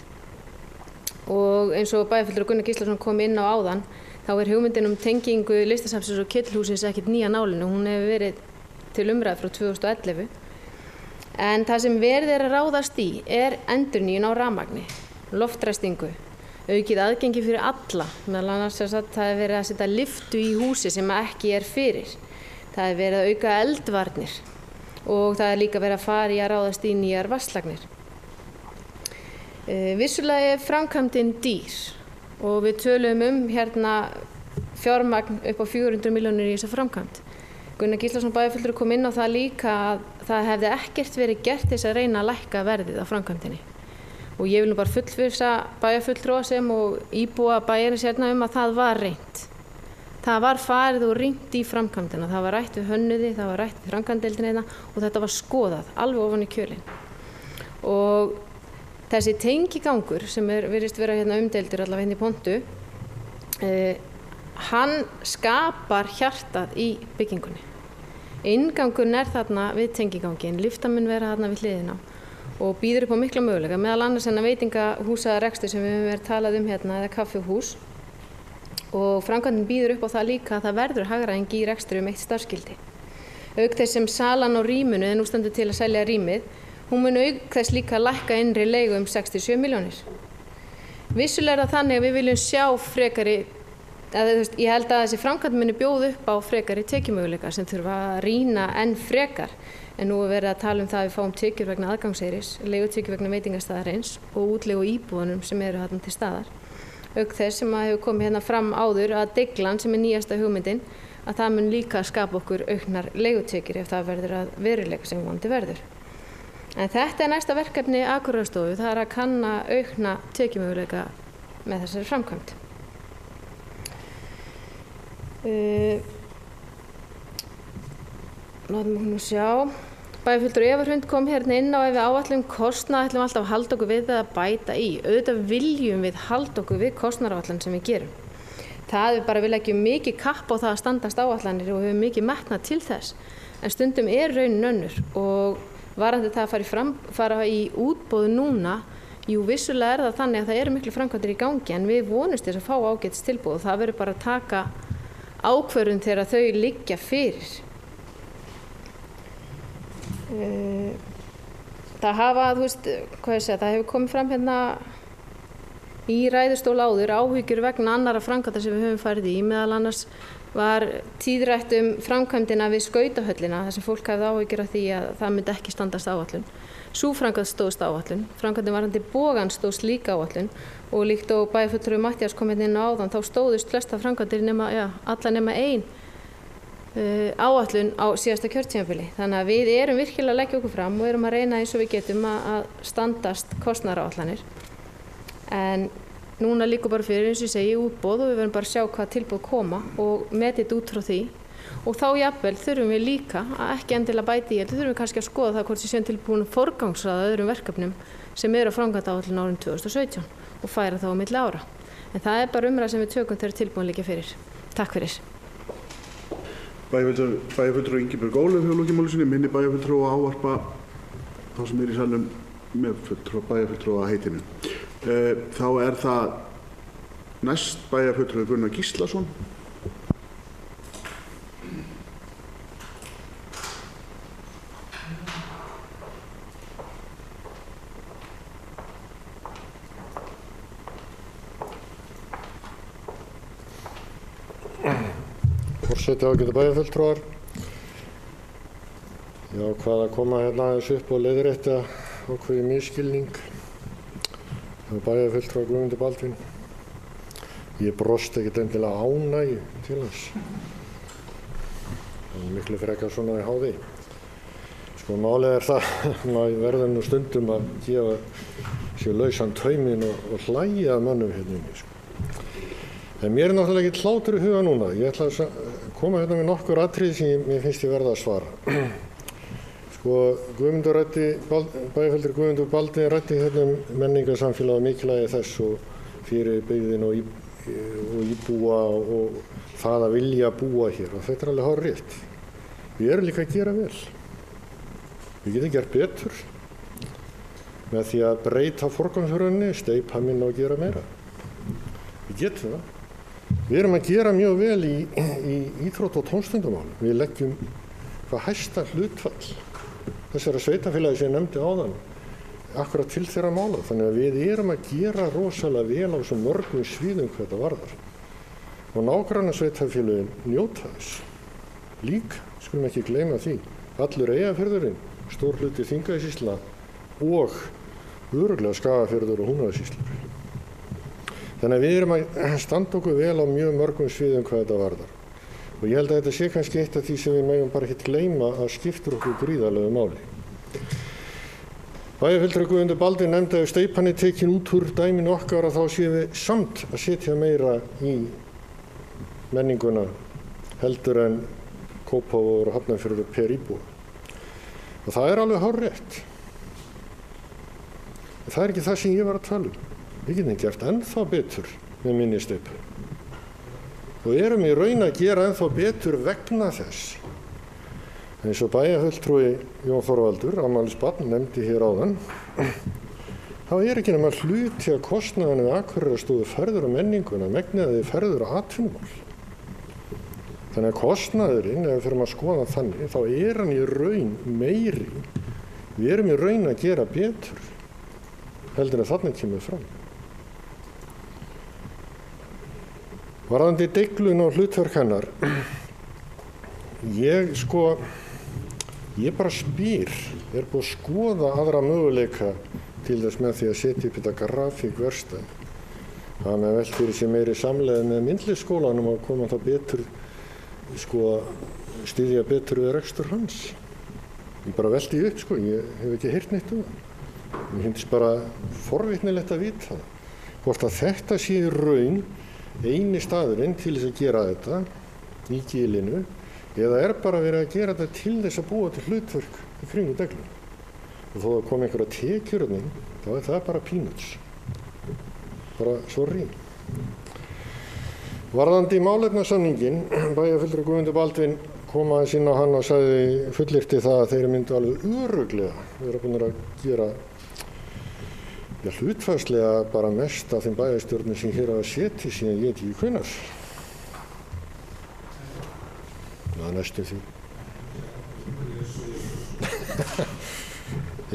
Og eins og bæjarfulltrúi Gunnar Gíslason kom inn á áðan, þá er hugmyndin tengingu Listasafnsins og Ketilhússins ekkert nýja nálinu. Hún hefur verið til umræðu frá 2011. En það sem verið er að ráðast í er endurnýjun á rafmagni, loftræstingu, aukið aðgengi fyrir alla, meðal annars það er verið að setja lyftu í húsi sem ekki er fyrir. Það er verið að auka eldvarnir og það er líka verið að fara í að ráðast í nýjar vatnslagnir. Vissulega er framkvæmdin dýr og við tölum fjármagn upp á 400 milljónir í þessa framkvæmd. Gunnar Gíslason bæjarfulltrúi kom inn á það líka að það hefði ekkert verið gert til þess að reyna að lækka verðið á framkvæmdinni. Og ég vil nú bara fullvissa bæjarfulltrúa sem og íbúa bæjarins að það var reynt. Það var farið og rýnt í framkvæmdina. Það var rætt við hönnuði, það var rætt við framkvæmdadeildina og þetta var skoðað alveg ofan í kjölinn. Og þessi tengigangur sem virðist vera umdeildur allavega í Pontu, hann skapar hjartað í byggingunni. Inngangurinn er þarna við tengiganginn, lyfta mun vera þarna við hliðina og býður upp á mikla möguleika, meðal annars en veitingahúsarekstur sem við höfum verið talað hérna eða kaffihús. Og framkvæmdin býður upp á það líka að það verður hagræðing í rekstri eitt starfsgildi. Auk þess sem salan á rýminu, en nú stendur til að selja rýmið, hún mun auk þess líka lækka innri leigu 67 milljónir. Vissulega það þannig að við viljum sjá frekari, ég held að þessi framkvæmd muni bjóða upp á frekari tekjumöguleika sem þurfa að rýna enn frekar. En nú verið að tala það að við fáum tekjur vegna aðgangseyris, leigutekjur vegna veitingastaðarins og útleigu íbúðunum sem eru þarna til staðar. Auk þess sem að hefur komið hérna fram áður að Deiglan sem nýjasta hugmyndin, að það mun líka skapa okkur auknar leigutekjur ef það verður að veruleika sem vonandi verður. En þetta næsta verkefni Akureyrarstofu, það að kanna aukna tekjumöguleika með þessari framkvæmd. Látum við nú sjá. Bæjarfulltrúi Eva Hrund kom hérna inn á ef við áætlum kostnað ætlum alltaf að halda okkur við að bæta í. Auðvitað viljum við halda okkur við kostnaðaráætlan sem við gerum. Það við bara leggjum mikið kapp á það að standast áætlanir og höfum mikið metnað til þess. En stundum raunin önnur og varðandi það að fara í útboð núna, jú vissulega það þannig að það eru miklu framkvæmdir í gangi en við vonumst þess að fá ágætis tilboð og það verður bara að taka ákvörðun þegar þau liggja fyrir. Það hefur komið fram hérna í ræðustól áður áhyggjur vegna annarra framkvæmda sem við höfum farið í, meðal annars var tíðrætt framkvæmdina við skautahöllina þar sem fólk hafði áhyggjur af því að það myndi ekki standast áætlun. Sú framkvæmd stóðst áætlun, framkvæmdin varðandi Bogann stóðst líka áætlun og líkt og bæjarfulltrúi Matthías kom inn á áðan þá stóðust flesta framkvæmdir alla nema ein áætlun á síðasta kjörtímabili. Þannig að við erum virkilega að leggja okkur fram og erum að reyna eins og við getum að standast kostnaðaráætlanir. En núna líka bara fyrir eins og ég segi útboð og við verðum bara að sjá hvað tilboð koma og metið út frá því. Og þá jafnvel þurfum við líka að ekki endilega bæta í, þurfum við kannski að skoða það hvort við séum tilbúin að forgangsraða öðrum verkefnum sem eru á framkvæmdaáætlun árið 2017 og færa þá á milli ára. En það er bara umræða sem við tökum þegar tilbúin liggja fyrir. Takk fyrir. Bæjarfulltrúi Ingibjörg Ólöf hefur lokið máli sinni, minni bæjarfulltrúi að ávarpa þá sem í salnum með bæjarfulltrúi að heitinu. Þá það næst bæjarfulltrúi Gunnar Gíslason. Forseti ágætu bæjarfulltrúar. Já, hvað að koma hérna aðeins upp og leiðrétta ákveðið misskilning hjá bæjarfulltrúa Guðmundur Baldvin. Ég brosti ekkert endilega ánægju til hans. Það er miklu frekar svona í háði. Sko málið það, maður verður nú stundum að gefa sér lausan tauminn og hlæja að mönnum hérna inni. En mér náttúrulega ekki hlátur í huga núna. Ég ætla að koma hérna með nokkur atriði sem mér finnst ég verða að svara. Sko, bæjarfulltrúi Guðmundur Baldvin ræddi hérna menningarsamfélag og mikilvægi þess og fyrir byggðin og íbúa og það að vilja búa hér og þetta alveg hárrétt. Við erum líka að gera vel. Við getum gert betur með því að breyta forgangsröðinni, steypa minna og gera meira. Við getum það. Við erum að gera mjög vel í íþrótta- og tómstundamálum. Við leggjum hvað hæsta hlutfall þessara sveitarfélagi sem ég nefndi áðan akkurat til þeirra mála. Þannig að við erum að gera rosalega vel á svo mörgum sviðum hvað þetta varðar. Og nágrannasveitarfélögin njóta þess. Líka, skulum ekki gleyma því, allur Eyjafjörðurinn, stór hluti Þingeyjarsýsla og örugglega Skagafjörður og Húnavatnssýslur. Þannig að við erum að standa okkur vel á mjög mörgum sviðum hvað þetta varðar. Og ég held að þetta sé kannski eitt af því sem við megum bara ekki gleyma að skiptir okkur gríðarlegu máli. Bæjarfulltrúi Guðmundur Baldvin nefndi að ef steypan er tekin út úr dæminu okkar að þá séum við samt að setja meira í menninguna heldur en Kópavogur og Hafnarfjörður per íbúa. Og það er alveg hárrétt. En það er ekki það sem ég var að tala um. Við getum gert ennþá betur með minni steypu. Og erum í raun að gera ennþá betur vegna þess Eins og bæjarfulltrúi Jón Þorvaldur, afmælisbarn, nefndi hér áðan, þá ekki nema hluti að kostnaðinu við Akureyrarstofu ferður á menninguna, megniði ferður á atvinnumál. Þannig að kostnaðurinn, ef við fyrir að skoða þannig, þá hann í raun meiri. Við erum í raun að gera betur, heldur en þarna kemur fram. Varðandi deiglun og hlutverk hennar, ég bara spyr, búið að skoða aðra möguleika til þess með því að setja upp þetta grafíkverkstæði. Það með velt fyrir sér meiri samleið með myndlisskólanum og koma það betur, styðja betur við rekstur hans. Ég bara velti upp, ég hef ekki heyrt neitt um það. Mér finnst bara forvitnilegt að vita það. Hvort að þetta sé í raun eini staðurinn til þess að gera þetta í gilinu, eða bara verið að gera þetta til þess að búa til hlutverk í kringu degluna. Og þó að koma einhverja tekjur þá það bara peanuts. Bara sorry. Varðandi málefnasamninginn, bæjarfulltrúi Guðmundur Baldvin kom aðeins inn á hann og fullyrti það að þeir myndu alveg örugglega vera búin að gera hlutfallslega bara mest af þeim bæjarstjórnum sem hér hafa setið síðan ég veit ekki hvenær. Næstum því.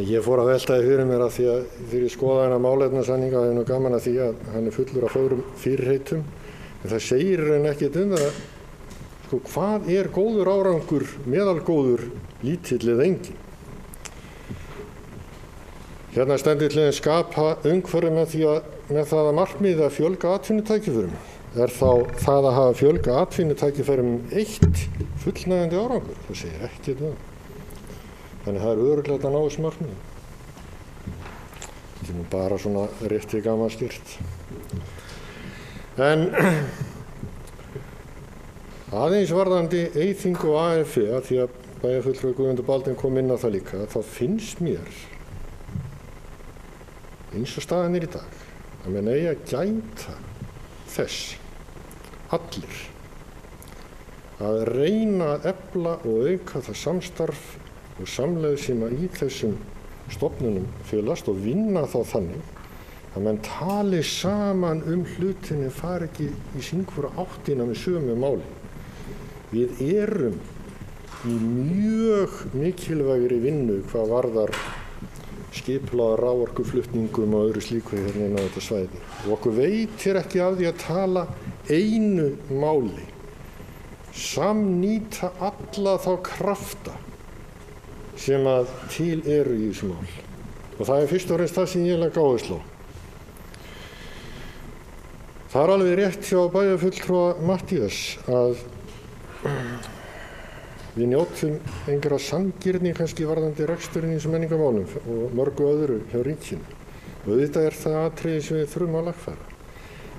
Ég fór að velta því fyrir mér að því að þegar ég skoða hennar málefnasamninga það nú gaman að því að hann fullur af fögrum fyrirheitum, en það segir henni ekkert það hvað góður árangur, meðalgóður, lítill eða engin. Hérna stendur til að skapa umhverfi með það að markmiði að fjölga atvinnutækifærum. Þá það að hafa fjölga atvinnutækifærum eitt fullnægjandi árangur? Það segir ekkert það. Þannig það örugglega að ná þessu markmiði. Þetta nú bara svona rétti gamalstyrt. En aðeins varðandi eyþingu og AFI, að því að bæjarfulltrúi Guðmundur Baldvin kom inn á það líka, þá finnst mér eins og staðan í dag að menn eigi að gæta þess allir að reyna að efla og auka það samstarf og samlegð sem að í þessum stofnunum félast og vinna þá þannig að menn tali saman hlutinni, fari ekki í sínhverja áttina með sömu máli. Við erum í mjög mikilvægri vinnu hvað varðar skipulaða raforkuflutningum og öðru slíku hérna inn á þetta svæði. Og okkur veitir ekki af því að tala einu máli, samnýta alla þá krafta sem að til eru í þessu mál. Og það fyrst og fremst það sem ég legg áherslu á. Það alveg rétt hjá bæjarfulltrúa Matthías að við njótum einhverja sanngirni kannski varðandi reksturinn í þessum menningarmálum og mörgu öðru hjá ríkinu. Og auðvitað það atriði sem við þurfum að lagfæra.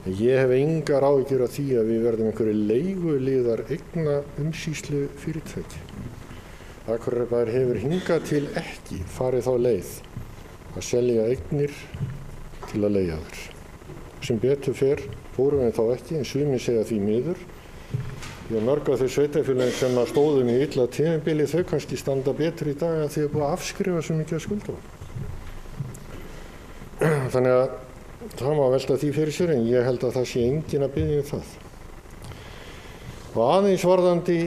En ég hef engar áhyggjur af því að við verðum einhverju leiguliðar eigna umsýslu fyrirtæki. Akureyrarbær hefur hingað til ekki farið þá leið að selja eignir til að leigja þær. Sem betur fer fórum við þá ekki, en sumir segja því miður. Því að mörg af þau sveitarfélögin sem stóðum í illa tímabili, þau kannski standa betur í dag að þau búið að afskrifa svo mikið af skuldum. Þannig að það má velta því fyrir sér, en ég held að það sé engin að biðja það. Og aðeins varðandi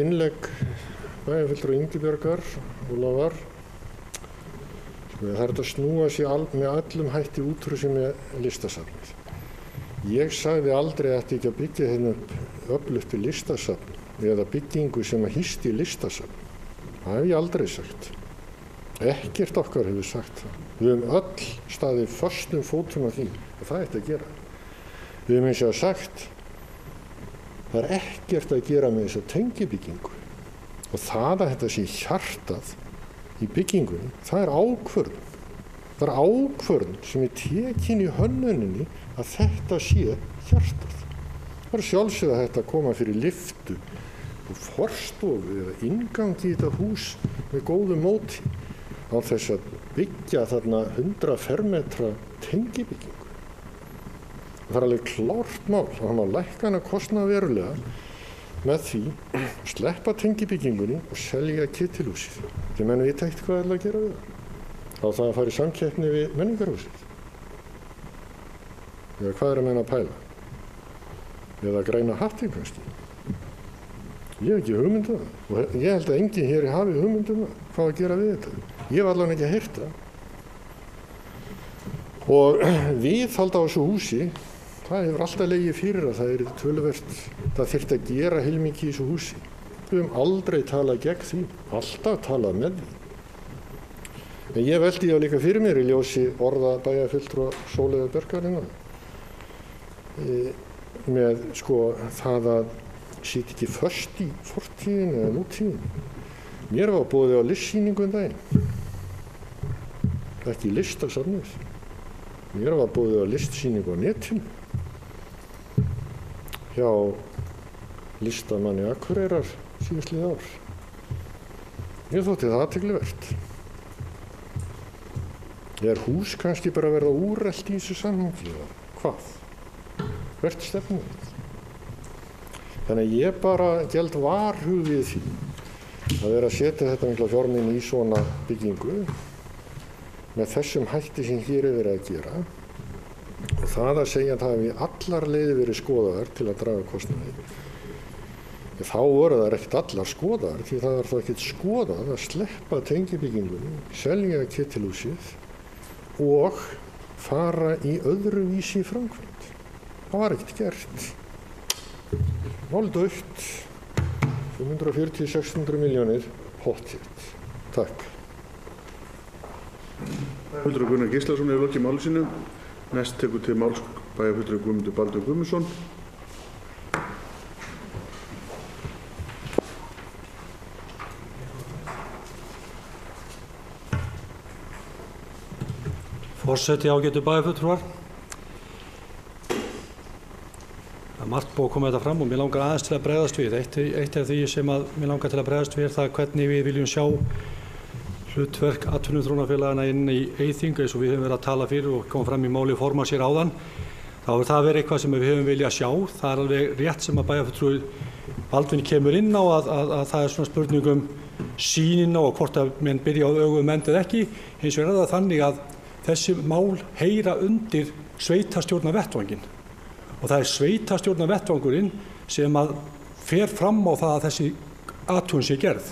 innlegg bæjarfulltrúa Ingibjargar Ólafar, það þetta að snúa sér með öllum hætti útrúsi með listasafnið. Ég sagði aldrei að þetta ekki að byggja hérna upp öflugt listasafn eða byggingu sem að hýsti listasafn. Það hef ég aldrei sagt. Ekkert okkar hefur sagt það. Við höfum öll staðið föstum fótum af því að það ætti að gera. Við höfum eins og sagt það ekkert að gera með þessa tengibyggingu. Og það að þetta sé hjartað í byggingunni, það ákvörðun. Það ákvörðun sem tekin í hönnuninni að þetta sé hjartað. Það sjálfsögð að þetta koma fyrir lyftu og forstofu eða inngangi í þetta hús með góðu móti á þess að byggja þarna 100 fermetra tengibyggingu. Það alveg klárt mál og hann má lækka hana kostnað verulega með því að sleppa tengibyggingunni og selja Ketilhúsið. Þið menn vita ekkert hvað að gera við það. Á það að fara í samkeppni við menningarhúsið. Eða hvað að menna að pæla? Eða græna hattinn kannski. Ég hef ekki hugmynd um það. Og ég held að enginn hér hafi hugmynd um það. Hvað að gera við þetta? Ég hef allavega ekki að heyrt það. Og viðhald á þessu húsi, það hefur alltaf legið fyrir að það er töluvert. Það þyrfti að gera heilmikið í þessu húsi. Við höfum aldrei talað gegn því, alltaf talað með því. En ég veldi það líka fyrir mér í ljósi orða bæjarfulltrúa Sóleyjar Björkarinnar. Með það að sitja ekki föst í fortíðinni eða nútíðinni. Mér var boðið á listsýningu daginn. Ekki listasafnið. Mér var boðið á listsýningu á netinu. Hjá listamanni Akureyrar síðustlið ár. Mér þótti það athyglisvert. Er hús kannski bara að verða úrelt í þessu samhengi? Hvað? Hvert stefnum við? Þannig að ég bara geld varhug við því að vera að setja þetta mikla fjármuni í svona byggingu með þessum hætti sem hér er verið að gera. Og það að segja að það hefði allar leiðir verið skoðaðar til að draga kostnaði. Þá voru það ekkert allar skoðaðar því það var þá ekkert skoðað að sleppa tengibyggingunni, selja Ketilhúsið og fara í öðruvísi framkvæmd. Það var ekkert gert. Mál dautt, 540-600 milljónir, pottþétt. Takk. Bæjarfulltrúi Gunnar Gíslason hefur lokið máli sínu. Næst tekur til máls bæjarfulltrúi Guðmundur Baldur Guðmundsson. Forseti, ágætu bæjarfulltrúar. Það er margt búið að koma þetta fram og mér langar aðeins til að bregðast við. Eitt af því sem mér langar til að bregðast við er það hvernig við viljum sjá hlutverk atvinnuþróunarfélaganna inn í Eyþing eins og við höfum verið að tala fyrir og koma fram í máli formanns hér áðan. Þá er það verið eitthvað sem við höfum viljað sjá. Það er alveg rétt sem að bæjarfulltrúi Baldvin kemur inn á að það er svona spurningum sýnina og hvort að menn byrja á augum endið ekki. Hins vegar er það þannig að þessi mál heyra undir sveitarstjórnarvettvanginn og það er sveitarstjórnarvettvangurinn sem að fer fram á það að þessi athugun sé gerð.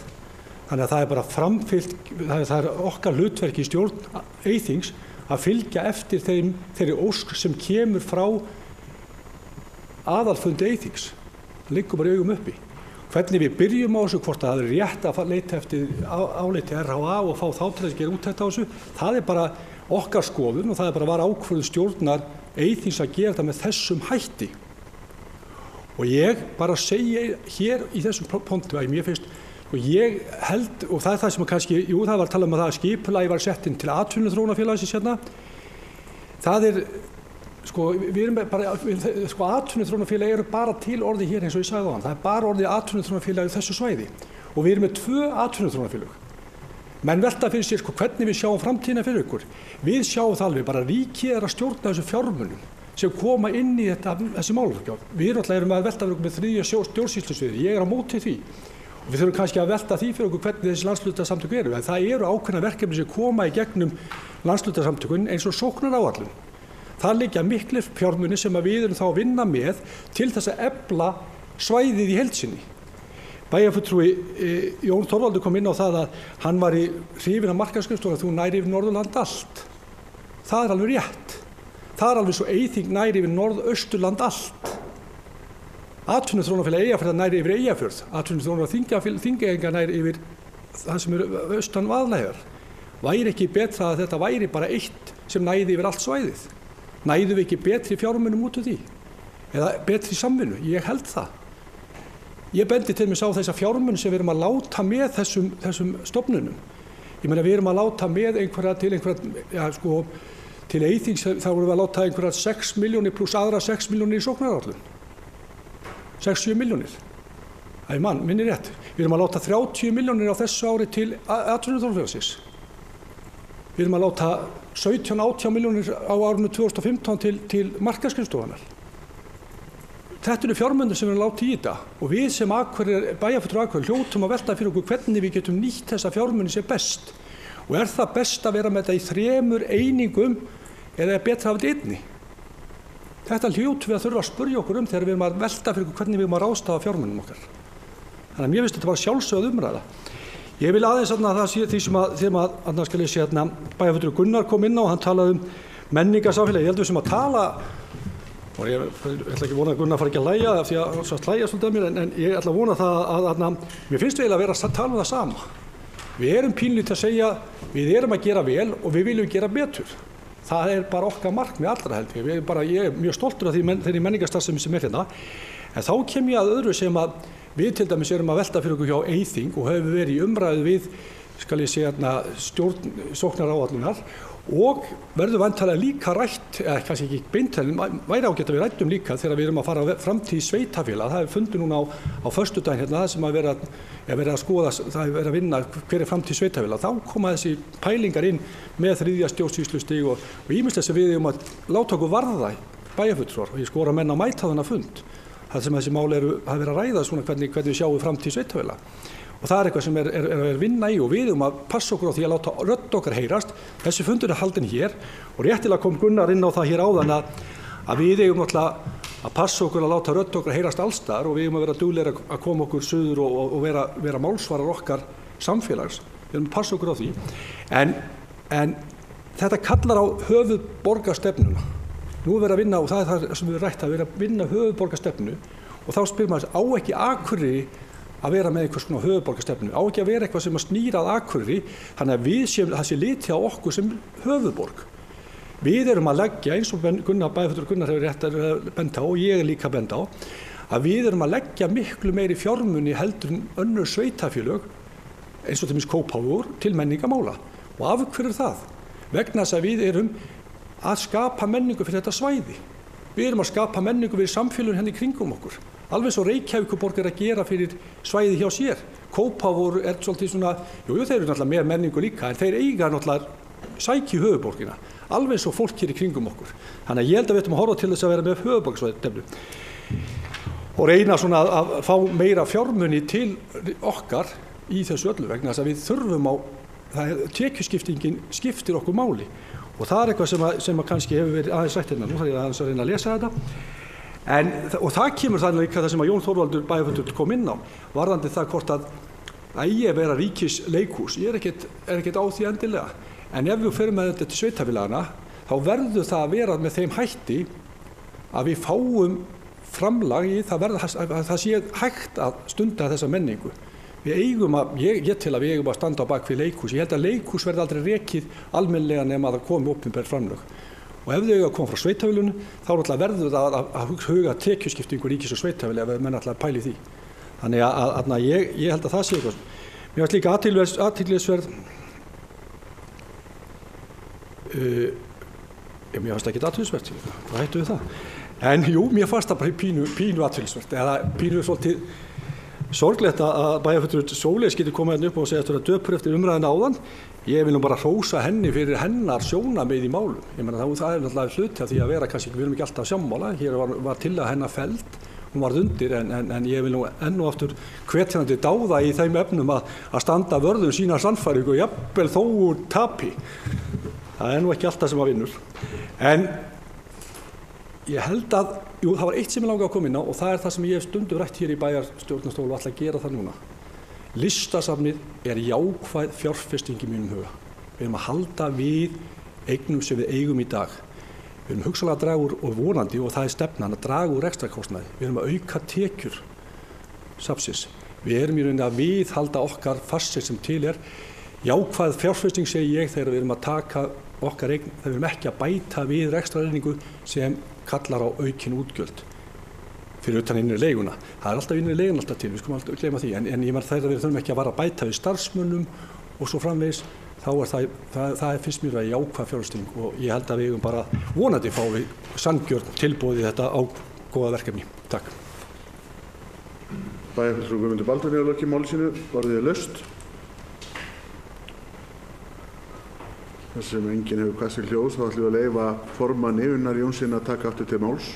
Þannig að það er bara framfylgt, það er okkar hlutverk í stjórn Eyþings að fylgja eftir þeirri ósk sem kemur frá aðalfundi Eyþings. Það liggur bara í augum uppi. Hvernig við byrjum á þessu, hvort það er rétt að leita eftir áliti RHA og fá þá til að gera úttekt á þessu, það er bara okkar skoðun og það er bara var ákvörðun stjórnar Eyþings að gera þetta með þessum hætti. Og ég bara segi hér í þessum pontu að mér finnst, og ég held, og það er það sem kannski, það var að tala um að það skipulagi var sett inn til atvinnuþróunarfélagsins hérna. Það er, við erum bara, atvinnuþróunarfélagi eru bara til orði hér eins og ég sagði á hann. Það er bara orðið atvinnuþróunarfélagi á þessu svæði. Og við erum með 2 atvinnuþróunarfélög. Menn velta fyrir sér hvernig við sjáum framtíðina fyrir ykkur. Við sjáum það alveg, bara ríkið er að stjórna þessu fjármunum sem koma inn í þessi málaflokk. Við erum að velta fyrir okkur með 3. stjórnsýslusviði. Ég er á móti því. Og við þurfum kannski að velta því fyrir okkur hvernig þessi landshlutasamtök eru. En það eru ákveðna verkefni sem koma í gegnum landshlutasamtökun eins og sóknaráætlun. Það liggja miklir fjármunir sem við erum þá að vinna með til þess að efla svæðið í heild sinni. Bæjarfulltrúi Jón Þorvaldur kom inn á það að hann var í hrifin af markaðsskrifstofunni að þú næri yfir Norðurland allt. Það er alveg rétt. Það er alveg svo Eyþing næri yfir Norðausturland allt. Atvinnuþróunarfélag Eyjafjarðar næri yfir Eyjafjörð. Atvinnuþróunarfélag Þingeyinga næri yfir það sem er austan Vaðlaheiðar. Væri ekki betra að þetta væri bara eitt sem næði yfir allt svæðið? Næðum við ekki betri fjármunum út úr því? Eða betri samvinnu? Ég held það. Ég bendi til mig á þessa fjármunum sem við erum að láta með þessum stofnunum. Ég meina við erum að láta með til Eyþings þá vorum við að láta einhverjar 6 milljónir pluss aðra 6 milljónir í sóknaráætlun. 6-7 milljónir. Það er minni rétt. Við erum að láta 30 milljónir á þessu ári til atvinnuþróunarfélagsins. Við erum að láta 17-18 milljónir á árinu 2015 til markaðsskrifstofunnar. þetta eru fjármunir sem við erum látið í þetta og við sem bæjarfulltrúar Akureyrar hljótum að velta fyrir okkur hvernig við getum nýtt þessa fjármuni sem best. Og það best að vera með þetta í 3 einingum eða betra af þetta einni? Þetta hljótum við að þurfa að spyrja okkur þegar við erum að velta fyrir okkur hvernig við erum að ráðstafa fjármunum okkar. Þannig að mér finnst þetta bara sjálfsögð umræða. Ég vil aðeins að það sé því sem bæjarfulltrúi Gunnar kom inn á, hann talaði menningarsamfélagi. Ég held við sem að tala, og ég ætla ekki að vona að Gunnar fari ekki að hlæja því að svo hlæja svolítið af mér, en ég ætla að vona það að mér finnst við eiginlega að vera að tala það sama. Við erum pínlítið að segja, við erum að gera vel og við viljum gera betur. Það bara okkar markmið allra held ég. Ég er mjög stoltur af þeirri menningarstarfsemi sem hérna. En þá kem ég að öðru sem að við til dæmis erum að velta fyrir okkur hjá Eyþing og hefur verið í umræðu við, skal ég segja, stjórn sóknaráætlunar og verður væntanlega líka rætt, eða kannski ekki beintelin, væri ágætt að við rættum líka þegar við erum að fara framtíð sveitafélag. Það er fundið núna á föstudaginn hérna, það sem að vera að skoða, það er verið að vinna hver er framtíð sveitafélag. Þá koma þessi pælingar inn með 3. stjórnsýslustig og ýmislegt sem við að láta okkur varða bæjarfulltrúar og ég skora menn að mæta þennan fund. Það sem þessi mál hafa verið að ræða svona hvernig við sjáum framtíð sveitafélag. Og það er eitthvað sem er að vinna í og við að passa okkur á því að láta rödd okkar heyrast. Þessi fundur er haldinn hér og réttilega kom Gunnar inn á það hér áðan að við náttúrulega að passa okkur að láta rödd okkar heyrast allsstaðar og við að vera duglegir að koma okkur suður og vera málsvarar okkar samfélags. Við að passa okkur á því. En þetta kallar á höfuðborgarstefnuna. Nú verið að vinna, og það er það sem við rætt að vera að vinna höfuðborgarstefnu og þá spyr maður á ekki Akureyri að vera með einhvers konar höfuðborgarstefnu, á ekki að vera eitthvað sem að snýra að Akureyri, þannig að það sé litið á okkur sem höfuðborg. Við erum að leggja, eins og bæjarfulltrúi Gunnar hefur rétt að benda á, og ég er líka að benda á, að við erum að leggja miklu meiri fjármuni heldur en önnur sveitafélög, eins og til dæmis Kópavogur, til menningarmála. Og af hverju er það? Vegna þess að við erum að skapa menningu fyrir þetta svæði. Við erum að skapa menningu fyrir samfélögin henni kringum okkur. Alveg svo Reykjavíkurborg er að gera fyrir svæði hjá sér. Kópavogur svolítið svona, jú, þeir eru náttúrulega með menningu líka, en þeir eiga náttúrulega sæki höfuðborgina. Alveg svo fólk hér í kringum okkur. Þannig að ég held að við ættum að horfa til þess að vera með höfuðborgarsvæðistefnu. Og reyna svona að fá meira fjármuni til okkar í þessu öllu vegna þess að við þurfum á, tekjuskiptingin skiptir okkur máli. Og það er eitthvað sem kannski hefur verið aðeins rætt hérna. Nú þarf ég aðeins að reyna að lesa þetta. Og það kemur þannig líka það sem að Jón Þorvaldur bæjarfulltrúi kom inn á, varðandi það hvort að eigi að vera ríkisleikhús. Ég er ekkert á því endilega. En ef við ferum með þetta til sveitafélagana, þá verður það að vera með þeim hætti að við fáum framlag í það sé hægt að stunda þessa menningu. Við eigum ég til að við eigum að standa á bak við leikhús. Ég held að leikhús verði aldrei rekið almennlega nema að það komi opinber framlög. Og ef þau eiga að koma frá sveitafélaginu, þá verður það að huga tekjuskiptingu ríkis og sveitafélag ef menn ætla að pæli því. Þannig að ég held að það sé eitthvað. Mér finnst líka athyglisverð, mér fannst ekki athyglisverð, hvað hættu við það? En jú, mér fannst það bara pínu athyglisverð, eða pínu svolítið sorglegt að bæjarfulltrúi Sóleyjar skyldi koma hérna upp og segja að vera döpur eftir umræðina áðan. Ég vil nú bara hrósa henni fyrir hennar sjónarmið í málum. Ég meina það er náttúrulega hluti af því að vera kannski, við erum ekki alltaf sammála. Hér var til að hennar feld, hún varð undir, en ég vil nú enn og aftur hvetjandi dáða í þeim efnum að standa vörðum sína sannfæringu og jafnvel þó úr tapi. Það er nú ekki alltaf sem að vinnur. En ég held að, jú, það var eitt sem ég langaði að koma inn á og það er það sem ég hef stundum rætt hér í bæjarstjórnarstól og ætla að gera það núna. Listasafnið er jákvæð fjárfesting í mínum huga. Við erum að halda við eignum sem við eigum í dag. Við erum hugsanlega að draga úr og vonandi og það er stefnan að draga úr rekstrarkostnaði. Við erum að auka tekjur safnsins. Við erum í rauninni að viðhalda okkar farsir sem til er. Jákvæð fjárfesting segi ég þegar við erum að taka okkar eign, þegar við erum ekki að bæta við rekstrarreiningu sem kallar á aukin útgjöld fyrir utan innri leiguna. Það er alltaf innri leigun alltaf til, við skulum alltaf gleyma því, en ég meina þegar við þurfum ekki að vara að bæta við starfsmönnum og svo framvegis, þá er það finnst mér að jákvæð fjárfesting og ég held að við eigum bara vonandi fá við sanngjörn tilboði þetta á góða verkefni. Takk. Bæjarfulltrúi Guðmundur Baldvin hefur lokið máli sínu, orðið er laust. Þar sem enginn hefur hvað sér hljóðs, þá ætlum við að leyfa formanni Unnar Jónssyni að taka aftur til máls.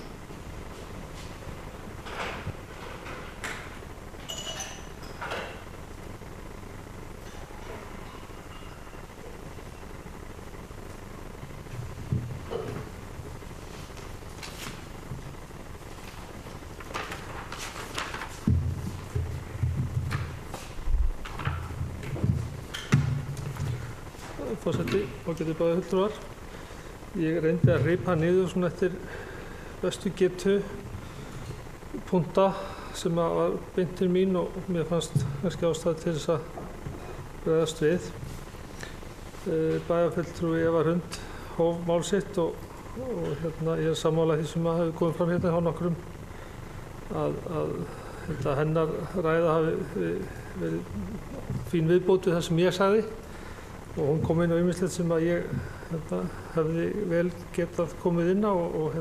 forseti og getur báðir fulltrúar. Ég reyndi að hripa niður svona eftir bestu getu punta sem var beint til mín og mér fannst kannski ástæða til þess að bregðast við. Bæjarfulltrúi Eva Hrund hóf mál sitt og ég sammála því sem hefur komið fram hérna hjá nokkrum að hennar ræða hafi verið fín viðbót við það sem ég sagði og hún kom inn á ýmislegt sem að ég hefði vel getað komið inn á og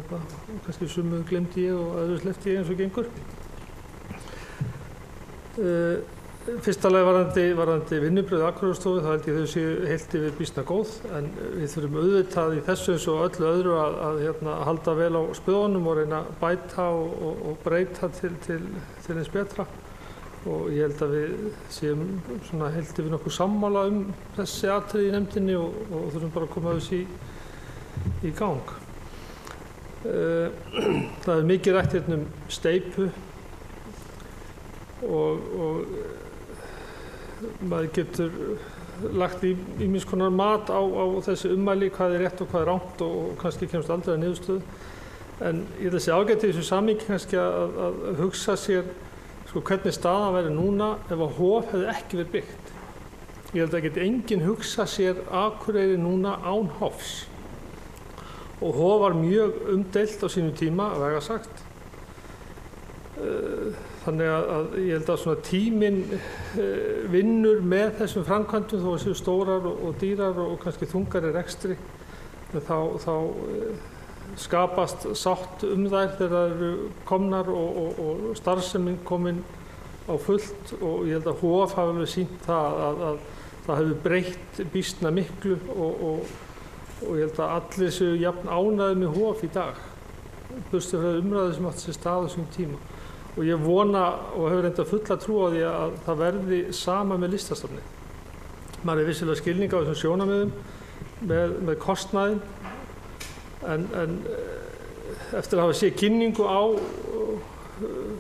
kannski sumu glemdi ég og öðru sleppti ég eins og gengur. Fyrsta lagi varðandi vinnubrögð Akureyrarstofu, þá held ég þau séu heilt yfir býsna góð en við þurfum auðvitað í þessu eins og öllu öðru að halda vel á spöðunum og reyna að bæta og breyta til eins betra og ég held að við séum svona heilt yfir nokkuð sammála þessi atriði í nefndinni og þurfum bara að koma þessu í gang. Það er mikið rætt hérna steypu og maður getur lagt ýmiss konar mat á þessi ummæli, hvað er rétt og hvað er rangt og kannski kemst aldrei að niðurstöðu. En ég held að sé ágætt í þessu samhengi kannski að hugsa sér hvernig staðan væri núna ef að Hof hefði ekki verið byggt. Ég held að geti enginn hugsa sér Akureyri núna án Hofs. Og Hof var mjög umdeilt á sínum tíma, væga sagt. Þannig að ég held að svona tíminn vinnur með þessum framkvæmdum þó að séu stórar og dýrar og kannski þungar í rekstri. Þá skapast sátt þær þegar það eru komnar og starfsemin komin á fullt og ég held að Hof hafi alveg sýnt það að það hefur breytt býsna miklu og ég held að allir séu jafn ánægðir með Hof í dag. Burtséð frá umræðu sem átti sér stað á þessum tíma. Og ég vona og hefur reyndar fulla trú á því að það verði sama með Listasafnið. Maður er vissilega skilning á þessum sjónarmiðum með kostnaðinn en eftir að hafa séð kynningu á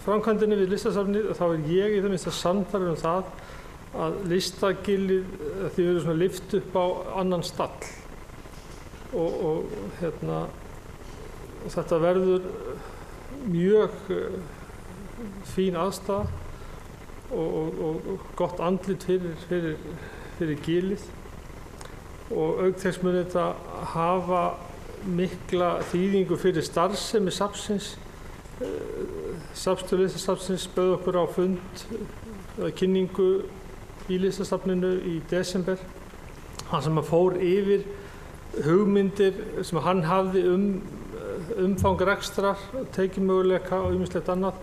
framkvæmdinni við Listasafnið þá er ég í það minnsta sannfærður það að Listagilið því verður svona lyft upp á annan stall og þetta verður mjög fín aðstaða og gott andlit fyrir gilið og auk þess mun þetta hafa mikla þýðingu fyrir starfsemi safnsins. Safnstjóri Listasafnsins bauð okkur á fund kynningu í Listasafninu í desember hann sem fór yfir hugmyndir sem hann hafði umfang rekstrar, tekjumöguleika og ýmislegt annað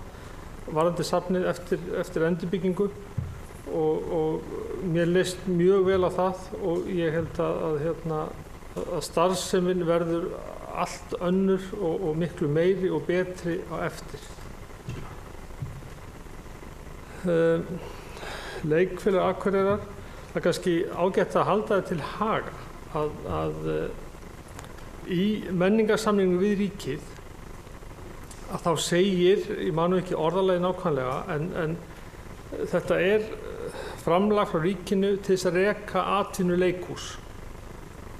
varðandi safnið eftir endurbyggingu og mér leist mjög vel á það og ég held að starfsemin verður allt önnur og miklu meiri og betri á eftir. Leikfélag Akureyrar, það er kannski ágætt að halda það til haga að í menningarsamningnum við ríkið að þá segir, ég man nú ekki orðalagi nákvæmlega, en þetta er framlag frá ríkinu til þess að reka atvinnuleikhús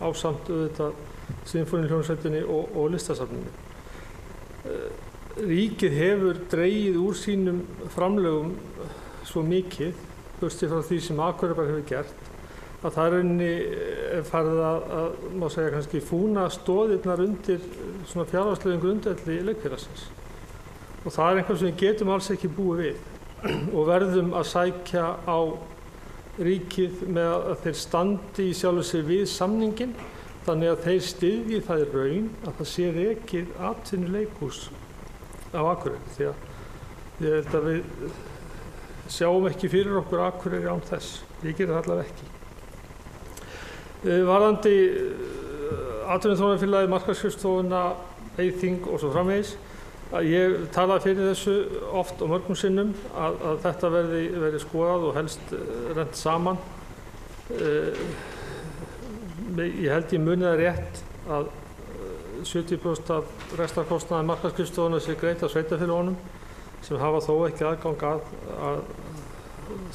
ásamt auðvitað Sinfóníuhljómsveitinni og Listasafninu. Ríkið hefur dregið úr sínum framlögum svo mikið, burtséð frá því sem Akureyrar hefur gert, að það er farið að má segja kannski fúna stoðirnar undir svona fjárhagslegum grundvelli leikfélagsins. Og það er einhvað sem við getum alls ekki búið við og verðum að sækja á ríkið með að þeir standi í sjálfu sér við samninginn þannig að þeir styðji það í raun að það sé rekið atvinnuleikhús á Akureyri því að ég held að við sjáum ekki fyrir okkur Akureyri án þess. Ég gerir það allavega ekki. Varðandi atvinnuþróunarfélagið, markaðsskrifstofuna, Eyþing og svo framvegis að ég talaði fyrir þessu oft og mörgum sinnum að þetta verði skoðað og helst rennt saman. Ég held ég muni það rétt að 70% af rekstrarkostnaði markaðsskrifstofuna sé greitt af sveitarfélögunum sem hafa þó ekki aðgang að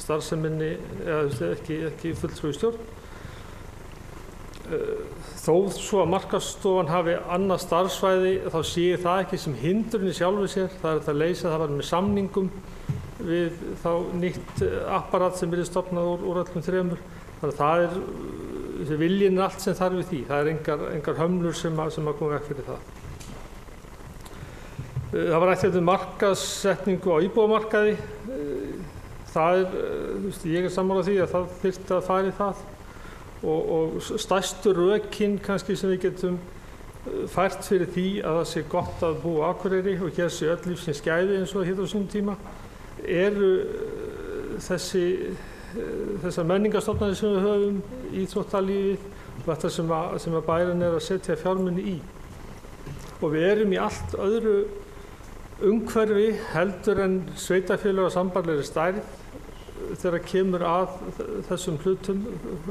starfseminni eða ekki fulltrúi í stjórn. þó svo að markaðsstofan hafi annað starfsvæði þá sé ég það ekki sem hindrun í sjálfu sér. Það er að leysa það með samningum við þá nýtt apparat sem er stofnað úr öllum þremur. Þannig að það er, þessi viljinn er allt sem þarf við því. Það er engar hömlur sem að koma vekk fyrir það. Það var rætt um markaðssetningu á íbúðamarkaði. Það ég er sammála því að það þyrfti að fara í það. Og stærstu rökin kannski sem við getum fært fyrir því að það sé gott að búa á Akureyri og hér sé öll lífsins gæði eins og hér á sínum tíma eru þessar menningarstofnanir sem við höfum, íþróttalífið og þetta sem að bærinn er að setja fjármuni í. Og við erum í allt öðru umhverfi heldur en sveitarfélög á sambærilegri stærð þegar kemur að þessum hlutum,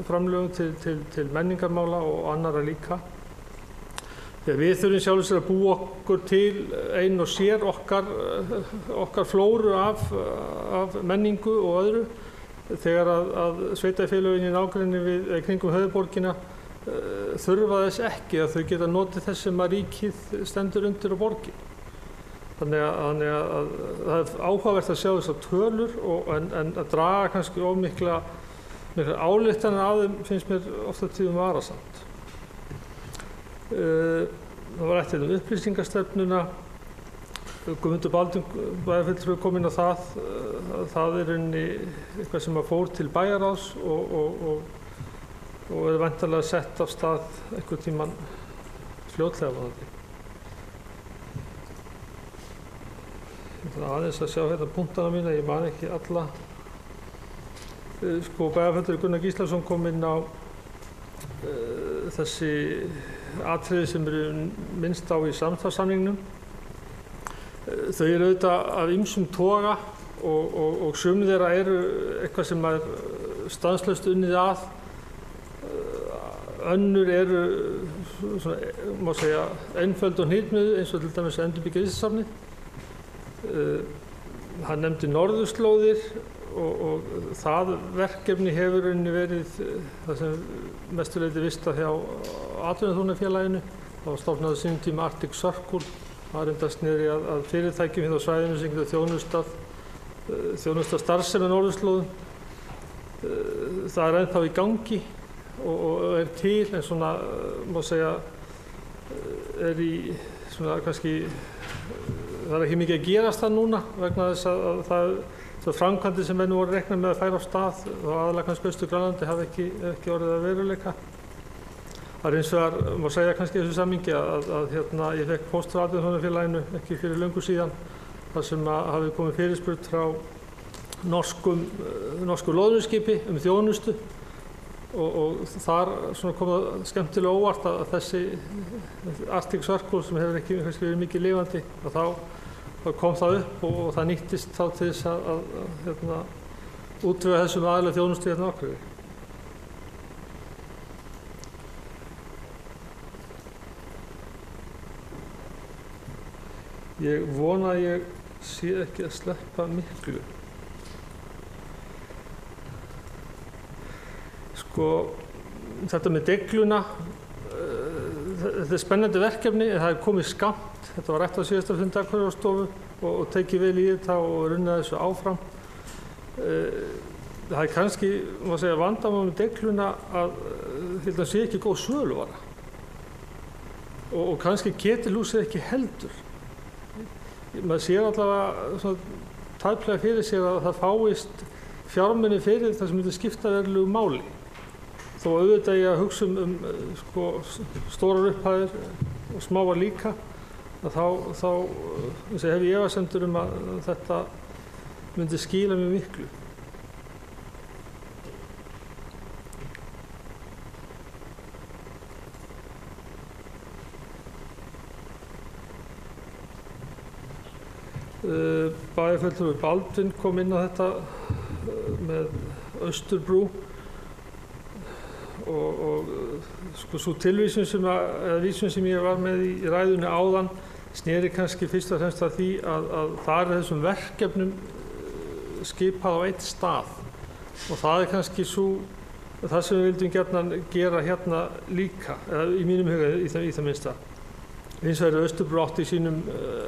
framlögum til menningarmála og annarra líka. Þegar við þurfum sjálfur sér að búa okkur til ein og sér okkar flóru af menningu og öðru, þegar að sveitarfélögin í nágrenni við kringum höfuðborgina þurfa þess ekki að þau geta notið þess sem að ríkið stendur undir á borgin. Þannig að það er áhugavert að sjá þessar tölur en að draga kannski of mikla ályktanir af þeim finnst mér oft á tíðum varasamt. Það var rætt um upplýsingastefnuna. Guðmundur Baldvin bæjarfulltrúi kom inn á það. Það er eitthvað sem fór til bæjarráðs og er væntanlega sett af stað einhvern tímann fljótlega vonandi. Ég ætla aðeins að sjá hérna punktana mína, ég man ekki alla. Bæjarfulltrúi Gunnar Gíslason kom inn á þessi atriði sem eru minnst á í samstarfssamningnum. Þau eru auðvitað af ýmsum toga og sum þeirra eru eitthvað sem er stanslaust unnið að. Önnur eru, má segja, einföld og hnitmiðuð eins og til dæmis endurbyggja Listasafnið. Hann nefndi norðurslóðir og það verkefni hefur verið það sem mestuleyti vistað hjá Atvinnuþróunarfélaginu. Það var stofnað á sínum tíma Arctic Circle. Það er endast niðri að fyrirtækjum hérna á svæðinu sem getur þjónustað starfsemi á norðurslóðum. Það er ennþá í gangi og er til en svona, má segja, er í svona kannski það er ekki mikið að gerast það núna vegna þess að það framkvæmdir sem menn voru reiknað með að færa á stað og aðalega kannski Austur-Grænlandi hafa ekki orðið að veruleika. Það er hins vegar, má segja kannski í þessu samhengi að ég fekk póst frá Atvinnuþróunarfélaginu ekki fyrir löngu síðan þar sem hafi komið fyrirspurn frá norsku loðnuskipi þjónustu og þar kom það skemmtilega óvart að þessi Arctic Circle sem hefur ekki verið mikið lifandi að þá kom það upp og það nýttist þá til þess að útvega þessum aðilega þjónustu hérna á Akureyri. Ég vona að ég sé ekki að sleppa miklu. Þetta með degluna, þetta er spennandi verkefni en það er komið skammt. Þetta var rætt á síðasta fundi Akureyrarstofu og tekið vel í þetta og runnið þessu áfram. Það er kannski, má segja, vandamál með degluna að það sé ekki góð söluvara og kannski ketilhúsið ekki heldur. Maður sér allavega tæplega fyrir sér að það fáist fjármuni fyrir það sem myndi skipta verulegu máli. Þó auðvitað ég að hugsa stórar upphæðir og smáar líka, að þá hef ég efasemdir að þetta myndi skila mjög miklu. Bæjarfulltrúi Baldvin kom inn á þetta með Austurbrú og svo tilvísun sem ég var með í ræðunni áðan sneri kannski fyrst og fremst að því að það er þessum verkefnum skipað á einn stað og það er kannski svo það sem við vildum gjarnan gera hérna líka, eða í mínum huga í það minnsta. Hins vegar Austurbrú átti í sínum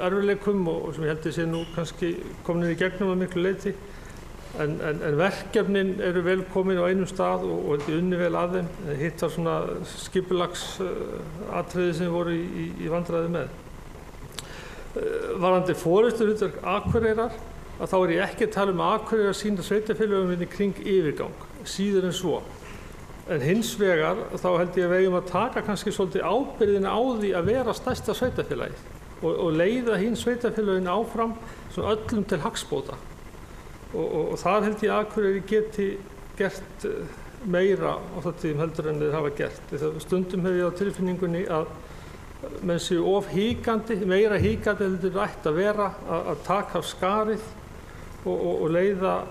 erfiðleikum og sem ég held að sé nú kannski komin í gegnum að miklu leyti. En verkefnin eru vel komin á einum stað og unni vel að þeim. Hitt var svona skipulagsatriði sem voru í vandræði með. Varðandi forystuhlutverk Akureyrar, að þá ég ekki að tala að Akureyrar sýna sveitarfélögum í kring yfirgang, síður en svo. En hins vegar þá held ég að við eigum að taka kannski svolítið ábyrgðina á því að vera stærsta sveitarfélagið og leiða hinn sveitarfélögin áfram öllum til hagsbóta. Og þar held ég að Akureyri geti gert meira á þetta heldur en þeir hafa gert. Stundum hef ég á tilfinningunni að menn séu of hikandi, meira hikandi heldur ætti að vera að taka af skarið og leiða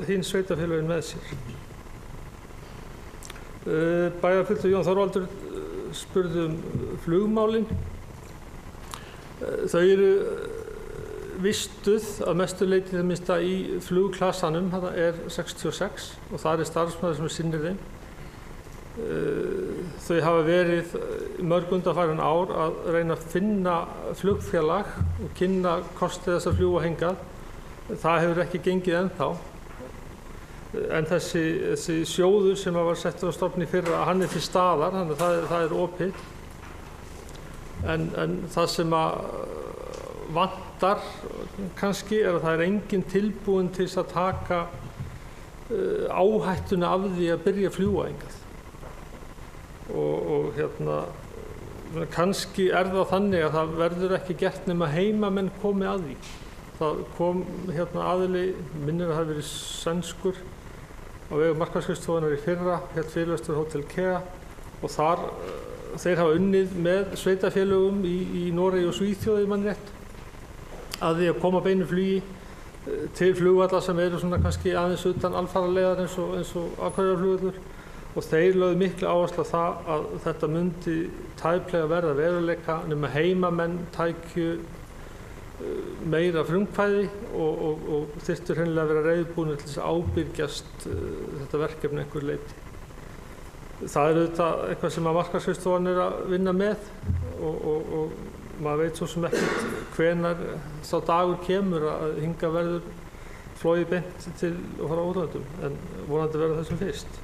hinn sveitarfélögin með sér. Bæjarfulltrúi Jón Þorvaldur spurði flugmálin. Þau eru vistuð að mestu leyti það minnsta í flugklassanum, það er 66 og það starfsmaður sem sinnir þeim. Þau hafa verið mörg undanfarin ár að reyna að finna flugfélag og kynna kostið þess að fljúga hingað. Það hefur ekki gengið ennþá. En þessi sjóður sem var settur á stofn í fyrra, hann til staðar, þannig að það er opið. En það sem að vantar kannski er að það er engin tilbúin til að taka áhættuna af því að byrja að fljúga hingað. Og kannski er það þannig að það verður ekki gert nema heimamenn komi að því. Það kom aðili, minnir að það hafi verið sænskur á vegum markaðsskrifstofunnar í fyrra, fyrirlestur Hótel Kea, og þeir hafa unnið með sveitarfélögum í Noregi og Svíþjóð, mann rétt, að því að koma beinu flugi til flugvalla sem eru svona kannski aðeins utan alfaralegar eins og Akureyrarflugvöllur, og þeir lögðu miklu áherslu á það að þetta myndi tæplega verða veruleika nema heimamenn tækju meira frumkvæði og þyrftu hreinlega að vera reiðubúnir til þess að ábyrgjast þetta verkefni einhver leyti. Það er auðvitað eitthvað sem að markaðsskrifstofan er að vinna með og maður veit svo sem ekkert hvenær sá dagur kemur að hingað verður flogið beint til og fara útlöndum, en vonandi verður þessum fyrst.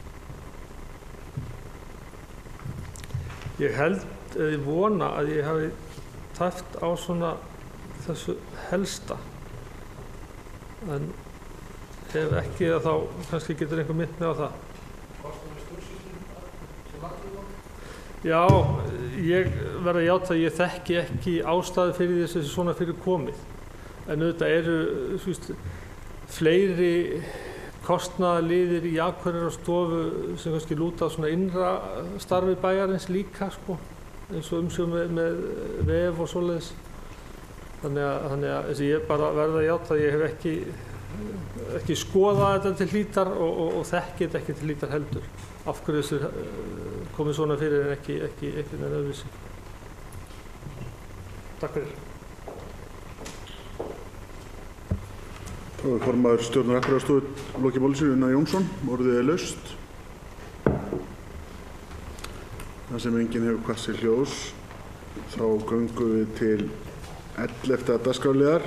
Ég held, eða ég vona að ég hafi tæft á svona þessu helsta, en ef ekki þá kannski getur einhver minnt mig á það. Já, ég verð að játa að ég þekki ekki ástæðu fyrir þess að svona fyrir komið, en auðvitað eru fleiri kostnaðarliðir í Akureyrarstofu sem kannski lúta á svona innra starfi bæjarins líka, eins og umsjón með vef og svoleiðis. Þannig að ég bara verð að játa að ég hef ekki skoðað þetta til hlítar og þekki þetta ekki til hlítar heldur. Af hverju þessu komið svona fyrir en ekki einhvern veginn öðruvísi. Takk fyrir. Þá er formaður stjórnar Akureyrarstofu Loki Bólisson, Unnar Jónsson. Orðið er laust. Það sem enginn hefur kvatt sér hljós, þá göngum við til 11. dagskrárliðar.